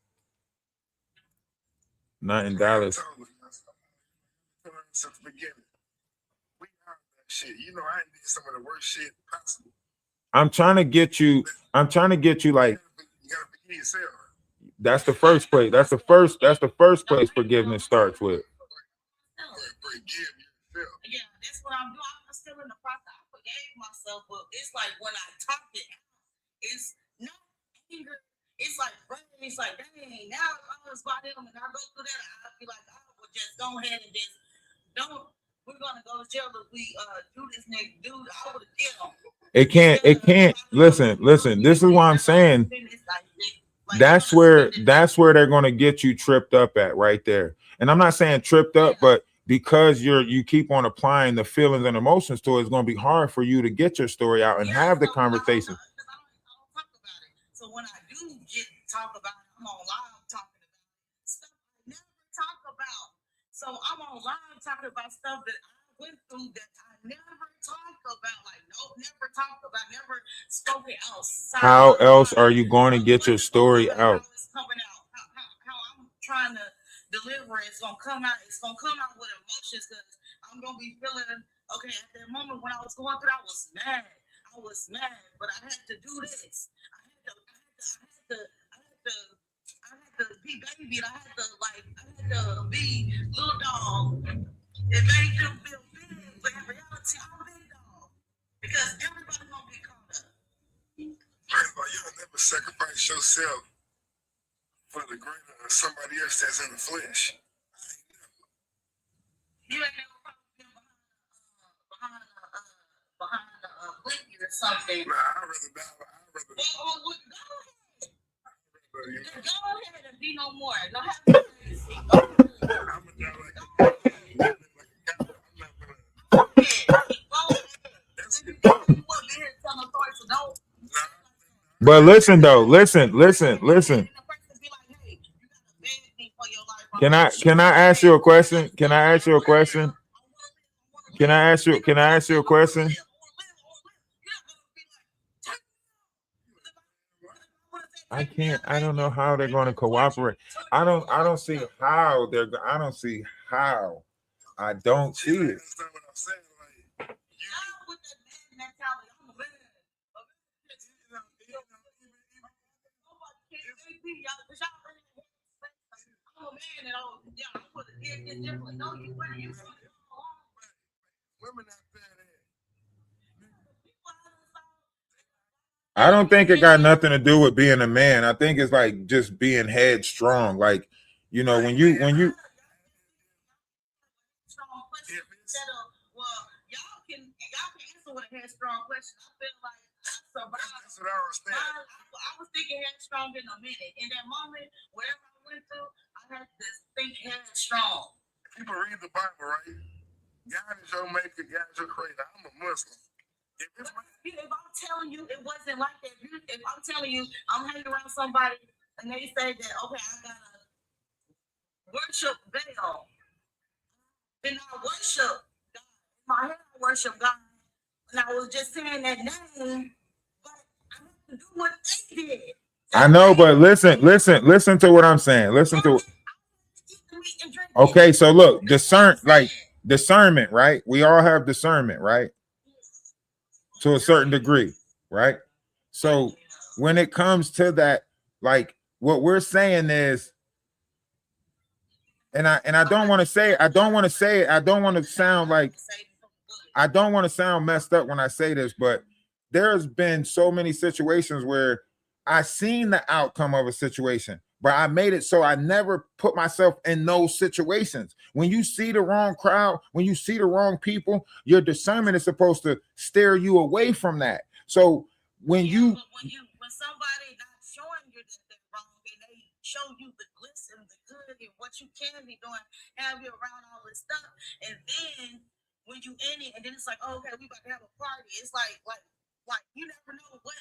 S3: Not in Dallas.
S5: Since the beginning, we are that shit. You know, I did some of the worst shit possible.
S3: I'm trying to get you like,
S5: You gotta forgive yourself.
S3: that's the first place. That's the first place forgiveness starts with.
S5: Forgive yourself.
S4: Yeah, that's what I'm doing. I'm still in the process. I forgave myself, but it's like when I talk it out, it's not anger. It's like it's like, dang, now I was by them and I go through that, I'll be like, I would just go ahead and just we're gonna go to jail if we do this next dude. I would have killed him.
S3: It can't listen. This is why I'm saying that's where they're going to get you tripped up at right there. And I'm not saying tripped up, but because you keep on applying the feelings and emotions to it, it's going to be hard for you to get your story out and have the conversation.
S4: I don't talk about it. So when I do talk about it, I'm on live talking about stuff I never talk about. So I'm on live talking about stuff that I went through that I never talked about. Like, never talked about, never spoken outside.
S3: How else are you going to get your story out?
S4: It's coming out. How I'm trying to deliver it. It's gonna come out. It's gonna come out with emotions because I'm gonna be feeling okay. At that moment when I was going through, I was mad, but I had to do this. I had to be baby. I had to be little dog. It made them feel big, but in reality, I'm big dog because everybody gonna be caught up.
S5: First of all, you'll never sacrifice yourself for the greater of somebody else that's in the flesh.
S4: You ain't never been behind a blinky or something.
S5: Nah, I'd rather die.
S4: Go ahead and be no more. No happy.
S5: I'm gonna die like a cow. I'm not gonna. That's it.
S4: You want to be here to tell no stories, so don't.
S3: But listen though, listen. Can I ask you a question? Can I ask you a question? I don't know how they're going to cooperate. I don't see how they're. I don't see how. I don't see it.
S5: That's not what I'm saying. Like, women out there
S3: I don't think it got nothing to do with being a man. I think it's like just being headstrong. Like, you know, when you
S4: y'all can answer with a headstrong question. I feel like
S5: that's what I understand.
S4: I was thinking headstrong in a minute. In that moment, whatever I went through, I had to think headstrong.
S5: People read the Bible, right? God is your maker, God is your creator. I'm a Muslim. If
S4: I'm telling you, it wasn't like that. If I'm telling you, I'm hanging around somebody and they say that, okay, I gotta worship Baal. Then I worship God. In my head, I worship God. And I was just saying that name, but I have to do what they did.
S3: I know, but listen to what I'm saying. Listen to it. Okay, so look, discernment, right? We all have discernment, right? To a certain degree, right? So when it comes to that, like what we're saying is And I don't want to say, I don't want to say, I don't want to sound like, I don't want to sound messed up when I say this, but there's been so many situations where I seen the outcome of a situation, but I made it so I never put myself in those situations. When you see the wrong crowd, when you see the wrong people, your discernment is supposed to steer you away from that. So when
S4: when somebody not showing you that they're wrong and they show you the glitz and the good and what you can be doing, have you around all this stuff, and then when you in it, and then it's like, oh, okay, we about to have a party. It's like you never know what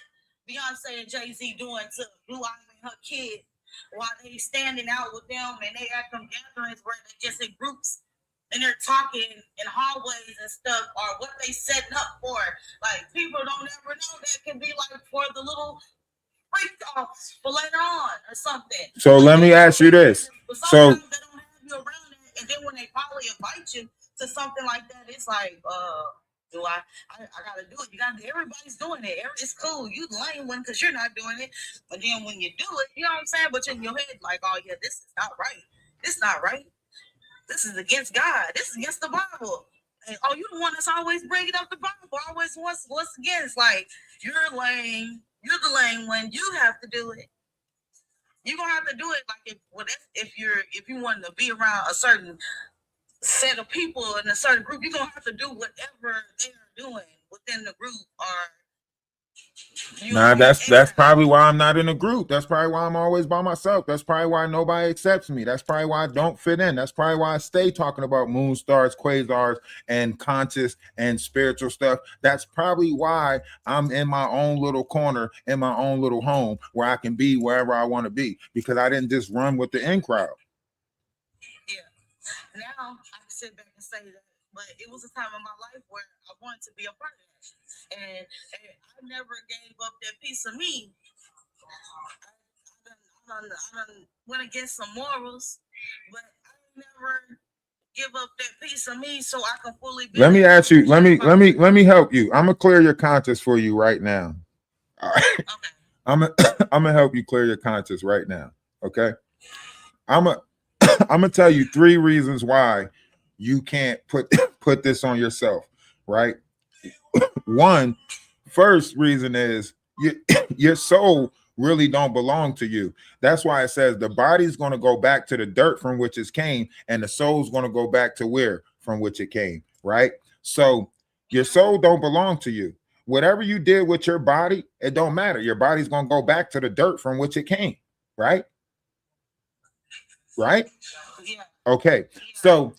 S4: Beyonce and Jay-Z doing to Blue Ivy and her kid while they standing out with them and they at them gatherings where they just in groups and they're talking in hallways and stuff, or what they setting up for. Like, people don't ever know that can be like for the little freak offs for later on or something.
S3: So let me ask you this. So
S4: they don't have you around it, and then when they probably invite you to something like that, it's like, do I gotta do it. You gotta do, everybody's doing it. It's cool. You lame one because you're not doing it. But then when you do it, you know what I'm saying? But in your head, like, oh yeah, this is not right. This is not right. This is against God. This is against the Bible. And, oh, you the one that's always bringing up the Bible. Always once again, it's like, you're lame. You're the lame one. You have to do it. You're gonna have to do it. Like, if you want to be around a certain set of people in a certain group, you're gonna have to do whatever they're doing within the group. Or
S3: nah, that's probably why I'm not in a group. That's probably why I'm always by myself. That's probably why nobody accepts me. That's probably why I don't fit in. That's probably why I stay talking about moon stars, quasars, and conscious and spiritual stuff. That's probably why I'm in my own little corner, in my own little home, where I can be wherever I want to be, because I didn't just run with the in crowd.
S4: Now I can sit back and say that, but it was a time in my life where I wanted to be a part of that, and I never gave up that piece of me. I done went against some morals, but I never give up that piece of me so I can fully be.
S3: Let me ask you. Let me help you. I'm gonna clear your conscience for you right now. All right. Okay. I'm gonna help you clear your conscience right now. Okay. I'm gonna tell you 3 reasons why you can't put this on yourself, right? First reason is your soul really don't belong to you. That's why it says the body's going to go back to the dirt from which it came, and the soul's going to go back to where from which it came, right? So your soul don't belong to you. Whatever you did with your body, it don't matter. Your body's going to go back to the dirt from which it came, right? Right? Okay. So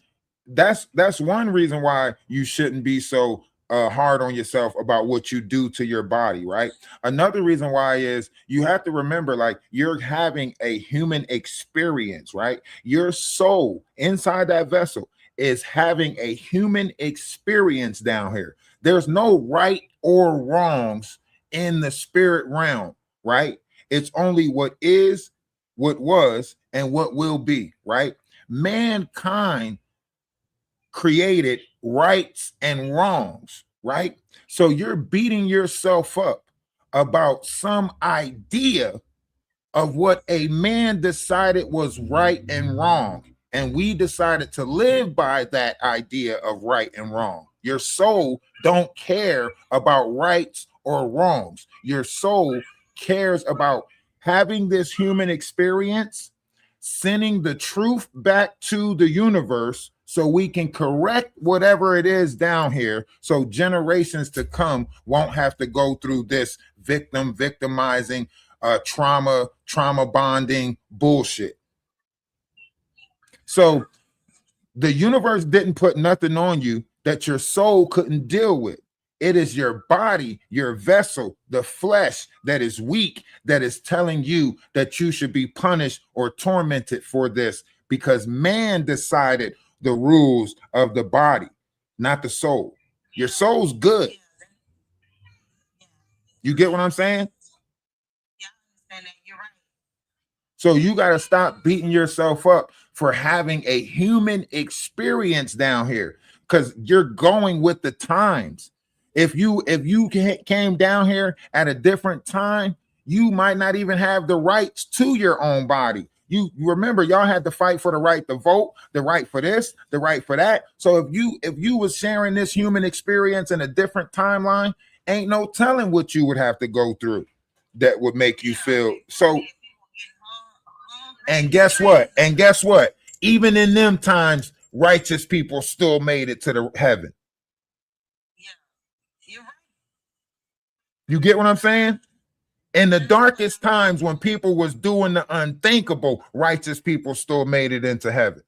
S3: that's one reason why you shouldn't be so hard on yourself about what you do to your body, right? Another reason why is you have to remember, like, you're having a human experience, right? Your soul inside that vessel is having a human experience down here. There's no right or wrongs in the spirit realm, right? It's only what is, what was, and what will be, right? Mankind created rights and wrongs, right? So you're beating yourself up about some idea of what a man decided was right and wrong, and we decided to live by that idea of right and wrong. Your soul don't care about rights or wrongs. Your soul cares about having this human experience, sending the truth back to the universe so we can correct whatever it is down here, so generations to come won't have to go through this victimizing, trauma bonding bullshit. So the universe didn't put nothing on you that your soul couldn't deal with. It is your body, your vessel, the flesh that is weak, that is telling you that you should be punished or tormented for this, because man decided the rules of the body, not the soul. Your soul's good. You get what I'm saying?
S4: Yeah, you're right.
S3: So you got to stop beating yourself up for having a human experience down here, because you're going with the times. If you came down here at a different time, you might not even have the rights to your own body. You remember, y'all had to fight for the right to vote, the right for this, the right for that. So if you was sharing this human experience in a different timeline, ain't no telling what you would have to go through that would make you feel so. And guess what? And guess what? Even in them times, righteous people still made it to the heaven. You get what I'm saying? In the darkest times when people was doing the unthinkable, righteous people still made it into heaven.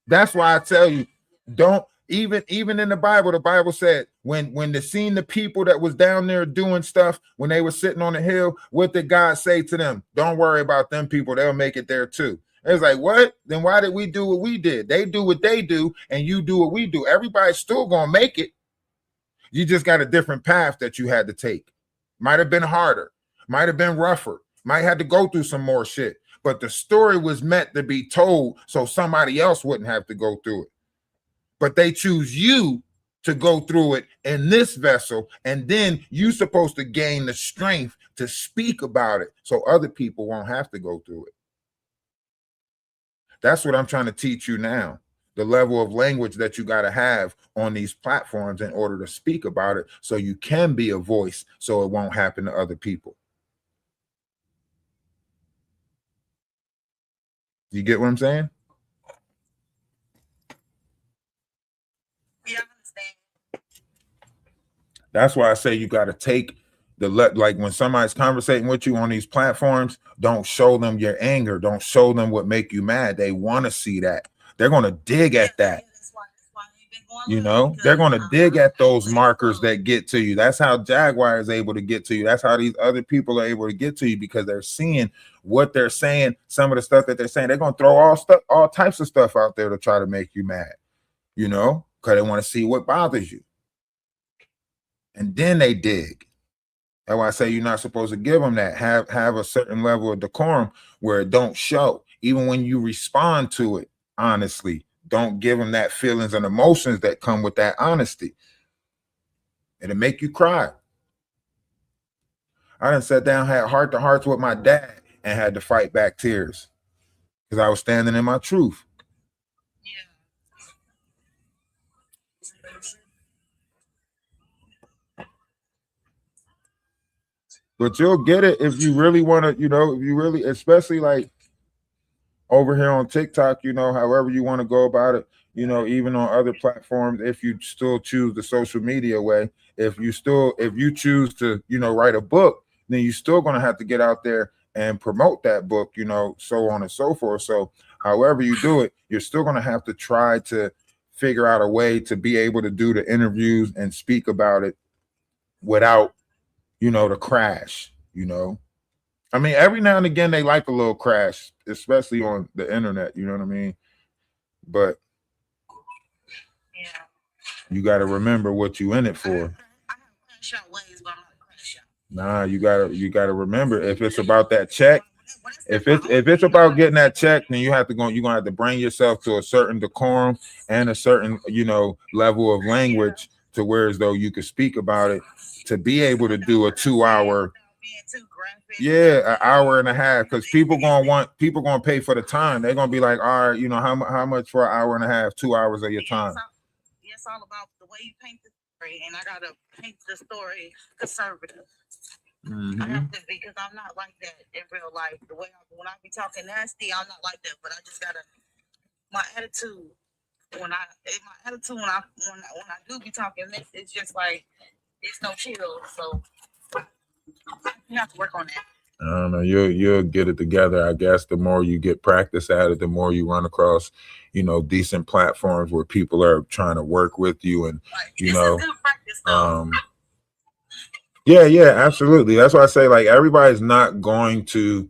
S3: That's why I tell you, don't even in the Bible said when the people that was down there doing stuff, when they were sitting on the hill, what did God say to them? Don't worry about them people, they'll make it there too. It's like, what? Then why did we do what we did? They do what they do, and you do what we do. Everybody's still gonna make it. You just got a different path that you had to take. Might have been harder, might have been rougher, might have to go through some more shit. But the story was meant to be told so somebody else wouldn't have to go through it. But they choose you to go through it in this vessel, and then you're supposed to gain the strength to speak about it so other people won't have to go through it. That's what I'm trying to teach you now. The level of language that you got to have on these platforms in order to speak about it so you can be a voice so it won't happen to other people. You get what I'm saying?
S4: Yeah, I understand.
S3: That's why I say you got to take like when somebody's conversating with you on these platforms, don't show them your anger. Don't show them what make you mad. They want to see that. They're going to dig at that. You know, they're going to dig at those markers that get to you. That's how Jaguar is able to get to you. That's how these other people are able to get to you, because they're seeing what they're saying. Some of the stuff that they're saying, they're going to throw all types of stuff out there to try to make you mad, you know, because they want to see what bothers you. And then they dig. That's why I say you're not supposed to give them that. Have a certain level of decorum where it don't show. Even when you respond to it honestly, don't give them that feelings and emotions that come with that honesty. It'll make you cry. I done sat down, had heart to hearts with my dad, and had to fight back tears because I was standing in my truth. But you'll get it if you really want to, you know, if you really, especially like over here on TikTok, you know, however you want to go about it, you know, even on other platforms, if you still choose the social media way, if you choose to, you know, write a book, then you're still going to have to get out there and promote that book, you know, so on and so forth. So however you do it, you're still going to have to try to figure out a way to be able to do the interviews and speak about it without, you know, the crash, you know. I mean, every now and again, they like a little crash, especially on the internet, you know what I mean? But
S4: Yeah.
S3: you got to remember what you in it for.
S4: I have crash out ways, but I'm not a crash out.
S3: Nah, you gotta remember, if it's about that check, if it's about getting that check, then you're gonna have to bring yourself to a certain decorum and a certain, you know, level of language to where as though you could speak about it to be able to do a 2 hour, an hour and a half, because people gonna pay for the time. They're gonna be like, all right, you know, how much for an hour and a half, 2 hours of your time?
S4: It's all about the way you paint the story, and I gotta paint the story conservative. I have to, because I'm not like that in real life. The way when I be talking nasty, I'm not like that. But I just gotta my attitude when I do be talking this, it's just like it's no chill. So you have to work on that.
S3: I don't know. You'll get it together. I guess the more you get practice at it, the more you run across, you know, decent platforms where people are trying to work with you, and you know,
S4: good practice, though.
S3: Yeah, absolutely. That's why I say, like, everybody's not going to,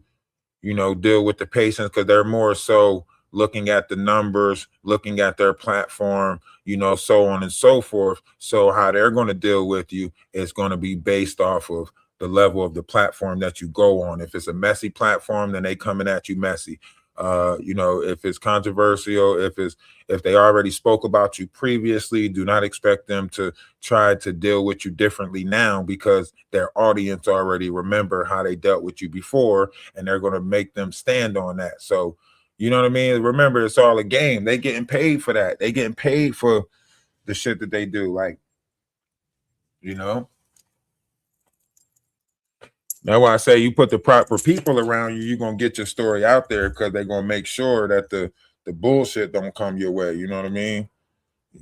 S3: you know, deal with the patients, because they're more so looking at the numbers, looking at their platform, you know, so on and so forth. So how they're going to deal with you is going to be based off of the level of the platform that you go on. If it's a messy platform, then they coming at you messy. You know, if it's controversial, if they already spoke about you previously, do not expect them to try to deal with you differently now, because their audience already remember how they dealt with you before, and they're going to make them stand on that. So, you know what I mean? Remember, it's all a game. They getting paid for that. They getting paid for the shit that they do. Like, you know, that's why I say you put the proper people around you, you're gonna get your story out there, because they're gonna make sure that the bullshit don't come your way. You know what I mean?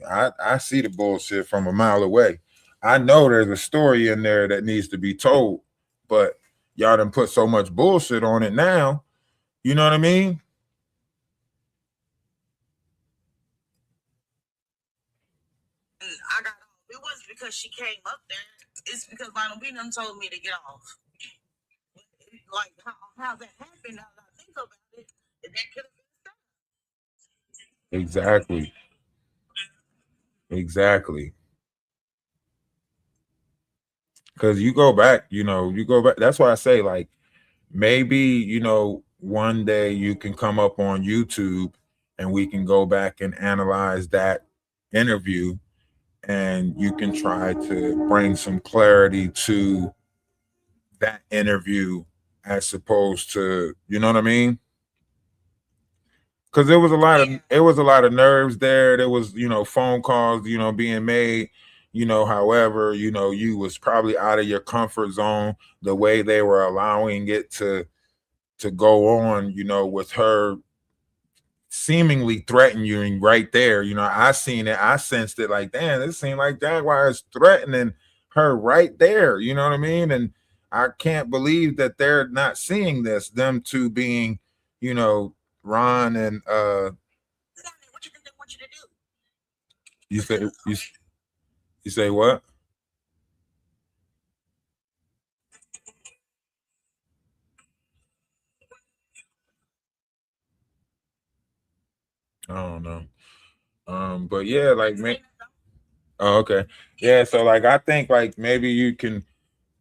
S3: I see the bullshit from a mile away. I know there's a story in there that needs to be told, but y'all done put so much bullshit on it now. You know what I mean?
S4: I got off. It wasn't because she came up there. It's because Lionel B done told me to get off. Like how that happened, now that I think about it, that could have been stopped.
S3: Exactly. Exactly. Because you go back, you know, you go back. That's why I say, like, maybe, you know, one day you can come up on YouTube and we can go back and analyze that interview, and you can try to bring some clarity to that interview, as opposed to, you know what I mean? Because it was a lot of nerves there. There was, you know, phone calls, you know, being made, you know. However, you know, you was probably out of your comfort zone, the way they were allowing it to go on, you know, with her seemingly threatening you right there. You know, I seen it, I sensed it, like, damn, it seemed like Jaguar is threatening her right there. You know what I mean? And I can't believe that they're not seeing this, them two being, you know, Ron and
S4: What you think they want you to do?
S3: you say you say what? I don't know. But yeah, like, oh, okay. Yeah, so like I think like maybe you can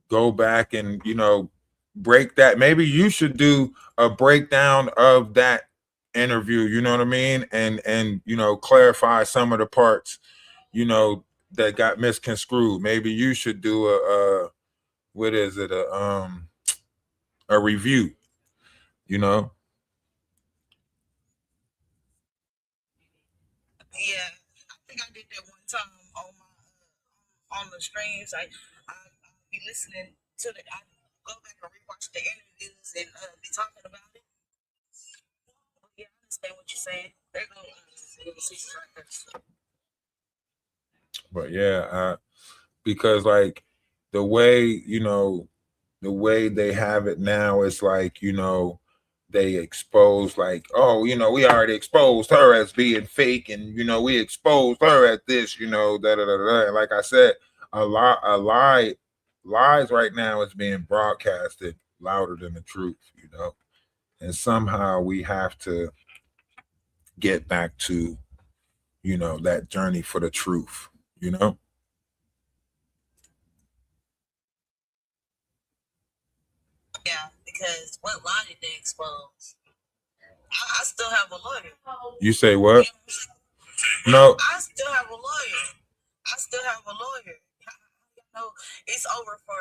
S3: go back and, you know, break that. Maybe you should do a breakdown of that interview, you know what I mean? And you know, clarify some of the parts, you know, that got misconstrued. Maybe you should do a what is it? A review, you know?
S4: Yeah, I think I did that one time on my on the streams. I be listening to the. I go back and rewatch the interviews and be talking about it. But yeah, I understand what you're saying. They're going to see right there.
S3: But yeah, because like the way, you know, the way they have it now, it's like, you know, they expose, like, oh, you know, we already exposed her as being fake, and you know, we exposed her at this, you know, da da da da. And like I said, a lies right now is being broadcasted louder than the truth, you know. And somehow we have to get back to, you know, that journey for the truth, you know.
S4: Yeah, because what lie did they expose? I still have a lawyer.
S3: You say what? No.
S4: I still have a lawyer. I still have a lawyer. You know, it's over for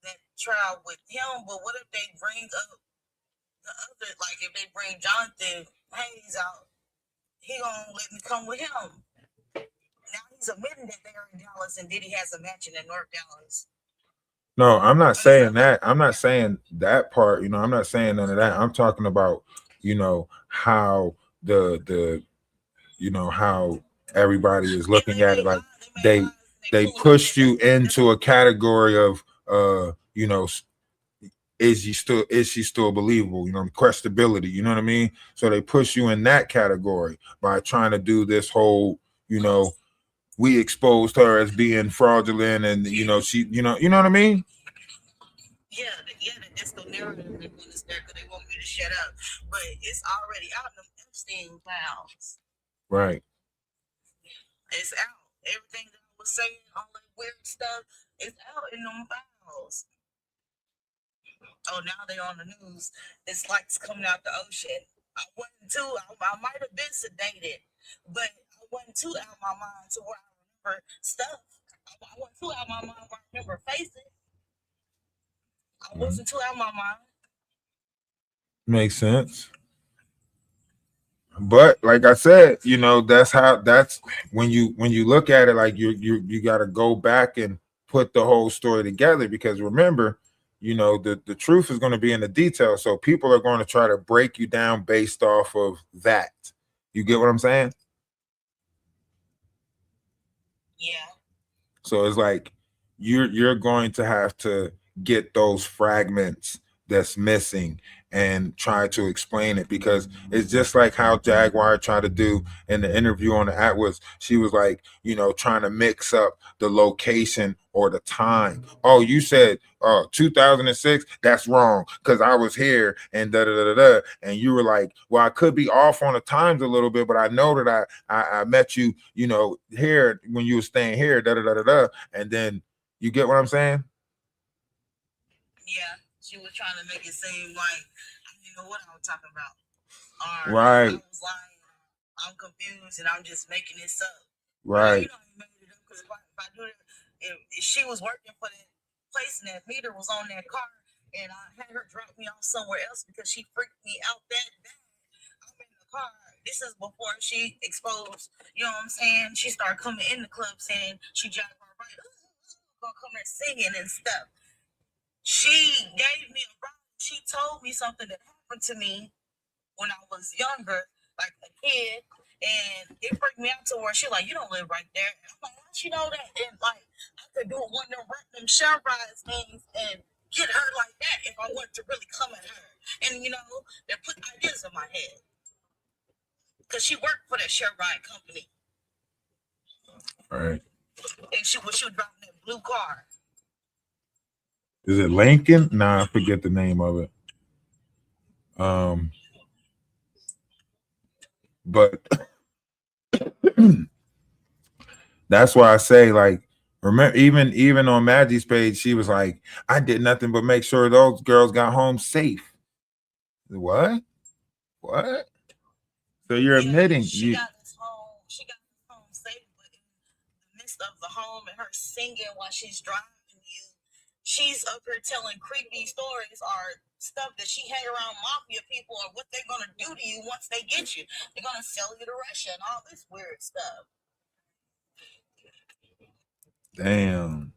S4: that trial with him. But what if they bring up the other? Like if they bring Jonathan Hayes out, he gonna let me come with him. Now he's admitting that they are in Dallas and Diddy has a mansion in North Dallas.
S3: No, I'm not saying that. I'm not saying that part. You know, I'm not saying none of that. I'm talking about, you know, how the you know, how everybody is looking at it. Like they pushed you into a category of you know, is she still believable? You know, credibility. You know what I mean? So they push you in that category by trying to do this whole, you know, we exposed her as being fraudulent, and you know, she, you know what I mean?
S4: Yeah, that's the narrative they want us there because they want me to shut up. But it's already out in the Epstein files.
S3: Right.
S4: It's out. Everything that I was saying, all that weird stuff, is out in them files. Oh, now they on the news. It's like it's coming out the ocean. I wasn't too. I might have been sedated, but I wasn't too out of my mind to where I remember stuff. I wasn't too out of my mind where I remember faces. I wasn't too out of my mind.
S3: Makes sense. But like I said, you know, that's when you look at it, like you got to go back and put the whole story together, because remember, you know, the truth is going to be in the details. So people are going to try to break you down based off of that. You get what I'm saying?
S4: Yeah.
S3: So it's like you're going to have to get those fragments that's missing and try to explain it, because it's just like how Jaguar tried to do in the interview on the Atlas. She was like, you know, trying to mix up the location or the time. Oh, you said 2006, that's wrong because I was here and da da da da. And you were like, well, I could be off on the times a little bit, but I know that I met you, you know, here when you were staying here, da da da da da. And then you get what I'm saying?
S4: Yeah, she was trying to make it seem like I didn't know what I was talking about. Or
S3: Right.
S4: I was lying. I'm confused and I'm just making this up.
S3: Right.
S4: You know, you made it up because if I do it, if she was working for that place and that meter was on that car and I had her drop me off somewhere else because she freaked me out that bad. I'm in the car. This is before she exposed, you know what I'm saying? She started coming in the club saying she Jaguar Wright, gonna come there singing and stuff. She gave me a ride. She told me something that happened to me when I was younger, like a kid, and it freaked me out to where she like, you don't live right there. And I'm like, how'd she know that? And like, I could do one of them random share rides things and get her like that if I wanted to really come at her. And you know, they put ideas in my head because she worked for that share ride company.
S3: Right.
S4: And she was driving that blue car.
S3: Is it Lincoln? Nah, I forget the name of it. But that's why I say, like, remember, even on Maggie's page, she was like, I did nothing but make sure those girls got home safe. What? What? So you're admitting
S4: she got us home. She got us home safe, but in the midst of the home and her singing while she's driving you, she's up here telling creepy stories or stuff that she hang around mafia people or what they're gonna do to you once they get you. They're gonna sell you to Russia and all this weird stuff.
S3: damn.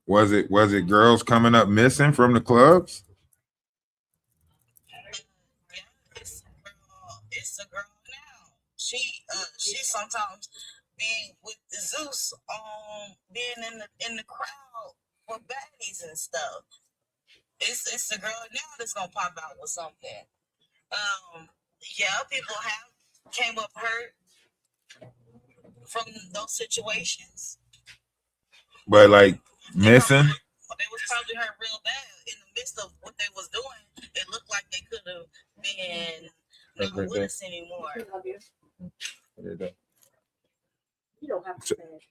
S3: Was it girls coming up missing from the clubs?
S4: Yeah, it's a girl now. She sometimes be with the Zeus being in the crowd with baddies and stuff. It's a girl now that's gonna pop out with something. Yeah, people have came up hurt from those situations.
S3: But like missing?
S4: They was probably hurt real bad in the midst of what they was doing. It looked like they could have been not with us anymore.
S6: You don't have to say it.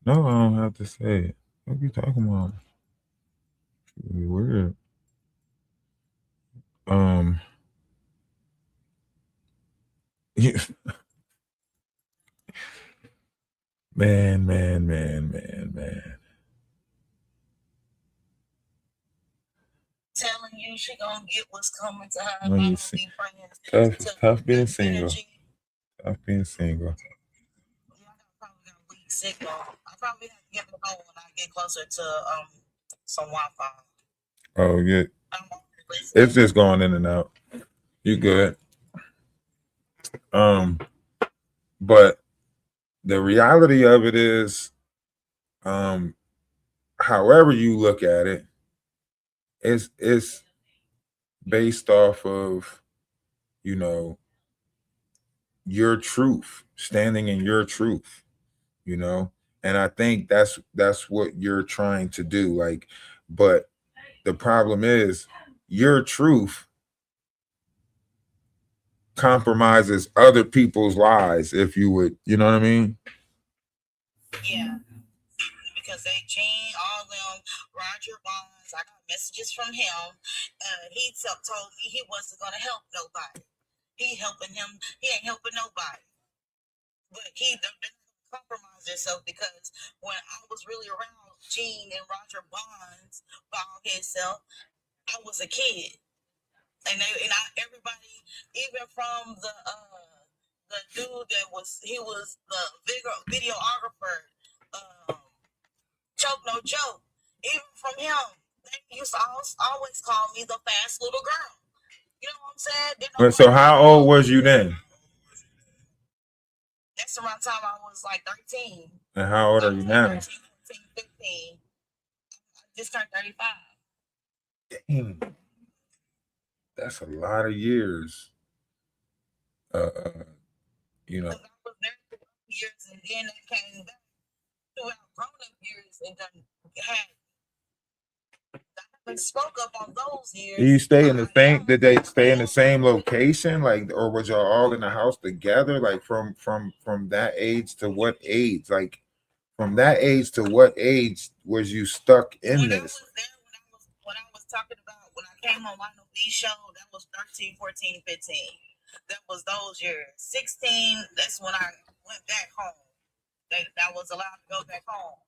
S3: No, I don't have to say it. What are you talking about? It's really weird. Yeah. Man.
S4: Telling you she gonna get what's coming to her.
S3: No, you see, tough being single. Tough being single.
S4: I probably got a weak signal. I probably have to get it on when I get closer to some Wi-Fi.
S3: Oh, yeah. It's just going in and out. You good. But the reality of it is, however you look at it, it's based off of, you know, your truth, standing in your truth, you know. And I think that's what you're trying to do. Like, but the problem is your truth compromises other people's lives, if you would, you know what I mean?
S4: Yeah, because they Gene, all them, Roger Bonds. I got messages from him. He told me he wasn't gonna help nobody. He helping him. He ain't helping nobody. But he don't compromise himself because when I was really around Gene and Roger Bonds by himself, I was a kid, and everybody, even from the dude that was the videographer, Choke No Joke. Even from him, they used to always call me the fast little girl. You know what I'm saying?
S3: But so how old was you then?
S4: That's around the time I was like 13.
S3: And how old are you now?
S4: 13, 14, 15. I just turned 35.
S3: Dang. That's a lot of years. You know.
S4: I was there for years, and then it came back throughout grown-up years, and then had I spoke up on those years.
S3: Did you stay in the same? Did they stay in the same location, like, or was y'all all in the house together? Like from that age to what age? Like from that age to what age was you stuck in this?
S4: When I was talking about when I came on Lionel B show, that was 13, 14, 15. That was those years. 16, that's when I went back home. I was allowed to go back home.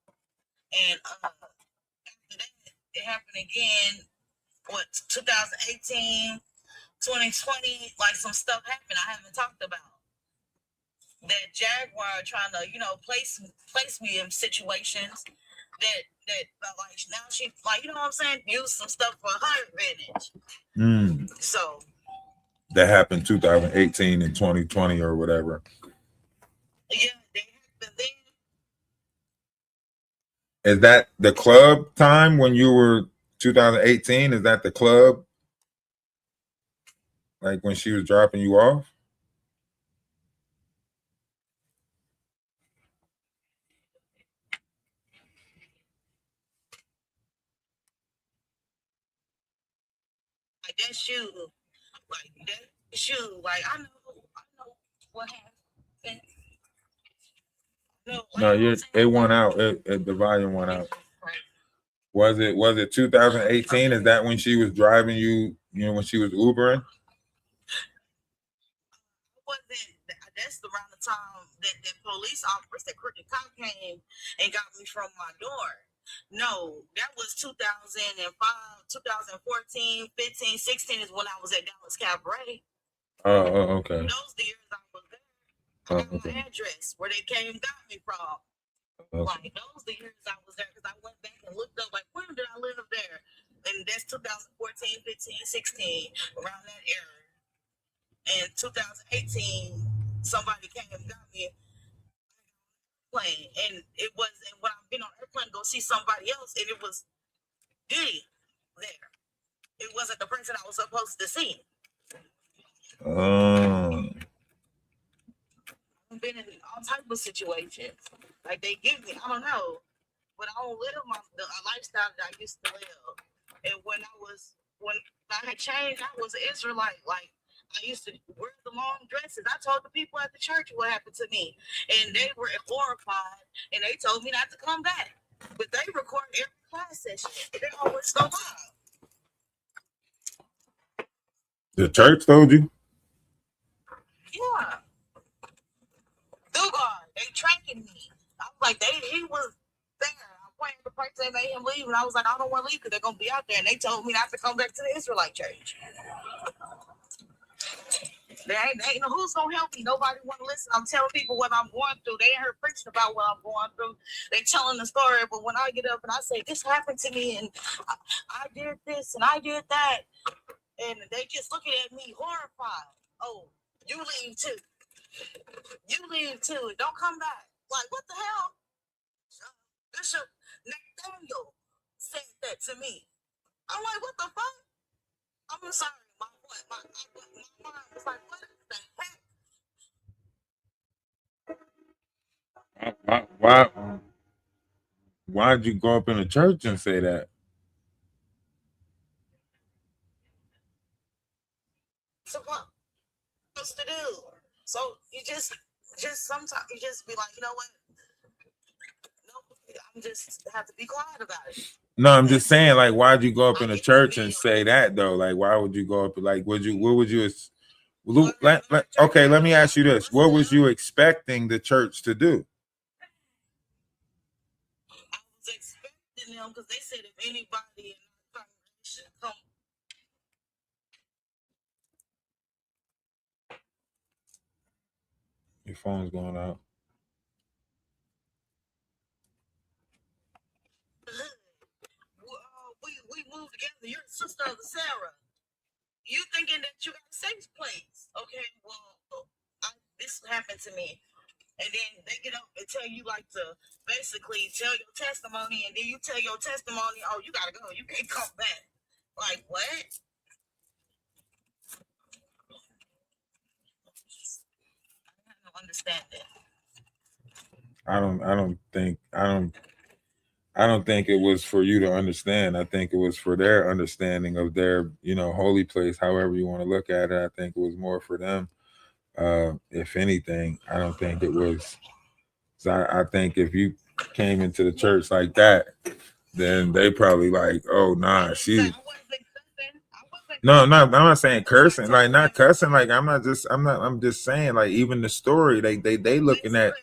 S4: And after that, it happened again. What, 2018, 2020, like some stuff happened I haven't talked about. That Jaguar trying to, place me in situations that like now she, like, you know what I'm saying, use some stuff for her advantage. So
S3: that happened 2018 and 2020 or whatever.
S4: Yeah, they happened then.
S3: Is that the club time when you were 2018? Is that the club? Like when she was dropping you off?
S4: Like that shoe, like I know what happened.
S3: No, it went out. The volume went out. Was it 2018? Is that when she was driving you? When she was Ubering?
S4: That's around the time that police officers, that crooked cop came and got me from my door. No, that was 2005, 2014, 15, 16 is when I was at Dallas Cabaret.
S3: Oh, okay.
S4: Those the years I was there. I got my address where they came and got me from. Okay. Like those the years I was there, because I went back and looked up, like, when did I live there? And that's 2014, 15, 16, around that era. And 2018, somebody came and got me plane, and it wasn't when I've been on airplane to go see somebody else, and it was Diddy there. It wasn't the person I was supposed to see. I've been in all types of situations. Like they give me, I don't know, but I don't live a lifestyle that I used to live. And when I had changed, I was an Israelite. Like I used to wear the long dresses. I told the people at the church what happened to me, and they were horrified, and they told me not to come back. But they record every class session. They always go live.
S3: The church told you?
S4: Yeah. Jaguar, they tracking me. I was like, he was there. I'm praying the price they made him leave, and I was like, I don't want to leave because they're gonna be out there. And they told me not to come back to the Israelite church. There ain't no who's gonna help me. Nobody want to listen. I'm telling people what I'm going through. They ain't heard preaching about what I'm going through. They telling the story, but when I get up and I say this happened to me, and I did this and I did that, and they just looking at me horrified. Oh, you leave too. You leave too. Don't come back. Like, what the hell? Bishop Nathaniel said that to me. I'm like, what the fuck? I'm sorry. My mind was like, what the heck?
S3: Why'd you go up in the church and say that?
S4: So what else to do? So you just sometimes you just be like, you know what? I'm just have to be quiet about it.
S3: No, I'm just saying, like, why'd you go up in a church and say that though? Like, why would you go up? Like, what would you? Okay, let me ask you this: what was you expecting the church to do?
S4: I was expecting them because they said if anybody in the congregation come.
S3: Your phone's going out.
S4: We moved together. You're the sister of Sarah. You thinking that you got a safe place? Okay, well, this happened to me. And then they get up and tell you like to basically tell your testimony, and then you tell your testimony, oh, you gotta go, you can't come back. Like what? I don't understand that.
S3: I don't think it was for you to understand. I think it was for their understanding of their, holy place, however you want to look at it. I think it was more for them. If anything, I don't think it was. I think if you came into the church like that, then they probably like, oh nah, she. No, I'm not saying cursing, like not cussing, like I'm just saying, like even the story, they looking at.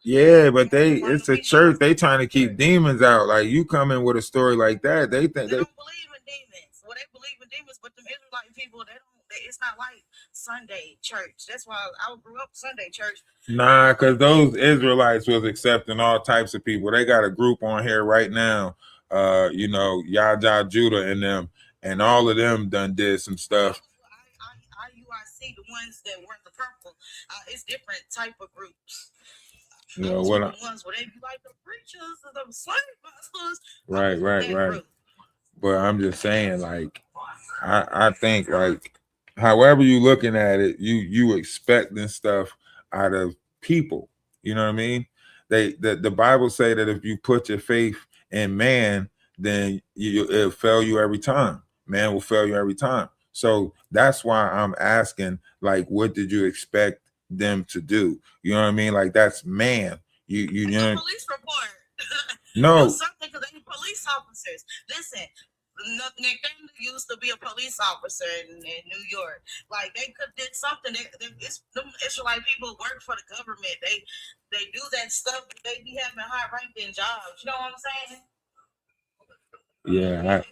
S3: Yeah, but it's a church. They trying to keep demons out. Like you come in with a story like that, they think
S4: they don't believe in demons. Well, they believe in demons, but the Israelite people, it's not like Sunday church. That's why I grew up Sunday church.
S3: Nah, because those Israelites was accepting all types of people. They got a group on here right now. Yah Judah and them, and all of them done did some stuff.
S4: IUIC, the ones that wear the purple, it's different type of groups.
S3: The
S4: ones where they be like the preachers and the slave masters.
S3: Right. But I'm just saying, like, I think, like, however you looking at it, you expecting stuff out of people. You know what I mean? The Bible say that if you put your faith in man, then it'll fail you every time. Man will fail you every time. So that's why I'm asking, like, what did you expect them to do? You know what I mean? Like, that's man. You know.
S4: Police report.
S3: No.
S4: Something because they police officers. Listen. Nathaniel used to be a police officer in New York. Like they could did something. Them Israelite people work for the government. They do that stuff. They be having high ranking jobs. You know what I'm saying?
S3: Yeah.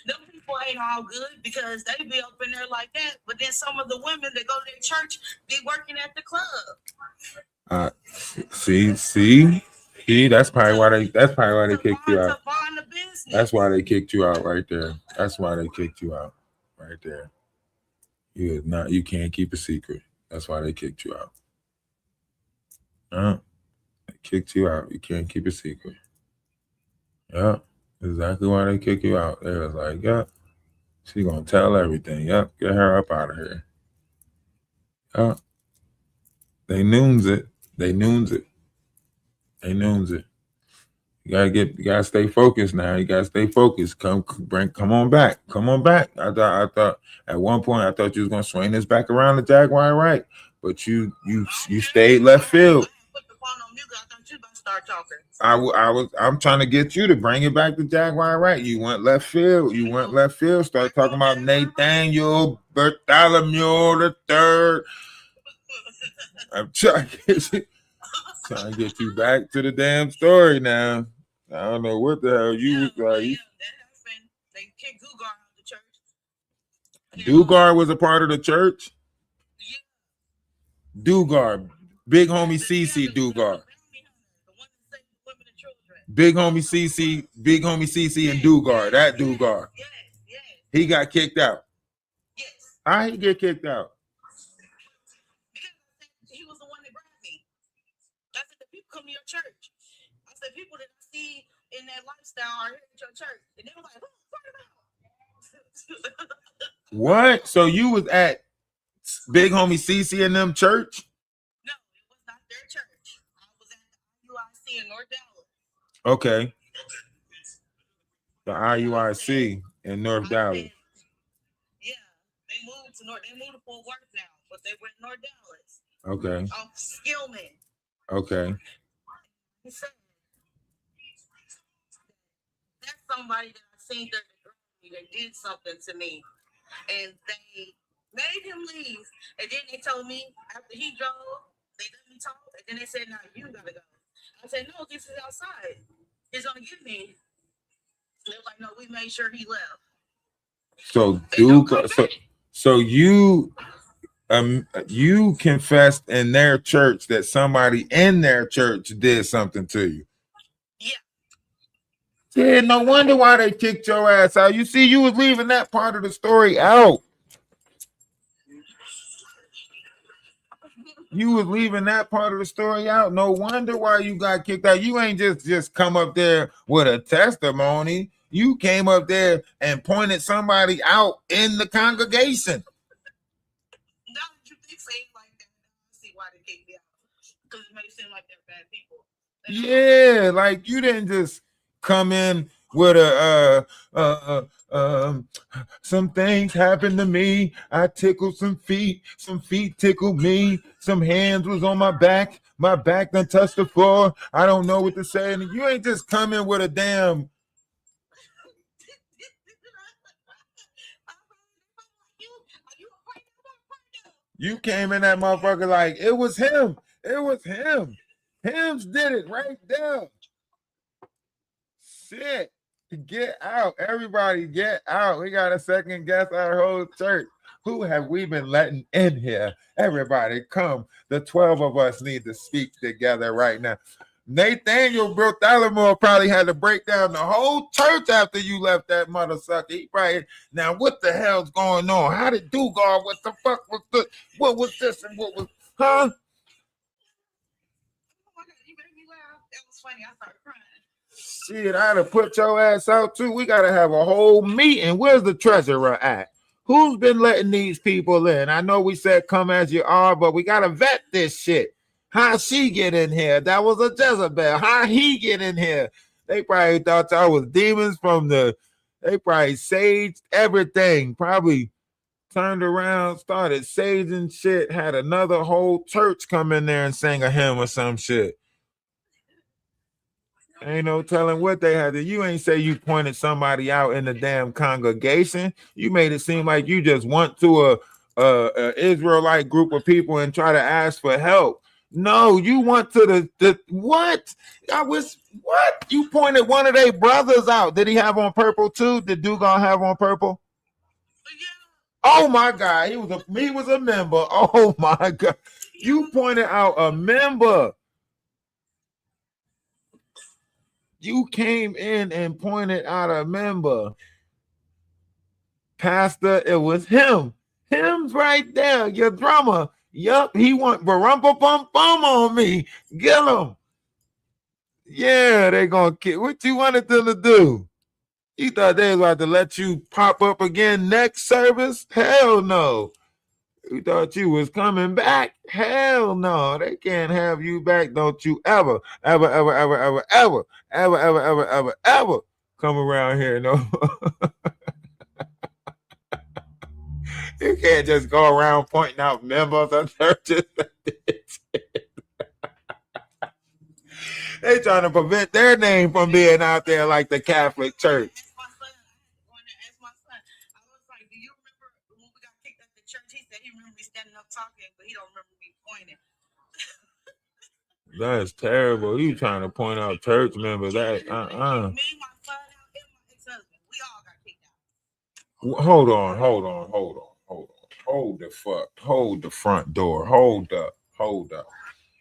S4: Them people ain't all good because they be up in there like that. But then some of the women that go to their church be working at the club.
S3: See, that's probably why they kicked you out. That's why they kicked you out right there. That's why they kicked you out right there. You can't keep a secret. That's why they kicked you out. They kicked you out. You can't keep a secret. Yeah, exactly why they kicked you out. They was like, yep, she gonna tell everything. Yep, get her up out of here. Yep. They noons it. You gotta stay focused now. You gotta stay focused. Come on back. I thought at one point I thought you was gonna swing this back around the Jaguar right, but you stayed left field. I'm trying to get you to bring it back to Jaguar right. You went left field. Start talking about Nathaniel Bartholomew the third. I'm trying to get you back to the damn story now. I don't know what the hell you was like.
S4: They kicked Dugar out of the church.
S3: Dugar was a part of the church? Yeah. Dugar. Big homie CC Dugar. Big homie CC and Dugar. That Dugar.
S4: Yes.
S3: He got kicked out.
S4: Yes.
S3: How he get kicked out?
S4: He was the one that grabbed me. I said, the people come to your church. I said, people that I see in that lifestyle are here at your church. And they were like,
S3: what? So you was at Big homie CC and them church?
S4: No, it was not their church. I was at the IUIC in North Dallas.
S3: Okay. The IUIC in North Dallas.
S4: Yeah, they moved to Fort Worth now, but they were in North Dallas.
S3: Okay.
S4: Skillman.
S3: Okay.
S4: somebody that I seen that did something to me, and they made him leave. And then they told me after he drove, they let me talk, and then they said, "Now you gotta go." I said, "No, this is outside. He's gonna get me." They were like, "No, we made sure he left."
S3: So you confessed in their church that somebody in their church did something to you.
S4: Yeah.
S3: Yeah, no wonder why they kicked your ass out. You see, you was leaving that part of the story out. You was leaving that part of the story out. No wonder why you got kicked out. You ain't just come up there with a testimony. You came up there and pointed somebody out in the congregation.
S4: Now that you think saying like that, I see why they kicked me out. Because it may seem like they're bad people.
S3: Yeah, like you didn't just come in with some things happened to me. I tickled some feet tickled me, some hands was on my back done touched the floor. I don't know what to say. And you ain't just coming with a damn. You came in that motherfucker like it was him. It was him. Hims did it right there. Shit. Get out. Everybody get out. We got to second guess our whole church. Who have we been letting in here? Everybody come. The 12 of us need to speak together right now. Nathaniel Bartholomew probably had to break down the whole church after you left that mother sucker. He probably, now what the hell's going on? How did Dugar? What the fuck was this? What was this and what was, huh?
S4: You made me laugh. That was funny. I started crying.
S3: Shit, I'd have put your ass out too. We gotta have a whole meeting. Where's the treasurer at? Who's been letting these people in? I know we said come as you are, but we gotta vet this shit. How she get in here? That was a Jezebel. How he get in here? They probably thought y'all was demons from they probably saged everything. Probably turned around, started saging shit, had another whole church come in there and sang a hymn or some shit. Ain't no telling what they had to. You ain't say you pointed somebody out in the damn congregation. You made it seem like you just went to a Israelite group of people and try to ask for help. No, you went to the what? What? You pointed one of their brothers out. Did he have on purple too? Did Dugan have on purple? Oh my God, he was a member. Oh my God, you pointed out a member. You came in and pointed out a member. Pastor, it was him. Him's right there, your drummer. Yup, he want barumpa bum bum on me. Get him. Yeah, they gonna kill. What you wanted them to do? You thought they was about to let you pop up again next service? Hell no. You thought you was coming back? Hell no. They can't have you back. Don't you ever come around here. No. You can't just go around pointing out members of churches. They trying to prevent their name from being out there like the Catholic Church.
S4: But he don't remember me pointing.
S3: That's terrible. You trying to point out church members? That
S4: Me, my son, and my ex-husband, we all got kicked out.
S3: Hold on. Hold the front door. Hold up.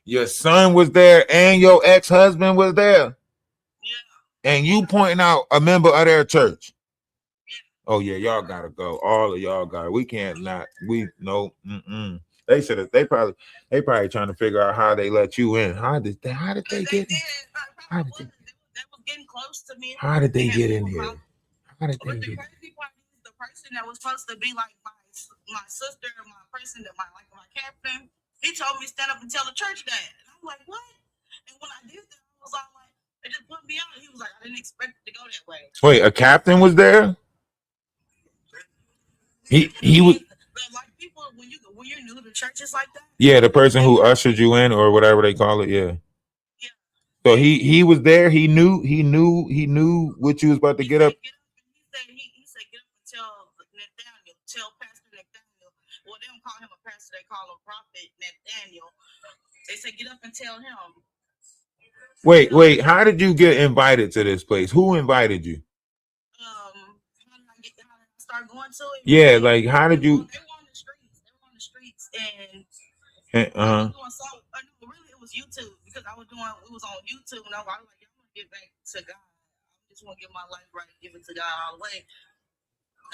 S3: Your son was there and your ex-husband was there.
S4: Yeah.
S3: And you pointing out a member of their church. Oh yeah, y'all gotta go. All of y'all got it. We can't not. We no. They should have. They probably trying to figure out how they let you in. How did they get in?
S4: They was getting close to me.
S3: How did they get in here? How did they
S4: But
S3: get?
S4: the crazy part is the person that was supposed to be like my sister, my person that my captain. He told me to stand up and tell the church that, and I'm like, what? And when I did that, I was all like, it just put me out. He was like, I didn't expect it to go that way.
S3: Wait, a captain was there? He was
S4: like people when you're new to churches like that.
S3: Yeah, the person who ushered you in or whatever they call it. Yeah. So he was there. He knew what you was about to get up.
S4: He said get up and tell Nathaniel, tell Pastor Nathaniel. Well, they don't call him a pastor; they call him Prophet Nathaniel. They said get up and tell him.
S3: Wait. How did you get invited to this place? Who invited you?
S4: How did I start going to it?
S3: Yeah, like how did you?
S4: They were on the streets. They were on the streets, and
S3: Uh-huh.
S4: doing so. No, really, it was YouTube because it was on YouTube, and I was like, I'm gonna get back to God. I just want to get my life right, give it to God all the way.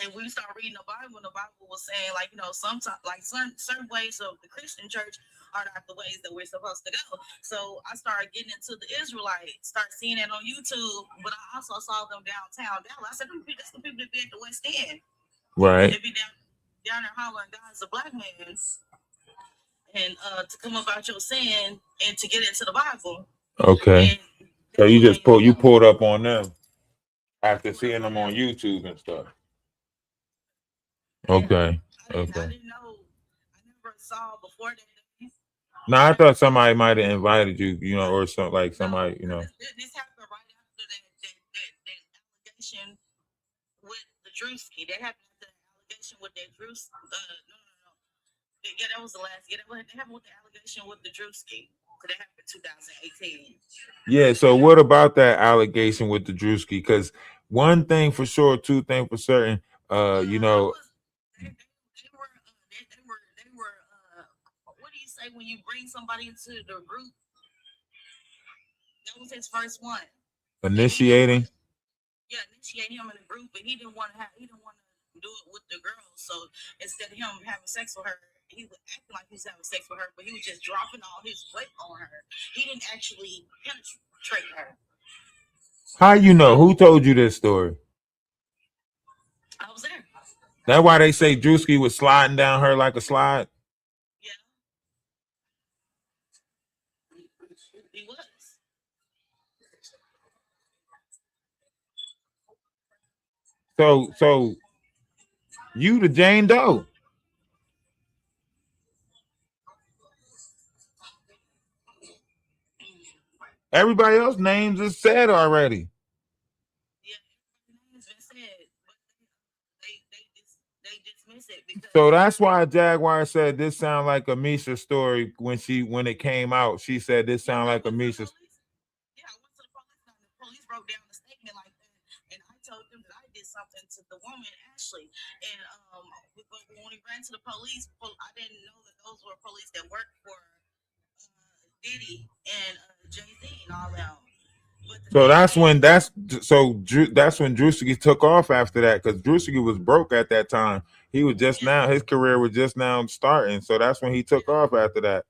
S4: And we started reading the Bible, and the Bible was saying, like, sometimes, like certain ways of the Christian church are not the ways that we're supposed to go. So I started getting into the Israelites, started seeing it on YouTube, but I also saw them downtown Dallas. I said, that's the people that be at the West End.
S3: Right.
S4: They be down there hollering, God's a black man. And to come about your sin and to get into the Bible.
S3: Okay. So you just pulled up on them after seeing them on YouTube and stuff. Okay.
S4: I didn't know. I never saw before that.
S3: No, I thought somebody might have invited you, or something like somebody,
S4: This happened right after that allegation with the Drewski. That happened after the allegation with that Drewski. No. Yeah, that was the last. Yeah, that happened with the allegation with the Drewski. That happened in 2018.
S3: Yeah. So what about that allegation with the Drewski? Because one thing for sure, two things for certain.
S4: They were. What do you say when you bring somebody into the group? That was his first one.
S3: Initiating.
S4: Initiate him in the group, but he didn't want to do it with the girl. So instead of him having sex with her, he was acting like he was having sex with her, but he was just dropping all his weight on her. He didn't actually penetrate her.
S3: How you know? Who told you this story?
S4: I was there.
S3: That's why they say Drewski was sliding down her like a slide.
S4: Yeah, he was.
S3: So you the Jane Doe. Everybody else names is said already.
S4: Yeah, everybody's been said, but they dismiss it because.
S3: So that's why Jaguar said this sound like a Misha story when it came out. She said this sound like a Misha.
S4: Yeah, I went to the police. And the police wrote down a statement like that, and I told them that I did something to the woman Ashley. And when we ran to the police, I didn't know that those were police that worked for Diddy and Jay-Z and all them.
S3: So that's when Drewski took off after that, because Drewski was broke at that time. He was just now, his career was just now starting. So that's when he took off after that.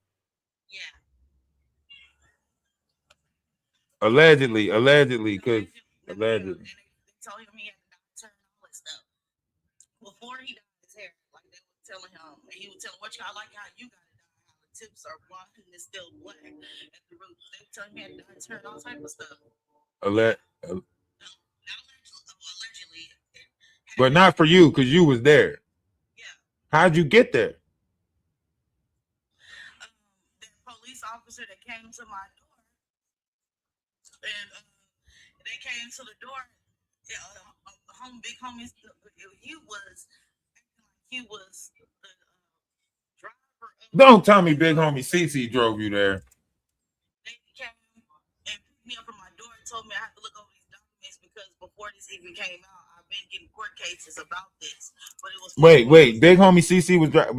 S4: Yeah.
S3: Allegedly, because
S4: allegedly.
S3: allegedly.
S4: And they told him he had to turn all that stuff. Before he dyed his hair, like they were telling him, and he would tell him, what you got, like how you got to dye, how the tips are blonde and it's still black at the roots. They would tell him he had to turn all type of stuff.
S3: Allegedly.
S4: But
S3: not for you, because you was there.
S4: Yeah.
S3: How'd you get there?
S4: The police officer that came to my door, and they came to the door. Big homie, he was the driver.
S3: Don't tell me Big Homie CC drove you there.
S4: They came and picked me up from my door and told me I had to look over these documents because before this even came out, I've been getting court cases about this. But it was
S3: wait. Big Homie CC was there.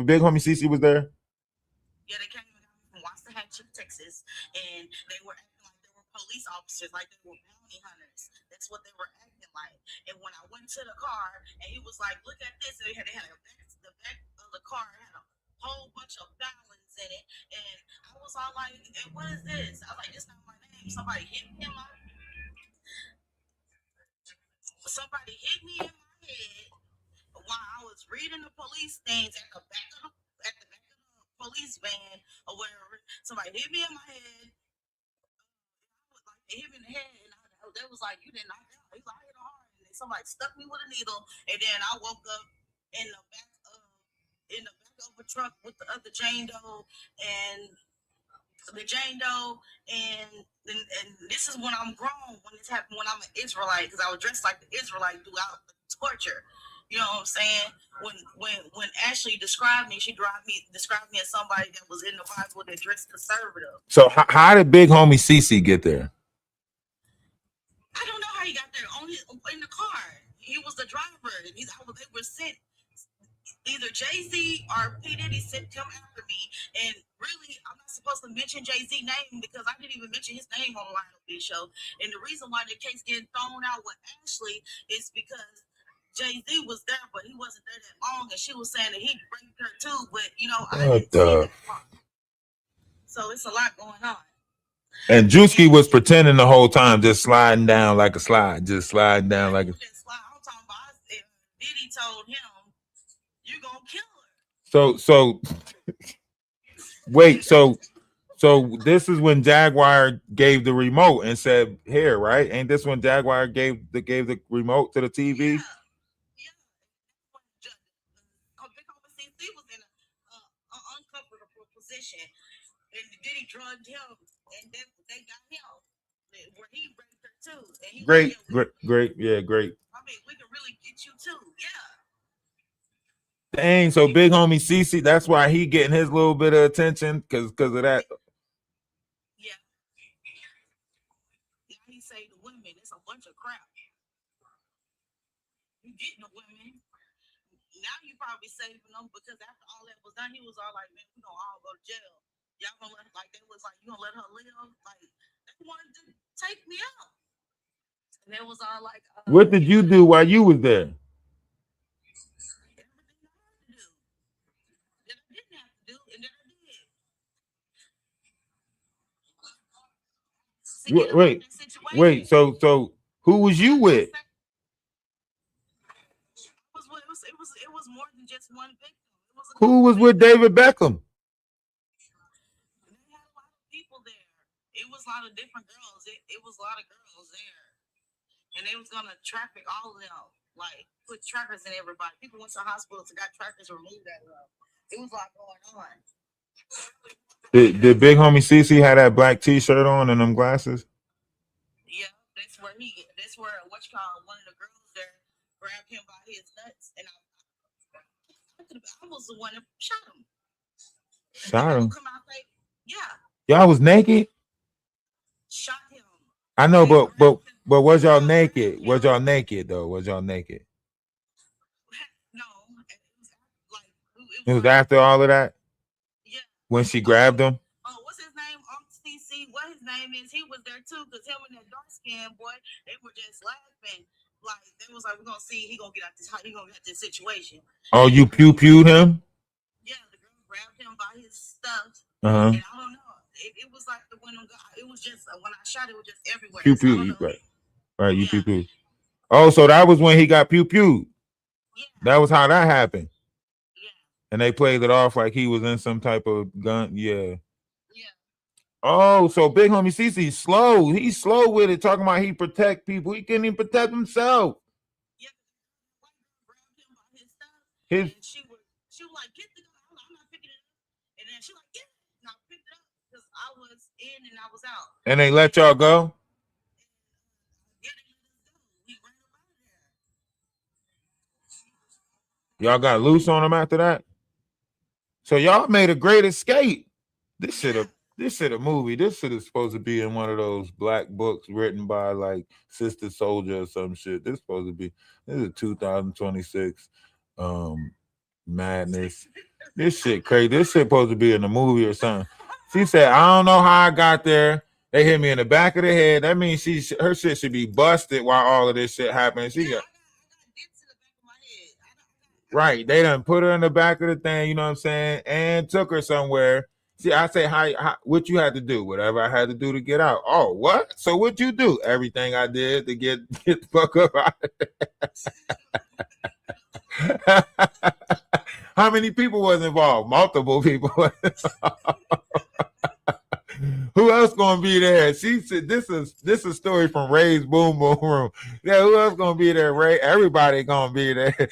S4: Yeah, they came from Waxahachie, Texas, and they were acting like they were police officers, like they were bounty hunters. That's what they were acting like. And when I went to the car, and he was like, "Look at this," and they had the back of the car had a whole bunch of balance in it, and I was all like, "Hey, what is this?" I was like, "It's not my name." Somebody hit me in my head while I was reading the police things at the back of the police van or whatever. Somebody hit me in my head. They hit me in the head, and they was like, "You didn't knock out." He's like, "I hit hard." And then somebody stuck me with a needle, and then I woke up in the back of a truck with the other Jane Doe, and the Jane Doe, and this is when I'm grown, when this happened, when I'm an Israelite, because I was dressed like the Israelite throughout the torture. You know what I'm saying? When Ashley described me, she described me as somebody that was in the Bible that dressed conservative.
S3: So how did Big Homie Cece get there?
S4: I don't know how he got there. In the car, he was the driver. They were sent. Either Jay-Z or P. Diddy sent him after me. And really, I'm not supposed to mention Jay-Z's name because I didn't even mention his name on Line of this show. And the reason why the case getting thrown out with Ashley is because Jay-Z was there, but he wasn't there that long. And she was saying that he raped her too. But, you know, I didn't see that part. So it's a lot going on.
S3: And Drewski was pretending the whole time, just sliding down like a slide. Just sliding down like a slide.
S4: I'm talking about Diddy told him, you gonna kill her.
S3: So wait, so this is when Jaguar gave the remote and said, "Here, right?" Ain't this when Jaguar gave the remote to the TV?
S4: Yeah. Big Homie CC was in an uncomfortable position, and Diddy drugged him, and then they got him where he raped her too. And he
S3: Great.
S4: I mean, we can really get you too. Yeah.
S3: Dang, so Big Homie CC, that's why he getting his little bit of attention because of that.
S4: Yeah. Now he say the women, it's a bunch of crap. You getting the women. Now you probably saving them because after all that was done, he was all like, man, we gonna all go to jail. Y'all gonna let, like, they was like, you gonna let her live? Like, they wanted to take me out. And it was all like,
S3: what did you do while you was there? Wait. So who was you with?
S4: It was more than just one victim.
S3: Who was with David Beckham?
S4: They had a lot of people there. It was a lot of different girls. It was a lot of girls there, and they was gonna traffic all of them, like put trackers in everybody. People went to the hospital to got trackers removed out of them. It was a lot going on.
S3: Did Big Homie CC had that black T-shirt on and them glasses?
S4: Yeah, that's where one of the girls there grabbed him by his nuts, and I was the one that shot him.
S3: Shot him?
S4: Come out like, yeah.
S3: Y'all was naked?
S4: Shot him.
S3: I know, but was y'all naked? Was y'all naked though? Was y'all naked?
S4: No,
S3: it was after all of that.
S4: Yeah.
S3: When she grabbed him.
S4: Oh, what's his name? CC. What his name is? He was there too, because him and that dark skinned boy, they were just laughing. Like they was like, we're gonna see, he gonna get out this situation.
S3: Oh, you pew-pewed him?
S4: Yeah, the girl grabbed him by his stuff.
S3: Uh-huh.
S4: And I don't know. It was like the one it was just when I shot it was just everywhere.
S3: Pew-pew, right, you pew-pewed. Oh, so that was when he got pew-pewed. Yeah. That was how that happened.
S4: Yeah.
S3: And they played it off like he was in some type of gun. Yeah.
S4: Yeah.
S3: Oh, so Big Homie CC's slow. He's slow with it, talking about he protect people. He can't even protect himself.
S4: Yeah. Grabbed him by his stuff. And she was like, get the gun. I'm not picking it up. And then she was like, get it. And I picked it up because I was in and I was out.
S3: And they let y'all go?
S4: Yeah, they let us go. We ran up out of
S3: there. Y'all got loose on him after that? So y'all made a great escape. This shit a movie. This shit is supposed to be in one of those black books written by like Sister Soldier or some shit. This is 2026 madness. This shit crazy. This shit supposed to be in a movie or something. She said, I don't know how I got there. They hit me in the back of the head. That means her shit should be busted while all of this shit happened. She got right. They done put her in the back of the thing, you know what I'm saying, and took her somewhere. See, I say, how what you had to do, whatever I had to do to get out. Oh, what? So what you do? Everything I did to get the fuck up out of there. How many people was involved? Multiple people. Who else gonna be there? She said, "This is a story from Ray's Boom Boom Room." Yeah, who else gonna be there? Ray, everybody gonna be there.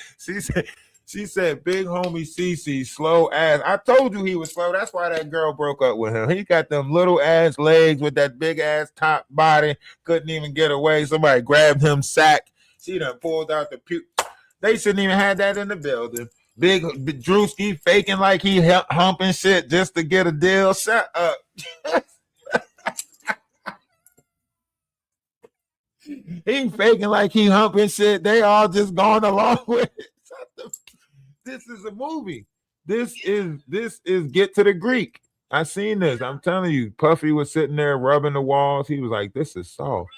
S3: She said, "Big homie CC, slow ass." I told you he was slow. That's why that girl broke up with him. He got them little ass legs with that big ass top body. Couldn't even get away. Somebody grabbed him sack. She done pulled out the puke. They shouldn't even have that in the building. Big Drewski faking like he humping shit just to get a deal. Shut up. He faking like he humping shit. They all just going along with it. This is a movie. This is Get to the Greek. I seen this. I'm telling you, Puffy was sitting there rubbing the walls. He was like, "This is soft."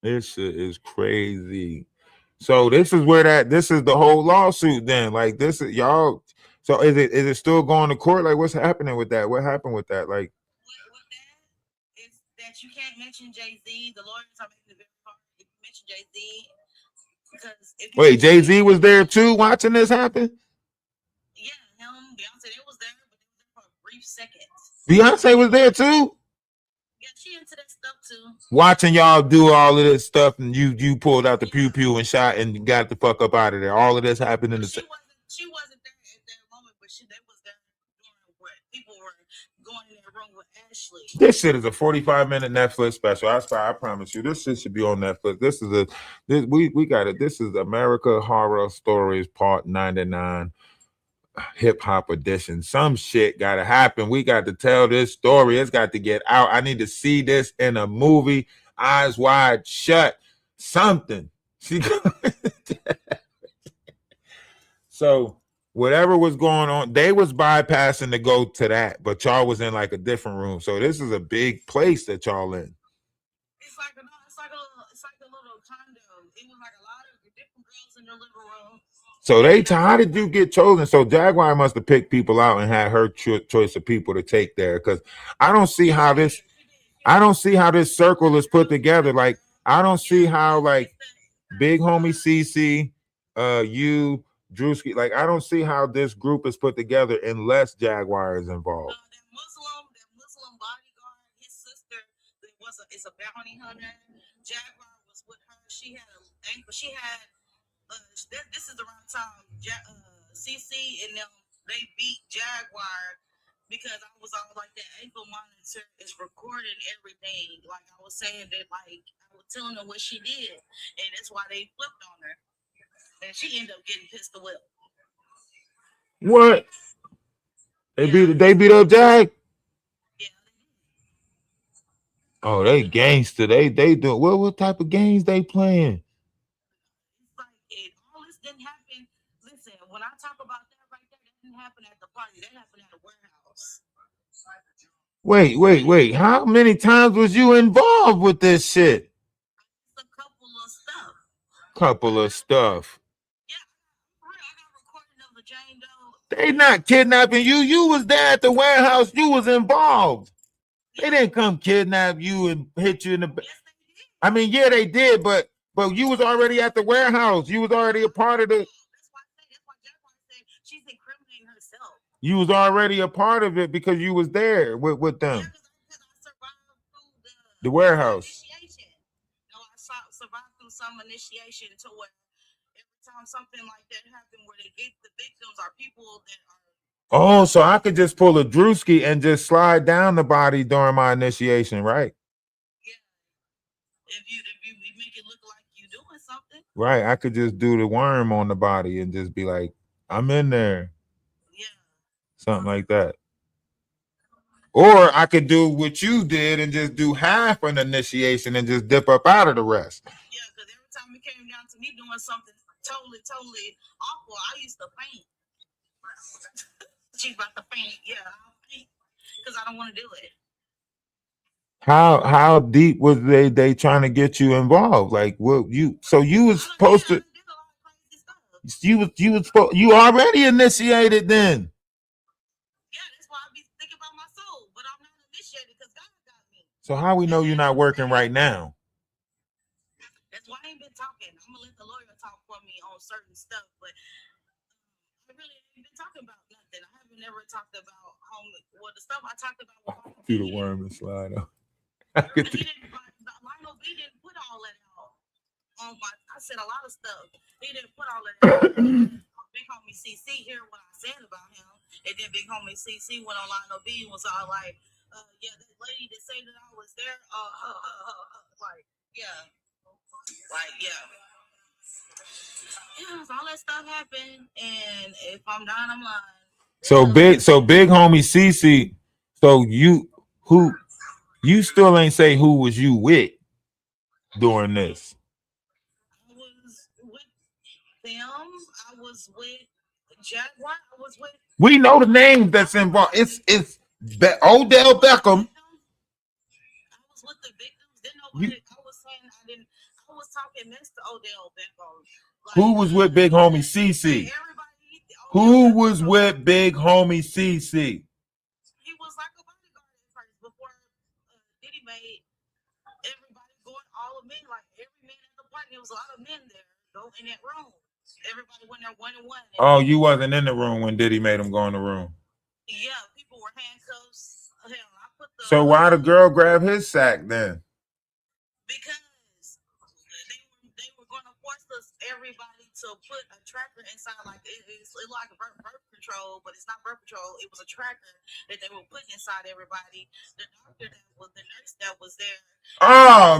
S3: This shit is crazy. So this is where this is the whole lawsuit then. Like this is y'all. So is it still going to court? Like what's happening with that? What happened with that? Like
S4: with that is that you can't mention Jay-Z. The lawyers are making it very hard if you mention Jay-Z. Because if
S3: wait, Jay-Z was there too watching this happen?
S4: Yeah, him, Beyonce, they was there, but they was there for a brief second.
S3: Beyonce was there too?
S4: Yeah, she into that stuff too.
S3: Watching y'all do all of this stuff, and you pulled out the pew and shot and got the fuck up out of there. All of this happened in the.
S4: She wasn't there at that moment, but they was there during what people were going in that room with Ashley.
S3: This shit is a 45-minute Netflix special. I promise you, this shit should be on Netflix. We got it. This is America Horror Stories Part 99. Hip hop edition. Some shit gotta happen. We got to tell this story. It's got to get out. I need to see this in a movie, eyes wide shut. Something. So whatever was going on, they was bypassing to go to that, but y'all was in like a different room. So this is a big place that y'all in.
S4: It's like a little condo. It was like a lot of different girls in the living room.
S3: So how did you get chosen? So Jaguar must have picked people out and had her choice of people to take there, because I don't see how this circle is put together. Like I don't see how like Big Homie CC, you, Drewski, like I don't see how this group is put together unless Jaguar is involved.
S4: That Muslim bodyguard, his sister, is a bounty hunter. Jaguar was with her. She had an ankle. She had. This is around the time CC and them they beat Jaguar because I was all like that ankle monitor is recording everything. Like I was saying that like I was telling them what she did, and that's why they flipped on her, and she ended up getting pistol whipped.
S3: What? They beat up Jag?
S4: Yeah.
S3: Oh, they gangster. They do what type of games they playing?
S4: All this didn't happen. Listen, when I talk about that right there, that didn't happen at the party. That happened at a warehouse.
S3: Wait. How many times was you involved with this shit?
S4: A
S3: couple of stuff.
S4: Yeah, I got recording of the Jane Doe.
S3: They not kidnapping you. You was there at the warehouse. You was involved. Yeah. They didn't come kidnap you and hit you in the back. Yes, they did. I mean, yeah, they did, but you was already at the warehouse. You was already a part of the.
S4: That's why Jaguar said she's incriminating herself.
S3: You was already a part of it because you was there with them.
S4: Yeah, because I survived through
S3: the warehouse.
S4: Initiation. No, I survived through some initiation to where every time something like that happened, where they get the victims are people that are.
S3: Oh, so I could just pull a Drewski and just slide down the body during my initiation, right?
S4: Yeah. If you make it look like you doing something.
S3: Right. I could just do the worm on the body and just be like, I'm in there.
S4: Yeah.
S3: Something like that. Or I could do what you did and just do half an initiation and just dip up out of the rest.
S4: Yeah, because every time it came down to me doing something totally awful, I used to faint. She's about to faint. Yeah, I'll faint because I don't want to do it.
S3: How deep was they trying to get you involved? Like what you was supposed to you already initiated then.
S4: Yeah, that's why I be thinking about my soul, but I'm not initiated because God got me.
S3: So how we know you're not working right now?
S4: That's why I ain't been talking. I'm gonna let the lawyer talk for me on certain stuff, but I really ain't been talking about nothing. I haven't ever talked about the stuff I talked about.
S3: Do the worm and slide up.
S4: Lionel B didn't all that out. I said a lot of stuff. He didn't put all that out. Big homie CC hear what I said about him, and then big homie CC went online no B was all like, yeah, that lady that said that I was there, like, yeah, yeah, so all that stuff happened, and if I'm dying, I'm lying.
S3: So big homie CC. So you still ain't say who was you with during this?
S4: I was with them. I was with Jaguar. I was with.
S3: We know the names that's involved. It's Odell Beckham.
S4: I was with the victims. Didn't nobody. I was saying I didn't. I was talking next to Odell Beckham. Like,
S3: Who was with big homie CC? Who was with big homie CC?
S4: He was like a bodyguard at first before Diddy made everybody going all of men, like every man at the party. There was a lot of men there, go in that room. Everybody went there one and one.
S3: Oh, you wasn't in the room when Diddy made him go in the room.
S4: Yeah, people were handcuffs. Hell, I put the.
S3: So why the girl grab his sack then?
S4: Because they were going to force us, everybody, to put a tracker inside, like it's like a birth control, but it's not birth control. It was a tracker that they were putting inside everybody. The doctor that was the nurse that was there.
S3: Oh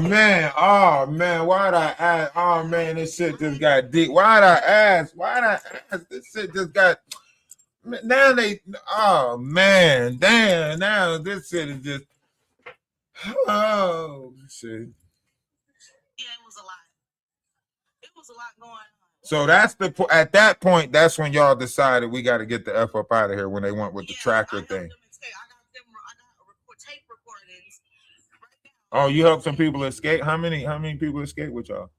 S3: man, why'd I ask? Oh man, this shit just got deep. Why'd I ask? This shit just got. Now oh man, damn, now this shit is just. Oh shit.
S4: Yeah, it was a lot. It was a lot going on.
S3: So that's at that point, that's when y'all decided we got to get the F up out of here when they went with the tracker thing.
S4: I got tape recordings right now.
S3: Oh, you helped some people escape? How many people escaped with y'all?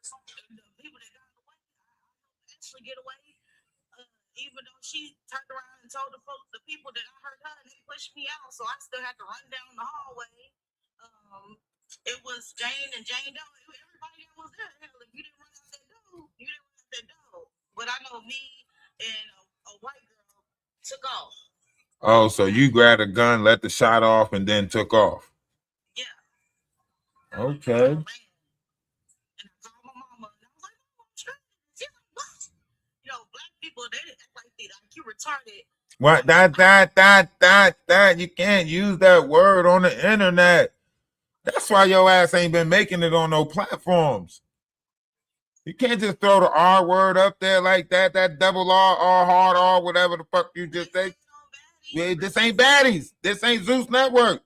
S4: The people that got away, I actually get away. Even though she turned around and told the people that I heard her, and they pushed me out, so I still had to run down the hallway. It was Jane and Jane Doe. Everybody that was there. Hell, if you didn't run out that door, you didn't run out that door. But I know me and a white girl took off.
S3: Oh, so you grabbed a gun, let the shot off, and then took off.
S4: Yeah.
S3: Okay.
S4: And I called my mama, and I was like, "Oh, I'm straight." She's like, "What?" You know, black people, they didn't act like that. Like, you retarded.
S3: What? That. You can't use that word on the internet. That's why your ass ain't been making it on no platforms. You can't just throw the R word up there like that. That double R, hard R, whatever the fuck you just say. Yeah, this ain't baddies. This ain't Zeus Network.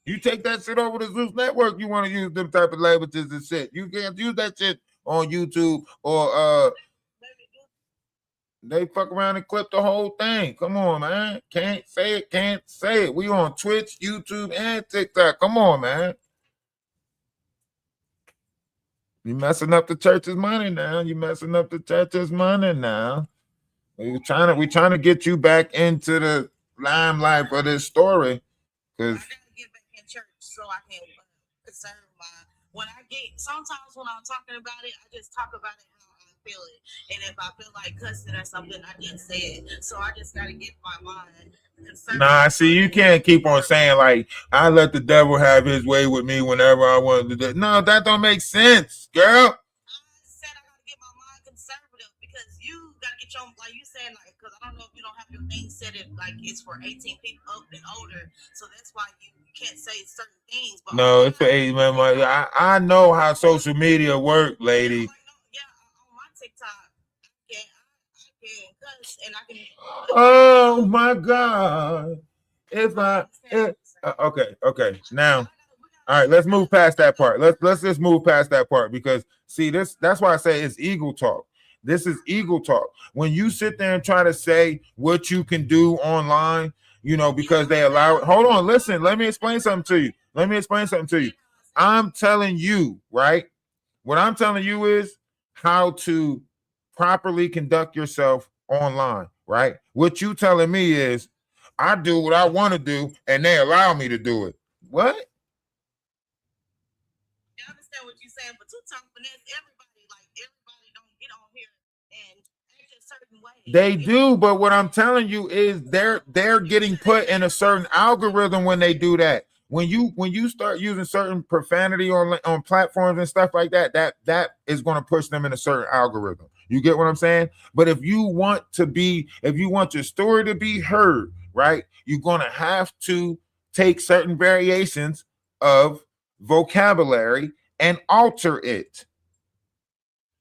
S3: You take that shit over to Zeus Network, you want to use them type of languages and shit. You can't use that shit on YouTube or they fuck around and clip the whole thing. Come on, man. Can't say it. We on Twitch, YouTube, and TikTok. Come on, man. You messing up the church's money now. We trying to get you back into the limelight for this story. Cause
S4: I gotta get back in church so I can conserve sometimes when I'm talking about it, I just talk about it how I feel it. And if I feel like cussing or something, I just say it. So I just gotta get my mind.
S3: Nah, see, you can't keep on saying like I let the devil have his way with me whenever I want to do that. No, that don't make sense, girl.
S4: I said I gotta get my mind conservative because you gotta get your, like you said, like, because I don't know if you don't have your thing set it like it's for 18 people up and older, so that's why you can't say certain things. But
S3: no, it's for 18 man. I know how social media work, lady.
S4: Yeah, on my TikTok, I can cuss and I can.
S3: Oh my God! Okay. Now, all right, let's move past that part. Let's just move past that part because see that's why I say it's ego talk. This is ego talk. When you sit there and try to say what you can do online, you know, because they allow it. Hold on, listen. Let me explain something to you. I'm telling you, right? What I'm telling you is how to properly conduct yourself online, right? What you telling me is I do what I want to do and they allow me to do it. What?
S4: I understand what you're saying, but to talk finesse, everybody don't get on here and act a certain way.
S3: They do, but what I'm telling you is they're getting put in a certain algorithm when they do that. when you start using certain profanity on platforms and stuff like that, that is going to push them in a certain algorithm. You get what I'm saying? But if you want your story to be heard, right, you're going to have to take certain variations of vocabulary and alter it.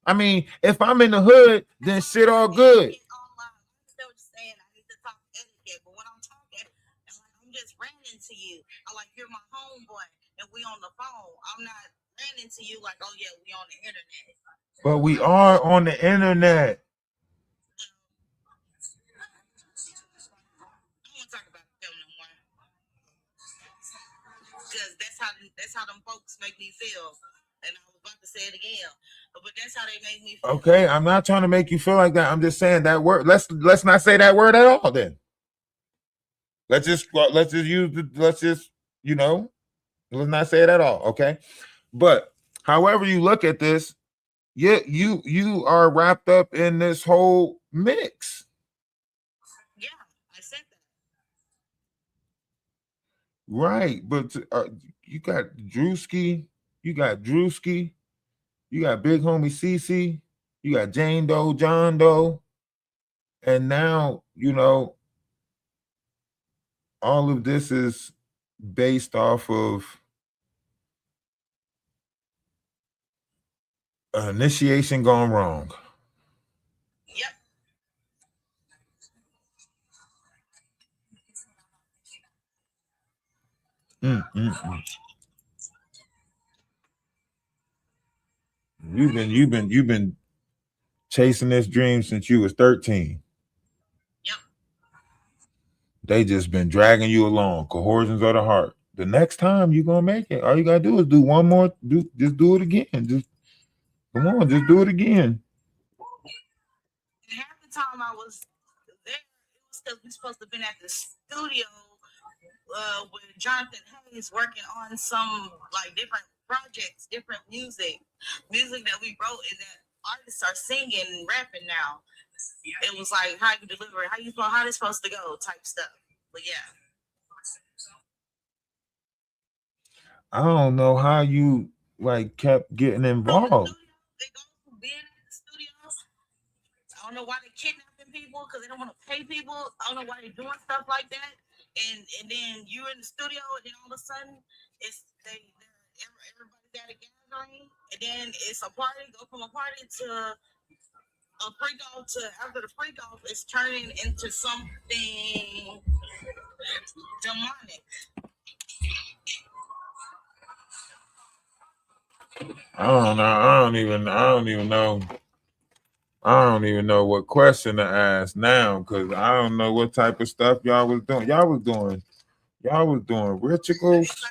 S3: I mean, if I'm in the hood, then shit all good.
S4: But when I'm talking, and like I'm just ranting to you, I like you're my homeboy, and we on the phone. I'm not ranting to you like, oh yeah, we on the internet.
S3: But we are on the internet.
S4: I don't want to talk about them no more, because that's how them folks make me feel. And I was about to say it again, but that's how they make me feel.
S3: Okay, I'm not trying to make you feel like that. I'm just saying that word. Let's not say that word at all. Then let's just let's not say it at all. Okay, but however you look at this, you are wrapped up in this whole mix.
S4: Yeah, I said that.
S3: Right, but you got Drewski, you got Drewski, you got Big Homie CC, you got Jane Doe, John Doe, and now all of this is based off of initiation gone wrong.
S4: Yep.
S3: You've been chasing this dream since you was 13.
S4: Yep.
S3: They just been dragging you along, coercions of the heart. The next time you're gonna make it, all you gotta do is do one more, just do it again. Just come on, just do it again.
S4: And half the time I was there, it was because we supposed to have been at the studio with Jonathan Hayes working on some like different projects, different music that we wrote and that artists are singing and rapping now. It was like how you deliver it, how this supposed to go type stuff. But yeah.
S3: I don't know how you kept getting involved.
S4: They go from being at the studio. I don't know why they're kidnapping people because they don't want to pay people. I don't know why they're doing stuff like that. And then you're in the studio, and then all of a sudden, everybody's at a gathering, and then it's a party. Go from a party to a freak off to after the freak off, it's turning into something demonic.
S3: I don't even know what question to ask now because I don't know what type of stuff y'all was doing. Y'all was doing rituals.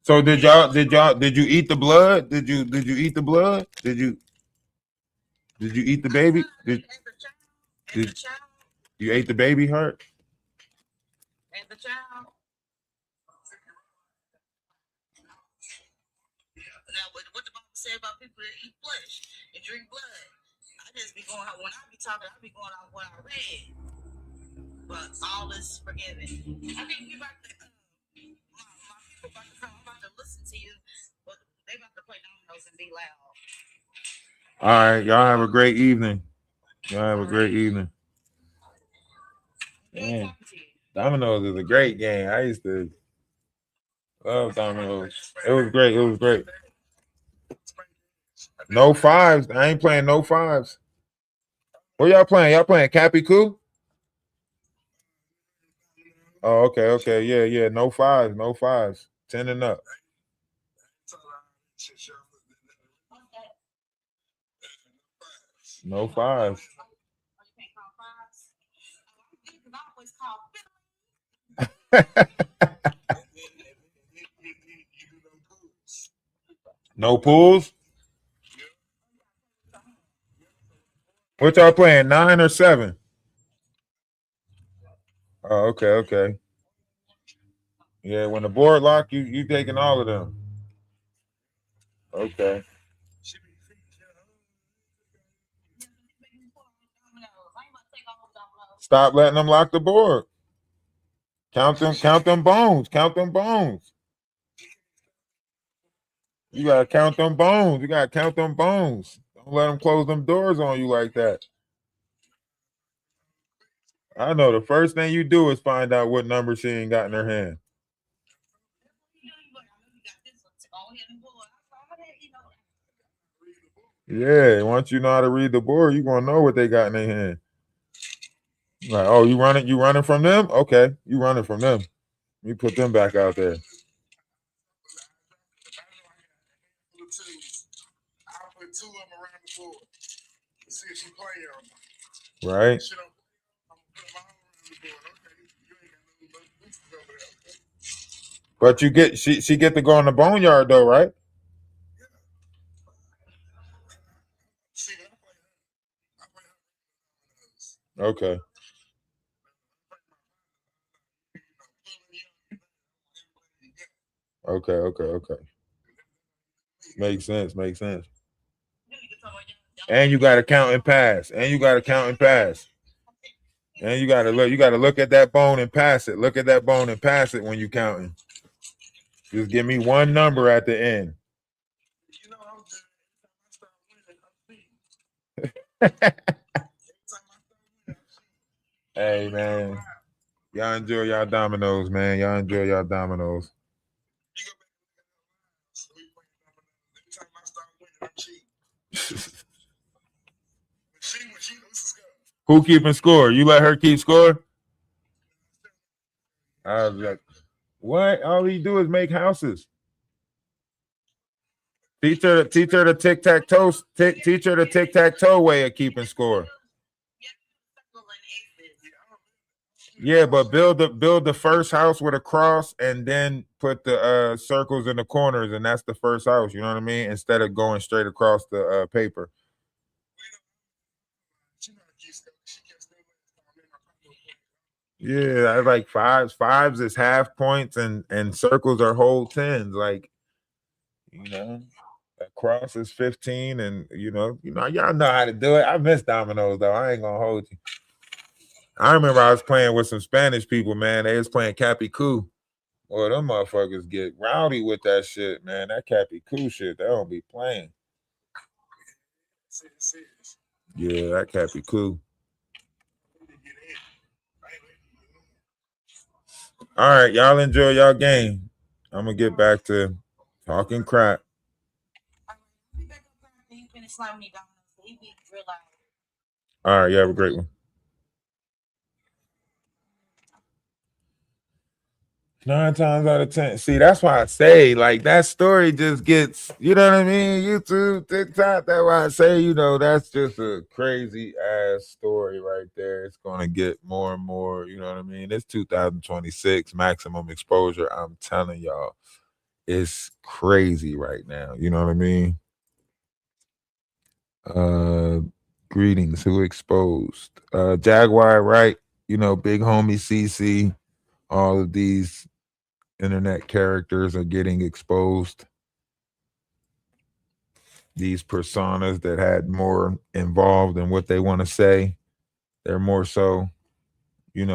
S3: So did you eat the blood? Did you eat the blood? Did you eat the baby? Did you ate the baby heart?
S4: And the child. Now, what the Bible say about people that eat flesh and drink blood? I just be going out when I be talking. I be going out what I read. But all is forgiven. I think you about to. My people about to come. I'm about to listen to you, but they about to play dominoes and be loud.
S3: All right, y'all have a great evening. Man, dominoes is a great game. I used to love dominoes. It was great. No fives. I ain't playing no fives. What y'all playing? Y'all playing Cappy Coup? Oh, okay. Yeah. No fives. 10 and up. No fives. No pools? What y'all playing? 9 or 7? Oh, okay. Yeah, when the board lock, you taking all of them. Okay. Stop letting them lock the board. Count them bones. Count them bones. You gotta count them bones. You gotta count them bones. Don't let them close them doors on you like that. I know the first thing you do is find out what number she ain't got in her hand. Yeah, once you know how to read the board, you gonna know what they got in their hand. Like, oh, you running from them? Okay, you running from them. You put them back out there.
S5: I'll put two of them around the board. See if she play on them.
S3: Right.
S5: She don't play, I'm gonna put them all around the board. Okay, you ain't got no pieces over there.
S3: But you get she get to go in the boneyard though, right?
S5: See, I play her.
S3: Okay. Okay. Makes sense. And you gotta count and pass. And you gotta look at that bone and pass it. Look at that bone and pass it when you counting. Just give me one number at the end.
S5: You know, I'm just every time I start winning,
S3: Hey man. Y'all enjoy y'all dominoes, man. Y'all enjoy y'all dominoes.
S5: every time I start winning, I'm cheating. When she loses,
S3: Who keeping score? You let her keep score? I was like, what? All he do is make houses. Teach her the tic-tac-toe. Teach her the tic-tac-toe way of keeping score. Yeah, but build the first house with a cross and then put the circles in the corners, and that's the first house. You know what I mean? Instead of going straight across the paper. Yeah, I like fives. Fives is half points, and circles are whole tens. Like, you know, a cross is 15, and y'all know how to do it. I miss dominoes though. I ain't gonna hold you. I remember I was playing with some Spanish people, man. They was playing Cappy Coo. Boy, them motherfuckers get rowdy with that shit, man. That Cappy Coo shit, they don't be playing. Yeah, that Cappy Coo. All right, y'all enjoy y'all game. I'm gonna get back to talking crap. All right, you have a great one. 9 times out of 10. See, that's why I say, like, that story just gets, you know what I mean? YouTube, TikTok, that's why I say, that's just a crazy ass story right there. It's going to get more and more, you know what I mean? It's 2026, maximum exposure. I'm telling y'all, it's crazy right now. You know what I mean? Greetings, who exposed? Jaguar, right? Big homie CC, all of these internet characters are getting exposed. These personas that had more involved in what they want to say, they're more so, it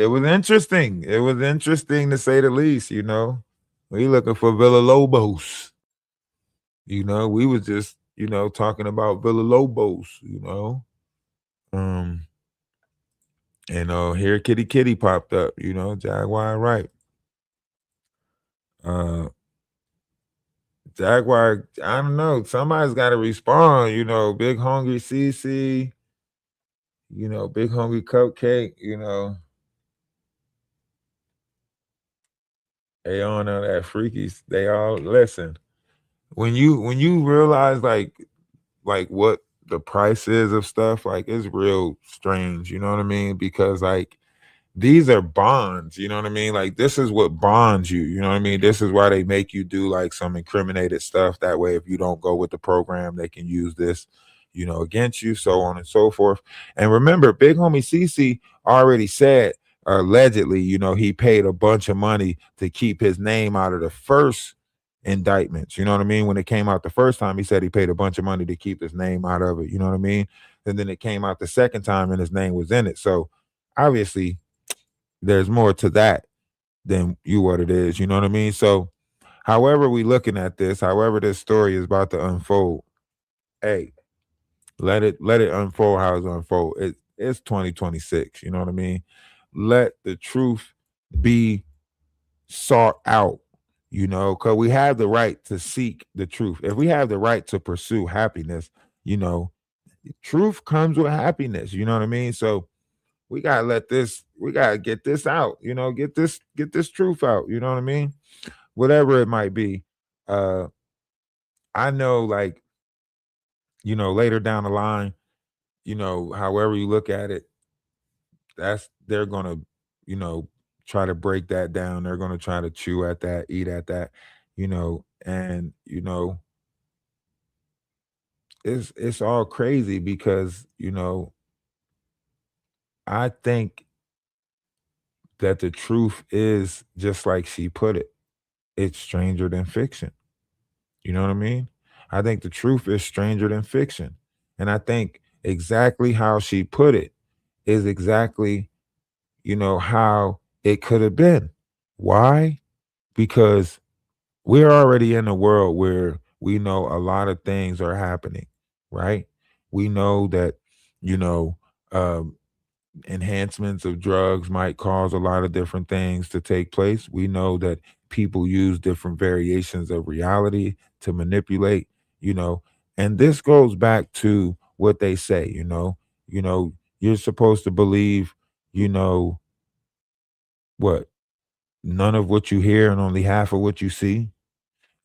S3: was interesting. It was interesting to say the least. We looking for Villa Lobos. We was just talking about Villa Lobos. And here Kitty popped up, Jaguar, right. Jaguar, I don't know. Somebody's got to respond, Big Hungry CC, Big Hungry Cupcake, they all know that freakies. They all listen. When you realize like what the price is of stuff, like it's real strange, you know what I mean? Because like these are bonds, you know what I mean? Like this is what bonds you know what I mean? This is why they make you do like some incriminated stuff. That way, if you don't go with the program, they can use this, against you, so on and so forth. And remember, Big Homie CC already said allegedly, he paid a bunch of money to keep his name out of the first indictments. You know what I mean? When it came out the first time, he said he paid a bunch of money to keep his name out of it. You know what I mean? And then it came out the second time and his name was in it. So obviously there's more to that than what it is. You know what I mean? So however we looking at this, however this story is about to unfold, hey, let it unfold how it's unfold. It's 2026. You know what I mean? Let the truth be sought out. You know, because we have the right to seek the truth. If we have the right to pursue happiness, you know, truth comes with happiness. You know what I mean? So we gotta we gotta get this out. You know, get this truth out. You know what I mean? Whatever it might be. Uh, I know, like, you know, later down the line, you know, however you look at it, they're gonna, you know, try to break that down. They're gonna try to chew at that, eat at that, you know, and you know, it's all crazy because, you know, I think that the truth is just like she put it. It's stranger than fiction. You know what I mean? I think the truth is stranger than fiction. And I think exactly how she put it is exactly, you know, how it could have been. Why? Because we're already in a world where we know a lot of things are happening, right? We know that, you know, um, enhancements of drugs might cause a lot of different things to take place. We know that people use different variations of reality to manipulate, you know, and this goes back to what they say, you know, you're supposed to believe, you know, what, none of what you hear and only half of what you see.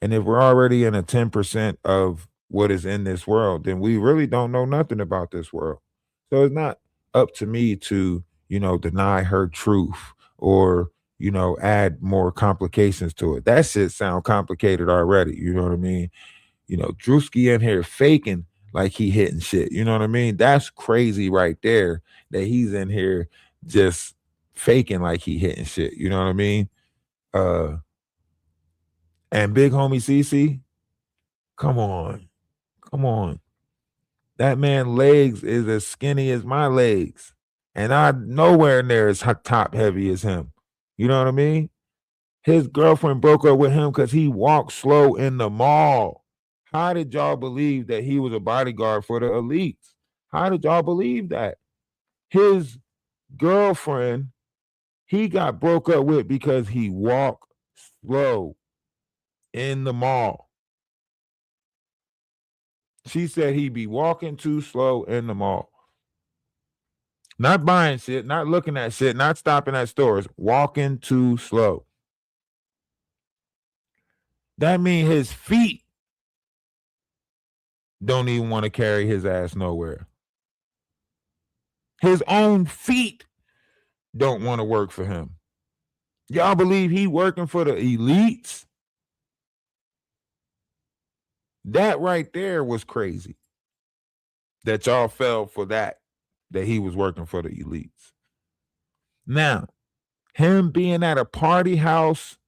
S3: And if we're already in a 10% of what is in this world, then we really don't know nothing about this world. So it's not up to me to, you know, deny her truth or, you know, add more complications to it. That shit sound complicated already. You know what I mean? You know, Drewski in here faking like he hitting shit. You know what I mean? That's crazy right there that he's in here just faking like he hitting shit. You know what I mean? Uh and big homie CC, come on. Come on. That man legs is as skinny as my legs. And I nowhere near as top heavy as him. You know what I mean? His girlfriend broke up with him because he walked slow in the mall. How did y'all believe that he was a bodyguard for the elites? How did y'all believe that? His girlfriend, he got broke up with because he walked slow in the mall. She said he'd be walking too slow in the mall. Not buying shit, not looking at shit, not stopping at stores, walking too slow. That means his feet don't even want to carry his ass nowhere. His own feet don't want to work for him. Y'all believe he working for the elites? That right there was crazy. That y'all fell for that he was working for the elites. Now, him being at a party house,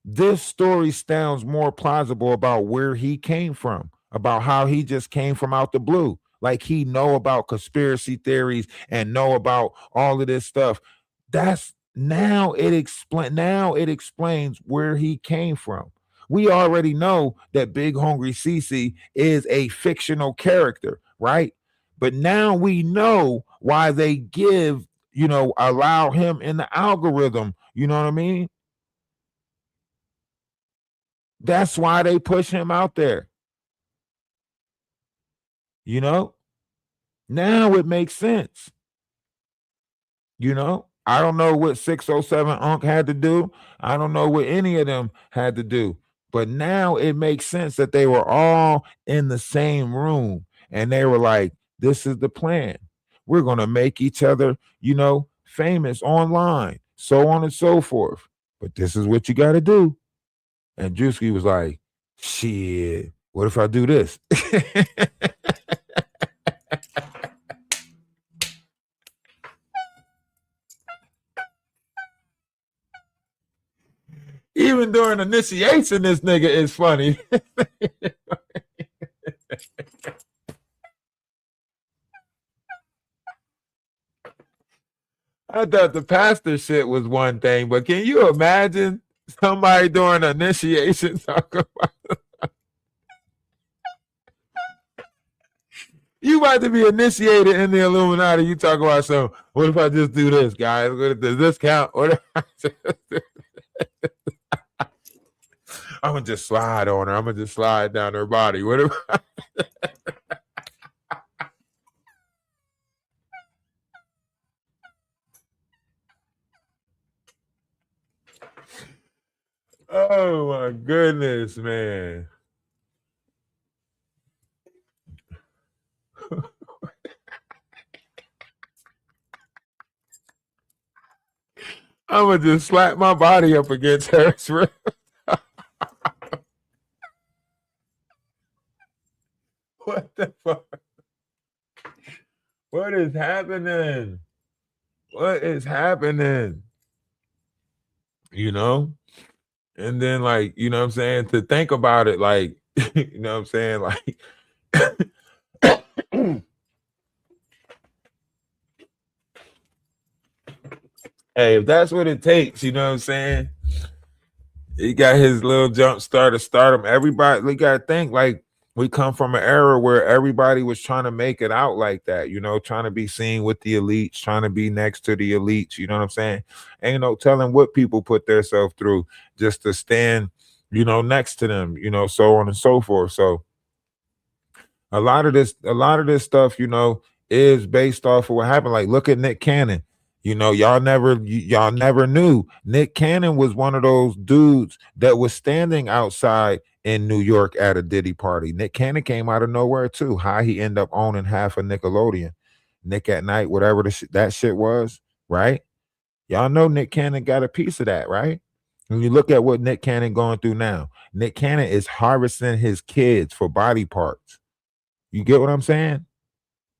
S3: this story sounds more plausible about where he came from, about how he just came from out the blue. Like he know about conspiracy theories and know about all of this stuff. That's now it explains where he came from. We already know that Big Hungry Cece is a fictional character, right? But now we know why they give, you know, allow him in the algorithm. You know what I mean? That's why they push him out there. You know? Now it makes sense. You know? I don't know what 607 Unc had to do. I don't know what any of them had to do. But now it makes sense that they were all in the same room and they were like, this is the plan. We're going to make each other, you know, famous online, so on and so forth. But this is what you got to do. And Drewski was like, shit, what if I do this? He Even during initiation, this nigga is funny. I thought the pastor shit was one thing, but can you imagine somebody during initiation talking about you about to be initiated in the Illuminati? You talk about something. What if I just do this, guys? Does this count? I'm gonna just slide on her. I'm gonna just slide down her body. What if? Oh my goodness, man. I'm gonna just slap my body up against hers. What the fuck? What is happening? What is happening? You know? And then, like, you know what I'm saying? To think about it, like, you know what I'm saying? Like, hey, if that's what it takes, you know what I'm saying? He got his little jump start to stardom. Everybody, we got to think, like, we come from an era where everybody was trying to make it out like that, you know, trying to be seen with the elites, trying to be next to the elites, you know what I'm saying? Ain't no telling what people put themselves through just to stand, you know, next to them, you know, so on and so forth. So a lot of this stuff, you know, is based off of what happened. Like, look at Nick Cannon. You know, y'all never knew Nick Cannon was one of those dudes that was standing outside in New York at a Diddy party. Nick Cannon came out of nowhere too. How he ended up owning half of Nickelodeon, Nick at Night, whatever that shit was, right? Y'all know Nick Cannon got a piece of that, right? When you look at what Nick Cannon going through now, Nick Cannon is harvesting his kids for body parts. You get what I'm saying?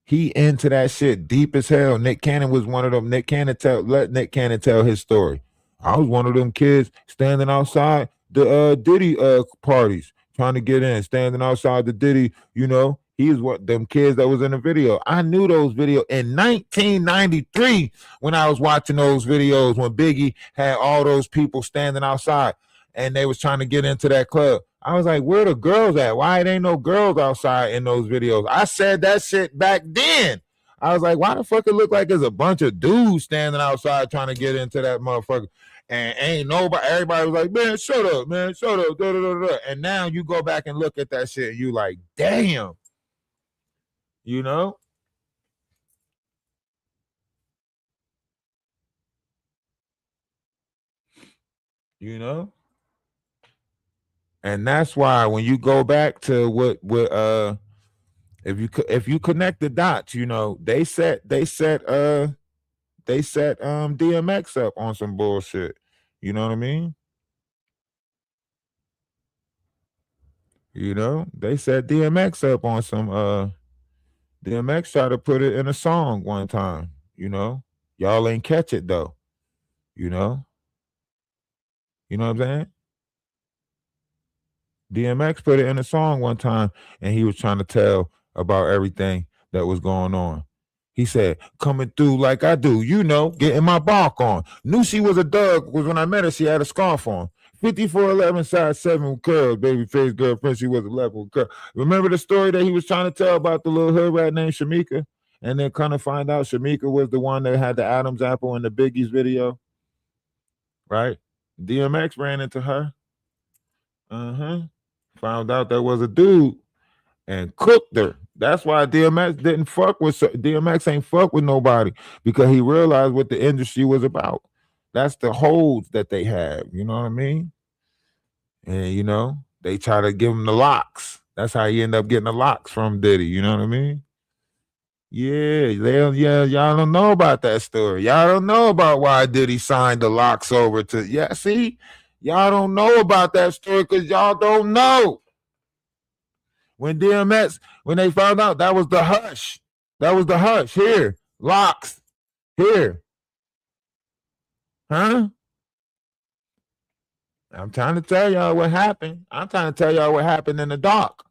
S3: He into that shit deep as hell. Nick Cannon was one of them. Let Nick Cannon tell his story. I was one of them kids standing outside the Diddy parties, trying to get in, standing outside the Diddy, you know. He was one them kids that was in the video. I knew those videos in 1993 when I was watching those videos when Biggie had all those people standing outside and they was trying to get into that club. I was like, where the girls at? Why it ain't no girls outside in those videos? I said that shit back then. I was like, why the fuck it look like there's a bunch of dudes standing outside trying to get into that motherfucker? And ain't nobody, everybody was like, man, shut up, man, shut up. Da, da, da, da. And now you go back and look at that shit and you like, damn. You know? You know? And that's why when you go back to what if you connect the dots, you know, they set DMX up on some bullshit. You know what I mean? You know, they set DMX up on some DMX tried to put it in a song one time, you know. Y'all ain't catch it though. You know? You know what I'm saying? DMX put it in a song one time and he was trying to tell about everything that was going on. He said, coming through like I do, you know, getting my bark on. Knew she was a dog was when I met her, she had a scarf on. 5411 size 7 with curls, baby face girlfriend, she was 11 with curls. Remember the story that he was trying to tell about the little hood rat named Shamika? And then kind of find out Shamika was the one that had the Adam's apple in the Biggie's video, right? DMX ran into her. Found out there was a dude and cooked her. That's why DMX ain't fuck with nobody, because he realized what the industry was about. That's the holds that they have, you know what I mean? And you know, they try to give him the locks. That's how he end up getting the locks from Diddy, you know what I mean? Yeah, y'all don't know about that story. Y'all don't know about why Diddy signed the locks over to see? Y'all don't know about that story because y'all don't know. When they found out, that was the hush. That was the hush. Here, locks. Here. Huh? I'm trying to tell y'all what happened. I'm trying to tell y'all what happened in the dark.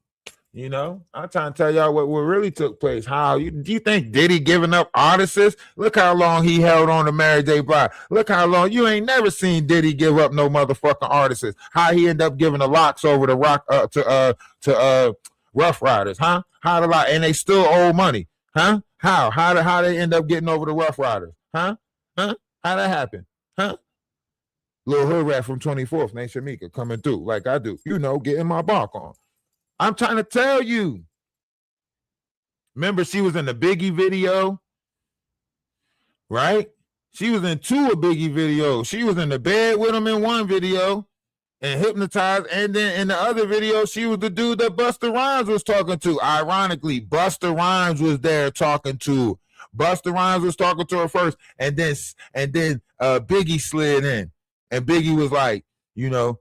S3: You know, I'm trying to tell y'all what really took place. Do you think Diddy giving up artists? Look how long he held on to Mary J. Blige. Look how long you ain't never seen Diddy give up no motherfucking artists. How he end up giving the locks over to Rough Riders, huh? How the lot and they still owe money, huh? How they end up getting over the Rough Riders, huh? How that happen, huh? Little hood rat from 24th named Shamika coming through like I do, getting my bark on. I'm trying to tell you. Remember, she was in the Biggie video, right? She was in 2 of Biggie videos. She was in the bed with him in one video and hypnotized. And then in the other video, she was the dude that Busta Rhymes was talking to. Ironically, Busta Rhymes was there talking to. Busta Rhymes was talking to her first. And then Biggie slid in. And Biggie was like, yo,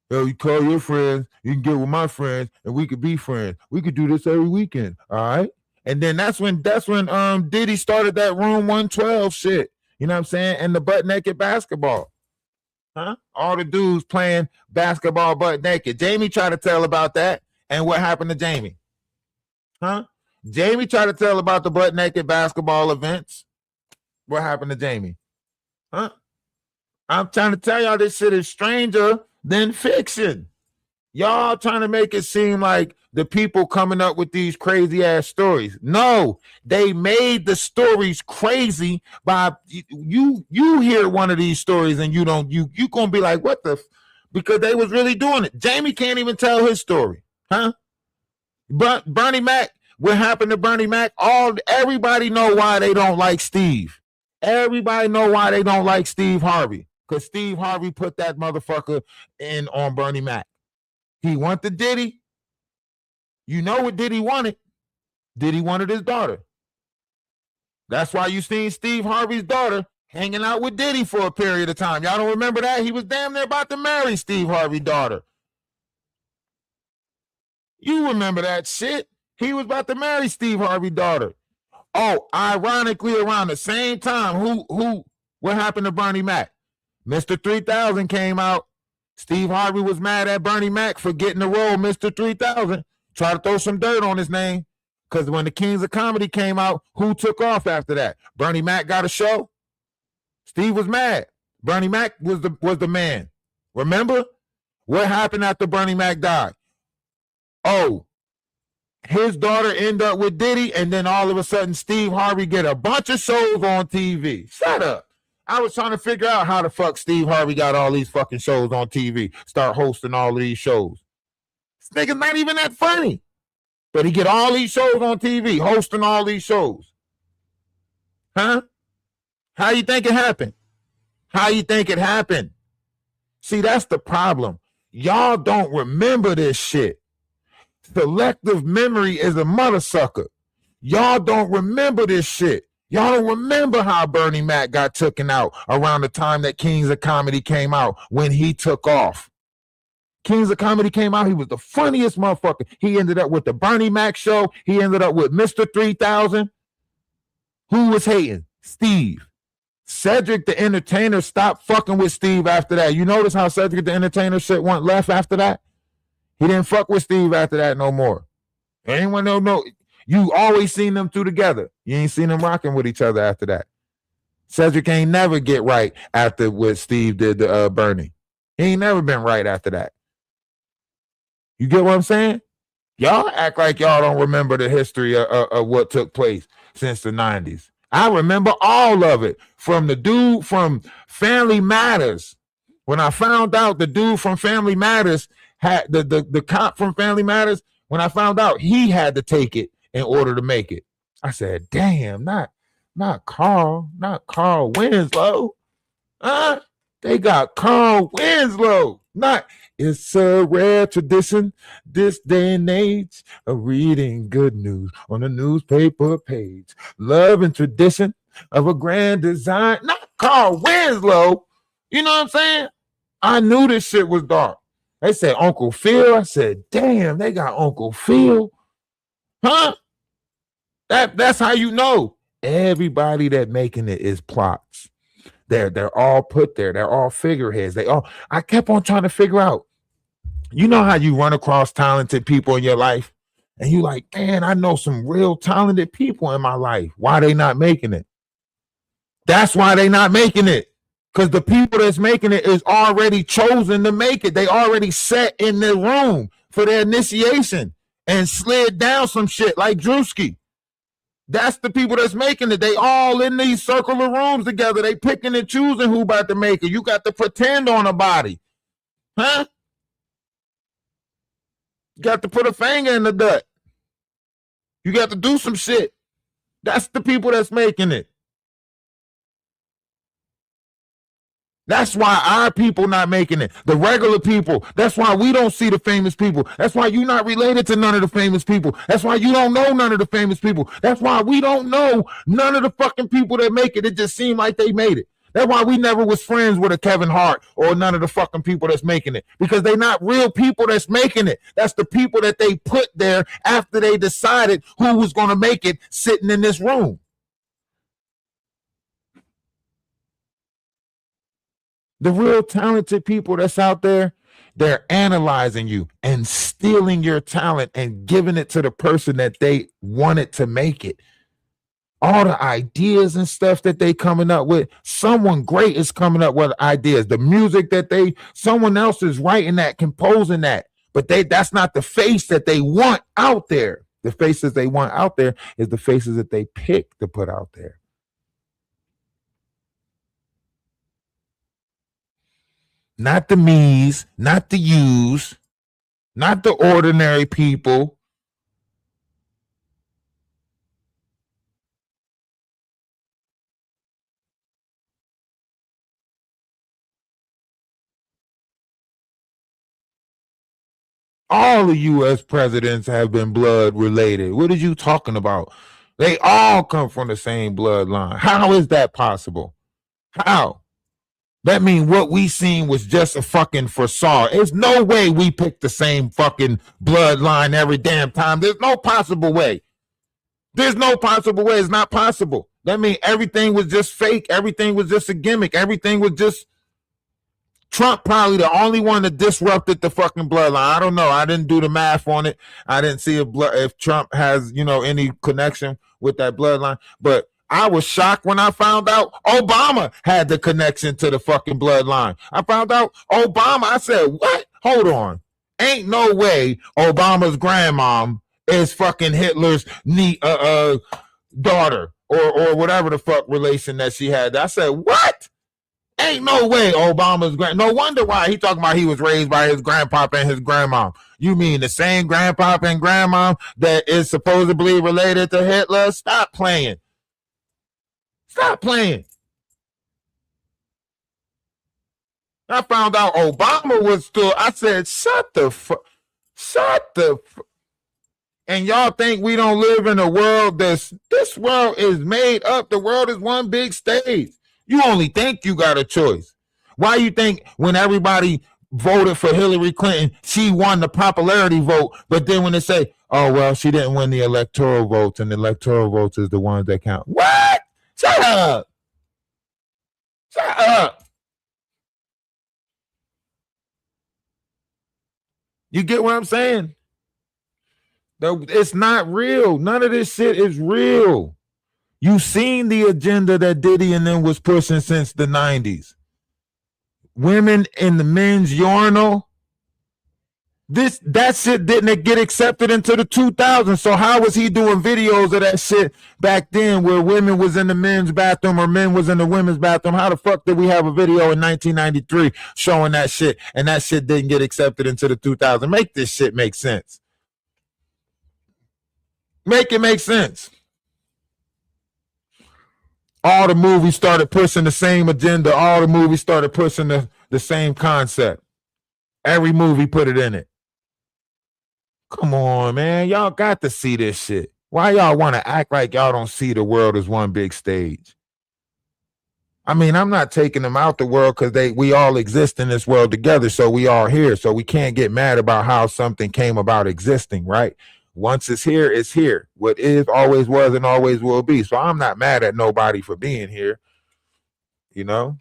S3: you call your friends, you can get with my friends, and we could be friends. We could do this every weekend, all right? And then that's when Diddy started that Room 112 shit. You know what I'm saying? And the butt naked basketball. Huh? All the dudes playing basketball butt naked. Jamie tried to tell about that. And what happened to Jamie? Huh? Jamie tried to tell about the butt naked basketball events. What happened to Jamie? Huh? I'm trying to tell y'all this shit is stranger than fiction. Y'all trying to make it seem like the people coming up with these crazy ass stories. No, they made the stories crazy by you hear one of these stories and you gonna be like, what the because they was really doing it. Jamie can't even tell his story, huh? But Bernie Mac, what happened to Bernie Mac? Everybody know why they don't like Steve. Everybody know why they don't like Steve Harvey. Because Steve Harvey put that motherfucker in on Bernie Mac. He wanted Diddy. You know what Diddy wanted? Diddy wanted his daughter. That's why you seen Steve Harvey's daughter hanging out with Diddy for a period of time. Y'all don't remember that? He was damn near about to marry Steve Harvey's daughter. You remember that shit. He was about to marry Steve Harvey's daughter. Oh, ironically, around the same time, what happened to Bernie Mac? Mr. 3000 came out. Steve Harvey was mad at Bernie Mac for getting the role Mr. 3000. Tried to throw some dirt on his name. Because when the Kings of Comedy came out, who took off after that? Bernie Mac got a show. Steve was mad. Bernie Mac was the man. Remember? What happened after Bernie Mac died? Oh, his daughter ended up with Diddy, and then all of a sudden Steve Harvey get a bunch of shows on TV. Shut up. I was trying to figure out how the fuck Steve Harvey got all these fucking shows on TV, start hosting all of these shows. This nigga's not even that funny. But he get all these shows on TV, hosting all these shows. Huh? How you think it happened? How you think it happened? See, that's the problem. Y'all don't remember this shit. Selective memory is a mother sucker. Y'all don't remember this shit. Y'all don't remember how Bernie Mac got taken out around the time that Kings of Comedy came out when he took off. Kings of Comedy came out. He was the funniest motherfucker. He ended up with the Bernie Mac show. He ended up with Mr. 3000. Who was hating? Steve. Cedric the Entertainer stopped fucking with Steve after that. You notice how Cedric the Entertainer shit went left after that? He didn't fuck with Steve after that no more. Anyone know? You always seen them two together. You ain't seen them rocking with each other after that. Cedric ain't never get right after what Steve did to Bernie. He ain't never been right after that. You get what I'm saying? Y'all act like y'all don't remember the history of what took place since the 90s. I remember all of it. From the dude from Family Matters. When I found out the dude from Family Matters had the cop from Family Matters, when I found out he had to take it in order to make it, I said, damn, not Carl Winslow. They got Carl Winslow. It's a rare tradition this day and age of reading good news on a newspaper page. Love and tradition of a grand design. Not Carl Winslow. You know what I'm saying? I knew this shit was dark. They said Uncle Phil. I said, damn, they got Uncle Phil. Huh? That's how you know. Everybody that making it is plots. They're all put there. They're all figureheads. I kept on trying to figure out, you know how you run across talented people in your life and you like, man, I know some real talented people in my life. Why they not making it? That's why they not making it. Because the people that's making it is already chosen to make it. They already sat in the room for their initiation and slid down some shit like Drewski. That's the people that's making it. They all in these circular rooms together. They picking and choosing who about to make it. You got to pretend on a body. Huh? You got to put a finger in the dirt. You got to do some shit. That's the people that's making it. That's why our people not making it. The regular people. That's why we don't see the famous people. That's why you're not related to none of the famous people. That's why you don't know none of the famous people. That's why we don't know none of the fucking people that make it. It just seemed like they made it. That's why we never was friends with a Kevin Hart or none of the fucking people that's making it. Because they not real people that's making it. That's the people that they put there after they decided who was going to make it sitting in this room. The real talented people that's out there, they're analyzing you and stealing your talent and giving it to the person that they wanted to make it. All the ideas and stuff that they coming up with, someone great is coming up with ideas. The music that someone else is writing that, composing that, but that's not the face that they want out there. The faces they want out there is the faces that they pick to put out there. Not the me's, not the you's, not the ordinary people. All the U.S. presidents have been blood related. What are you talking about? They all come from the same bloodline. How is that possible? How? That means what we seen was just a fucking facade. There's no way we picked the same fucking bloodline every damn time. There's no possible way. There's no possible way. It's not possible. That means everything was just fake. Everything was just a gimmick. Everything was just Trump probably the only one that disrupted the fucking bloodline. I don't know. I didn't do the math on it. I didn't see if Trump has, any connection with that bloodline. But I was shocked when I found out Obama had the connection to the fucking bloodline. I found out Obama. I said, what? Hold on. Ain't no way Obama's grandmom is fucking Hitler's daughter or whatever the fuck relation that she had. I said, what? Ain't no way Obama's no wonder why he talking about he was raised by his grandpapa and his grandmom. You mean the same grandpapa and grandmom that is supposedly related to Hitler? Stop playing. Stop playing. I found out Obama was still, I said, shut the and y'all think we don't live in a world this world is made up. The world is one big stage. You only think you got a choice. Why you think when everybody voted for Hillary Clinton, she won the popularity vote, but then when they say, oh, well, she didn't win the electoral votes, and the electoral votes is the ones that count. What? Shut up. Shut up. You get what I'm saying? It's not real. None of this shit is real. You seen the agenda that Diddy and them was pushing since the 90s. Women in the men's urinal. That shit didn't get accepted until the 2000s. So how was he doing videos of that shit back then where women was in the men's bathroom or men was in the women's bathroom? How the fuck did we have a video in 1993 showing that shit and that shit didn't get accepted until the 2000s? Make this shit make sense. Make it make sense. All the movies started pushing the same agenda. All the movies started pushing the same concept. Every movie put it in it. Come on, man. Y'all got to see this shit. Why y'all want to act like y'all don't see the world as one big stage? I mean, I'm not taking them out the world because we all exist in this world together. So we all here. So we can't get mad about how something came about existing, right? Once it's here, it's here. What is, always was, and always will be. So I'm not mad at nobody for being here. you know?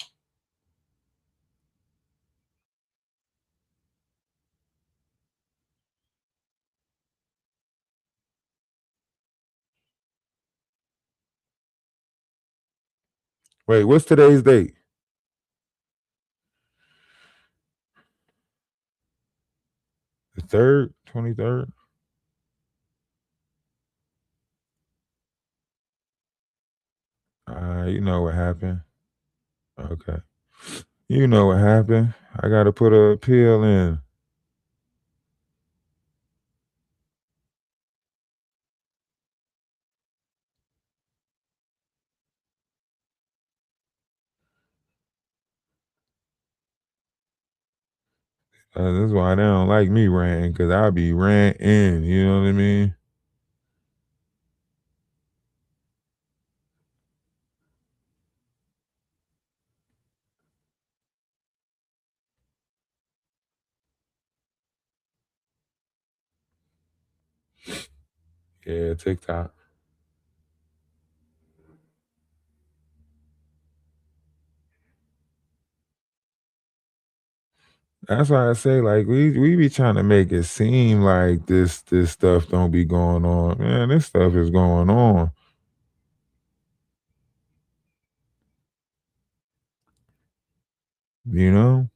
S3: Wait, what's today's date? The 3rd, 23rd? You know what happened. Okay. You know what happened. I gotta put a appeal in. That's why they don't like me ranting, because I'll be ranting, you know what I mean? Yeah, TikTok. That's why I say, like, we be trying to make it seem like this stuff don't be going on. Man, this stuff is going on. You know?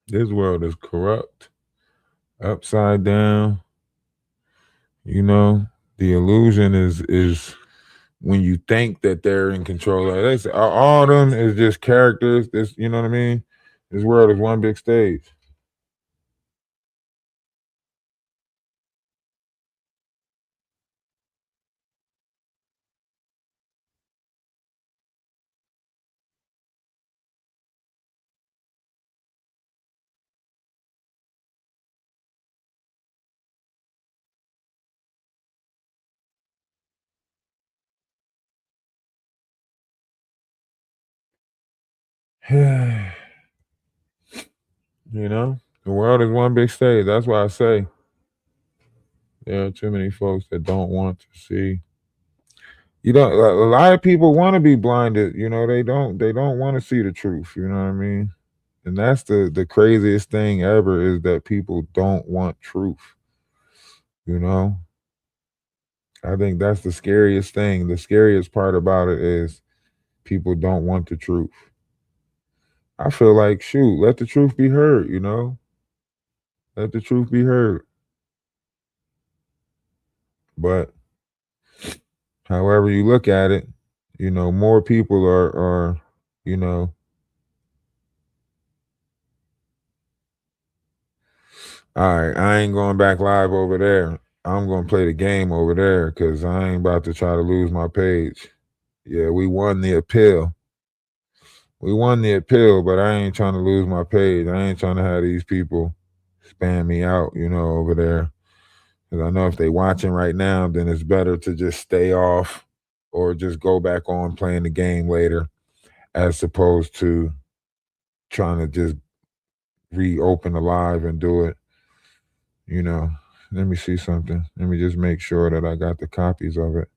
S3: This world is corrupt, upside down, you know. The illusion is when you think that they're in control. Like they say, all of them is just characters. This, you know what I mean? This world is one big stage. You know, the world is one big stage. That's why I say there are too many folks that don't want to see. You know, a lot of people want to be blinded. You know, they don't want to see the truth. You know what I mean? And that's the craziest thing ever is that people don't want truth. You know, I think that's the scariest thing. The scariest part about it is people don't want the truth. I feel like, shoot, let the truth be heard. You know, let the truth be heard. But however you look at it, you know, more people are you know, all right, I ain't going back live over there. I'm gonna play the game over there because I ain't about to try to lose my page. Yeah, we won the appeal. We won the appeal, but I ain't trying to lose my page. I ain't trying to have these people spam me out, you know, over there. Because I know if they watching right now, then it's better to just stay off or just go back on playing the game later, as opposed to trying to just reopen the live and do it. You know, let me see something. Let me just make sure that I got the copies of it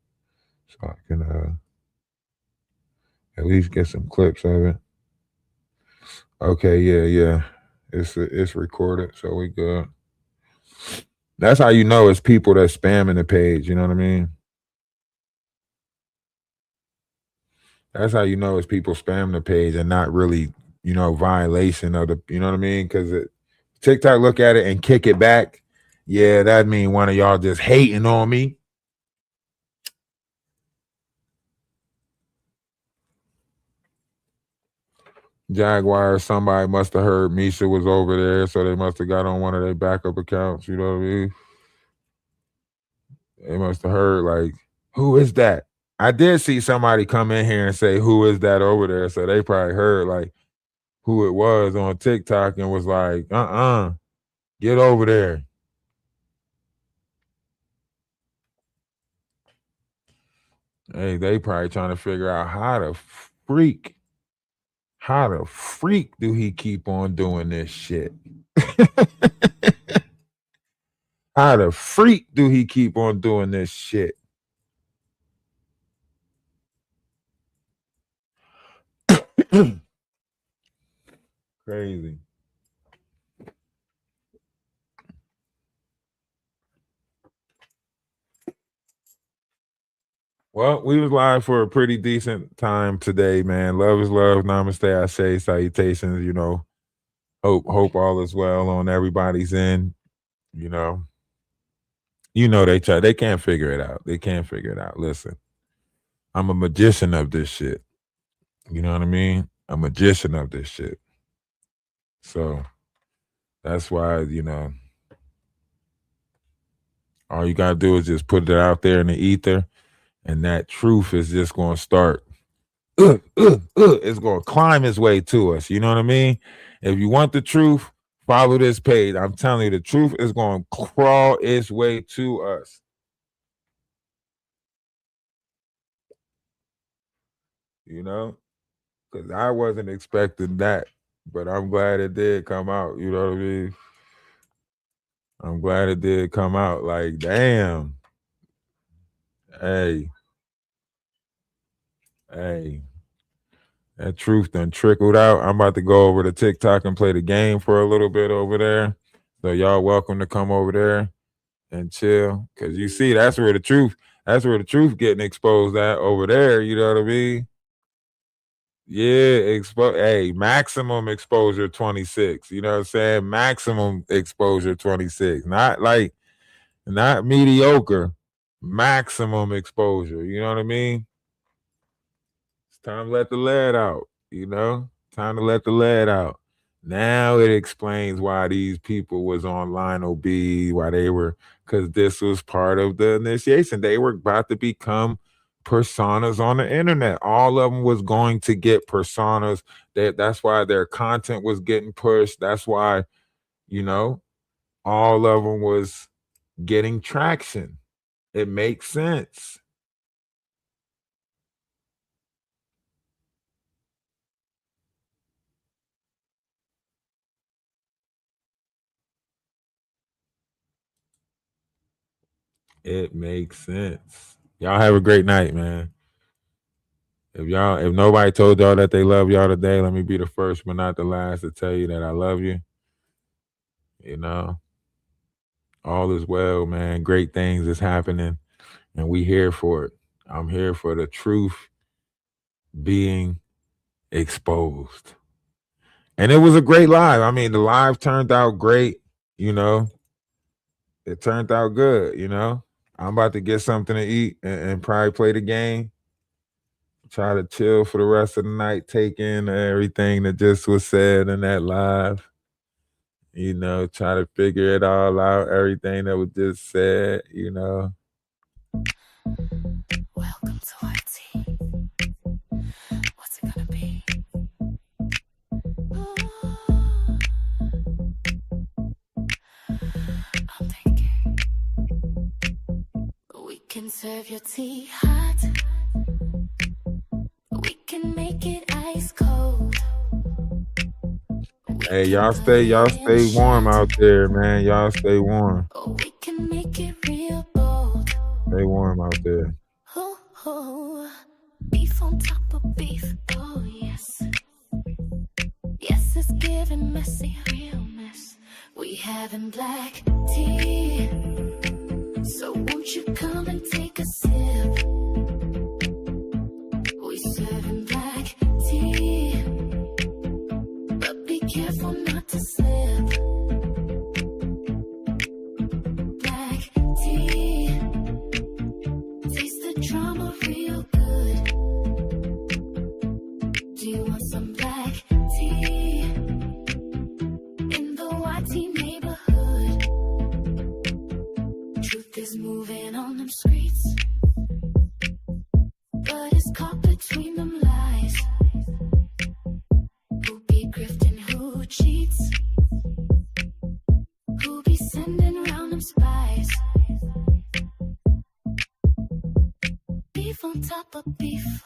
S3: so I can at least get some clips of it. Okay, yeah. It's recorded, so we good. That's how you know it's people that's spamming the page, you know what I mean? That's how you know it's people spamming the page and not really, you know, violation of the, you know what I mean? Because TikTok look at it and kick it back. Yeah, that mean one of y'all just hating on me. Jaguar, somebody must have heard Misha was over there, so they must have got on one of their backup accounts. You know what I mean? They must have heard like, who is that? I did see somebody come in here and say, who is that over there? So they probably heard like who it was on TikTok and was like, get over there. Hey, they probably trying to figure out how the freak? How the freak do he keep on doing this shit? How the freak do he keep on doing this shit? Crazy. Well, we was live for a pretty decent time today, man. Love is love. Namaste. I say salutations. Hope all is well on everybody's end. They can't figure it out. They can't figure it out. Listen, I'm a magician of this shit. You know what I mean? A magician of this shit. So that's why, all you gotta do is just put it out there in the ether, and that truth is just gonna start. It's gonna climb its way to us. You know what I mean? If you want the truth, follow this page. I'm telling you, the truth is gonna crawl its way to us. Because I wasn't expecting that, but I'm glad it did come out. You know what I mean? I'm glad it did come out. Like, damn. Hey. That truth done trickled out. I'm about to go over to TikTok and play the game for a little bit over there. So y'all welcome to come over there and chill. Because you see, that's where the truth getting exposed at over there. You know what I mean? Yeah, maximum exposure 26. You know what I'm saying? Maximum exposure 26. Not mediocre. Maximum exposure. You know what I mean? It's time to let the lead out. Time to let the lead out. Now it explains why these people was on line OB, why they were, because this was part of the initiation. They were about to become personas on the internet. All of them was going to get personas. That's why their content was getting pushed. That's why, all of them was getting traction. It makes sense. It makes sense. Y'all have a great night, man. If nobody told y'all that they love y'all today, let me be the first but not the last to tell you that I love you. All is well, man. Great things is happening, and we here for it. I'm here for the truth being exposed. And it was a great live. I mean, the live turned out great, It turned out good, I'm about to get something to eat and probably play the game. Try to chill for the rest of the night, take in everything that just was said in that live. Try to figure it all out, everything that was just said,
S1: Welcome to our tea. What's it gonna be? I'm thinking we can serve your tea hot. We can make it ice cold.
S3: Hey, y'all stay warm out there, man. Y'all stay warm.
S1: We can make it real bold.
S3: Stay warm out there.
S1: Oh, beef on top of beef. Oh, yes. Yes, it's giving messy, real mess. We having black tea. So won't you come and take a sip? We serving black tea. But be careful not to slip. Black tea. Taste the drama real good. Do you want some black tea? In the YT neighborhood. Truth is moving on them streets. But it's caught between them lies. Who be grifting, who cheats? Who be sending round them spies? Beef on top of beef.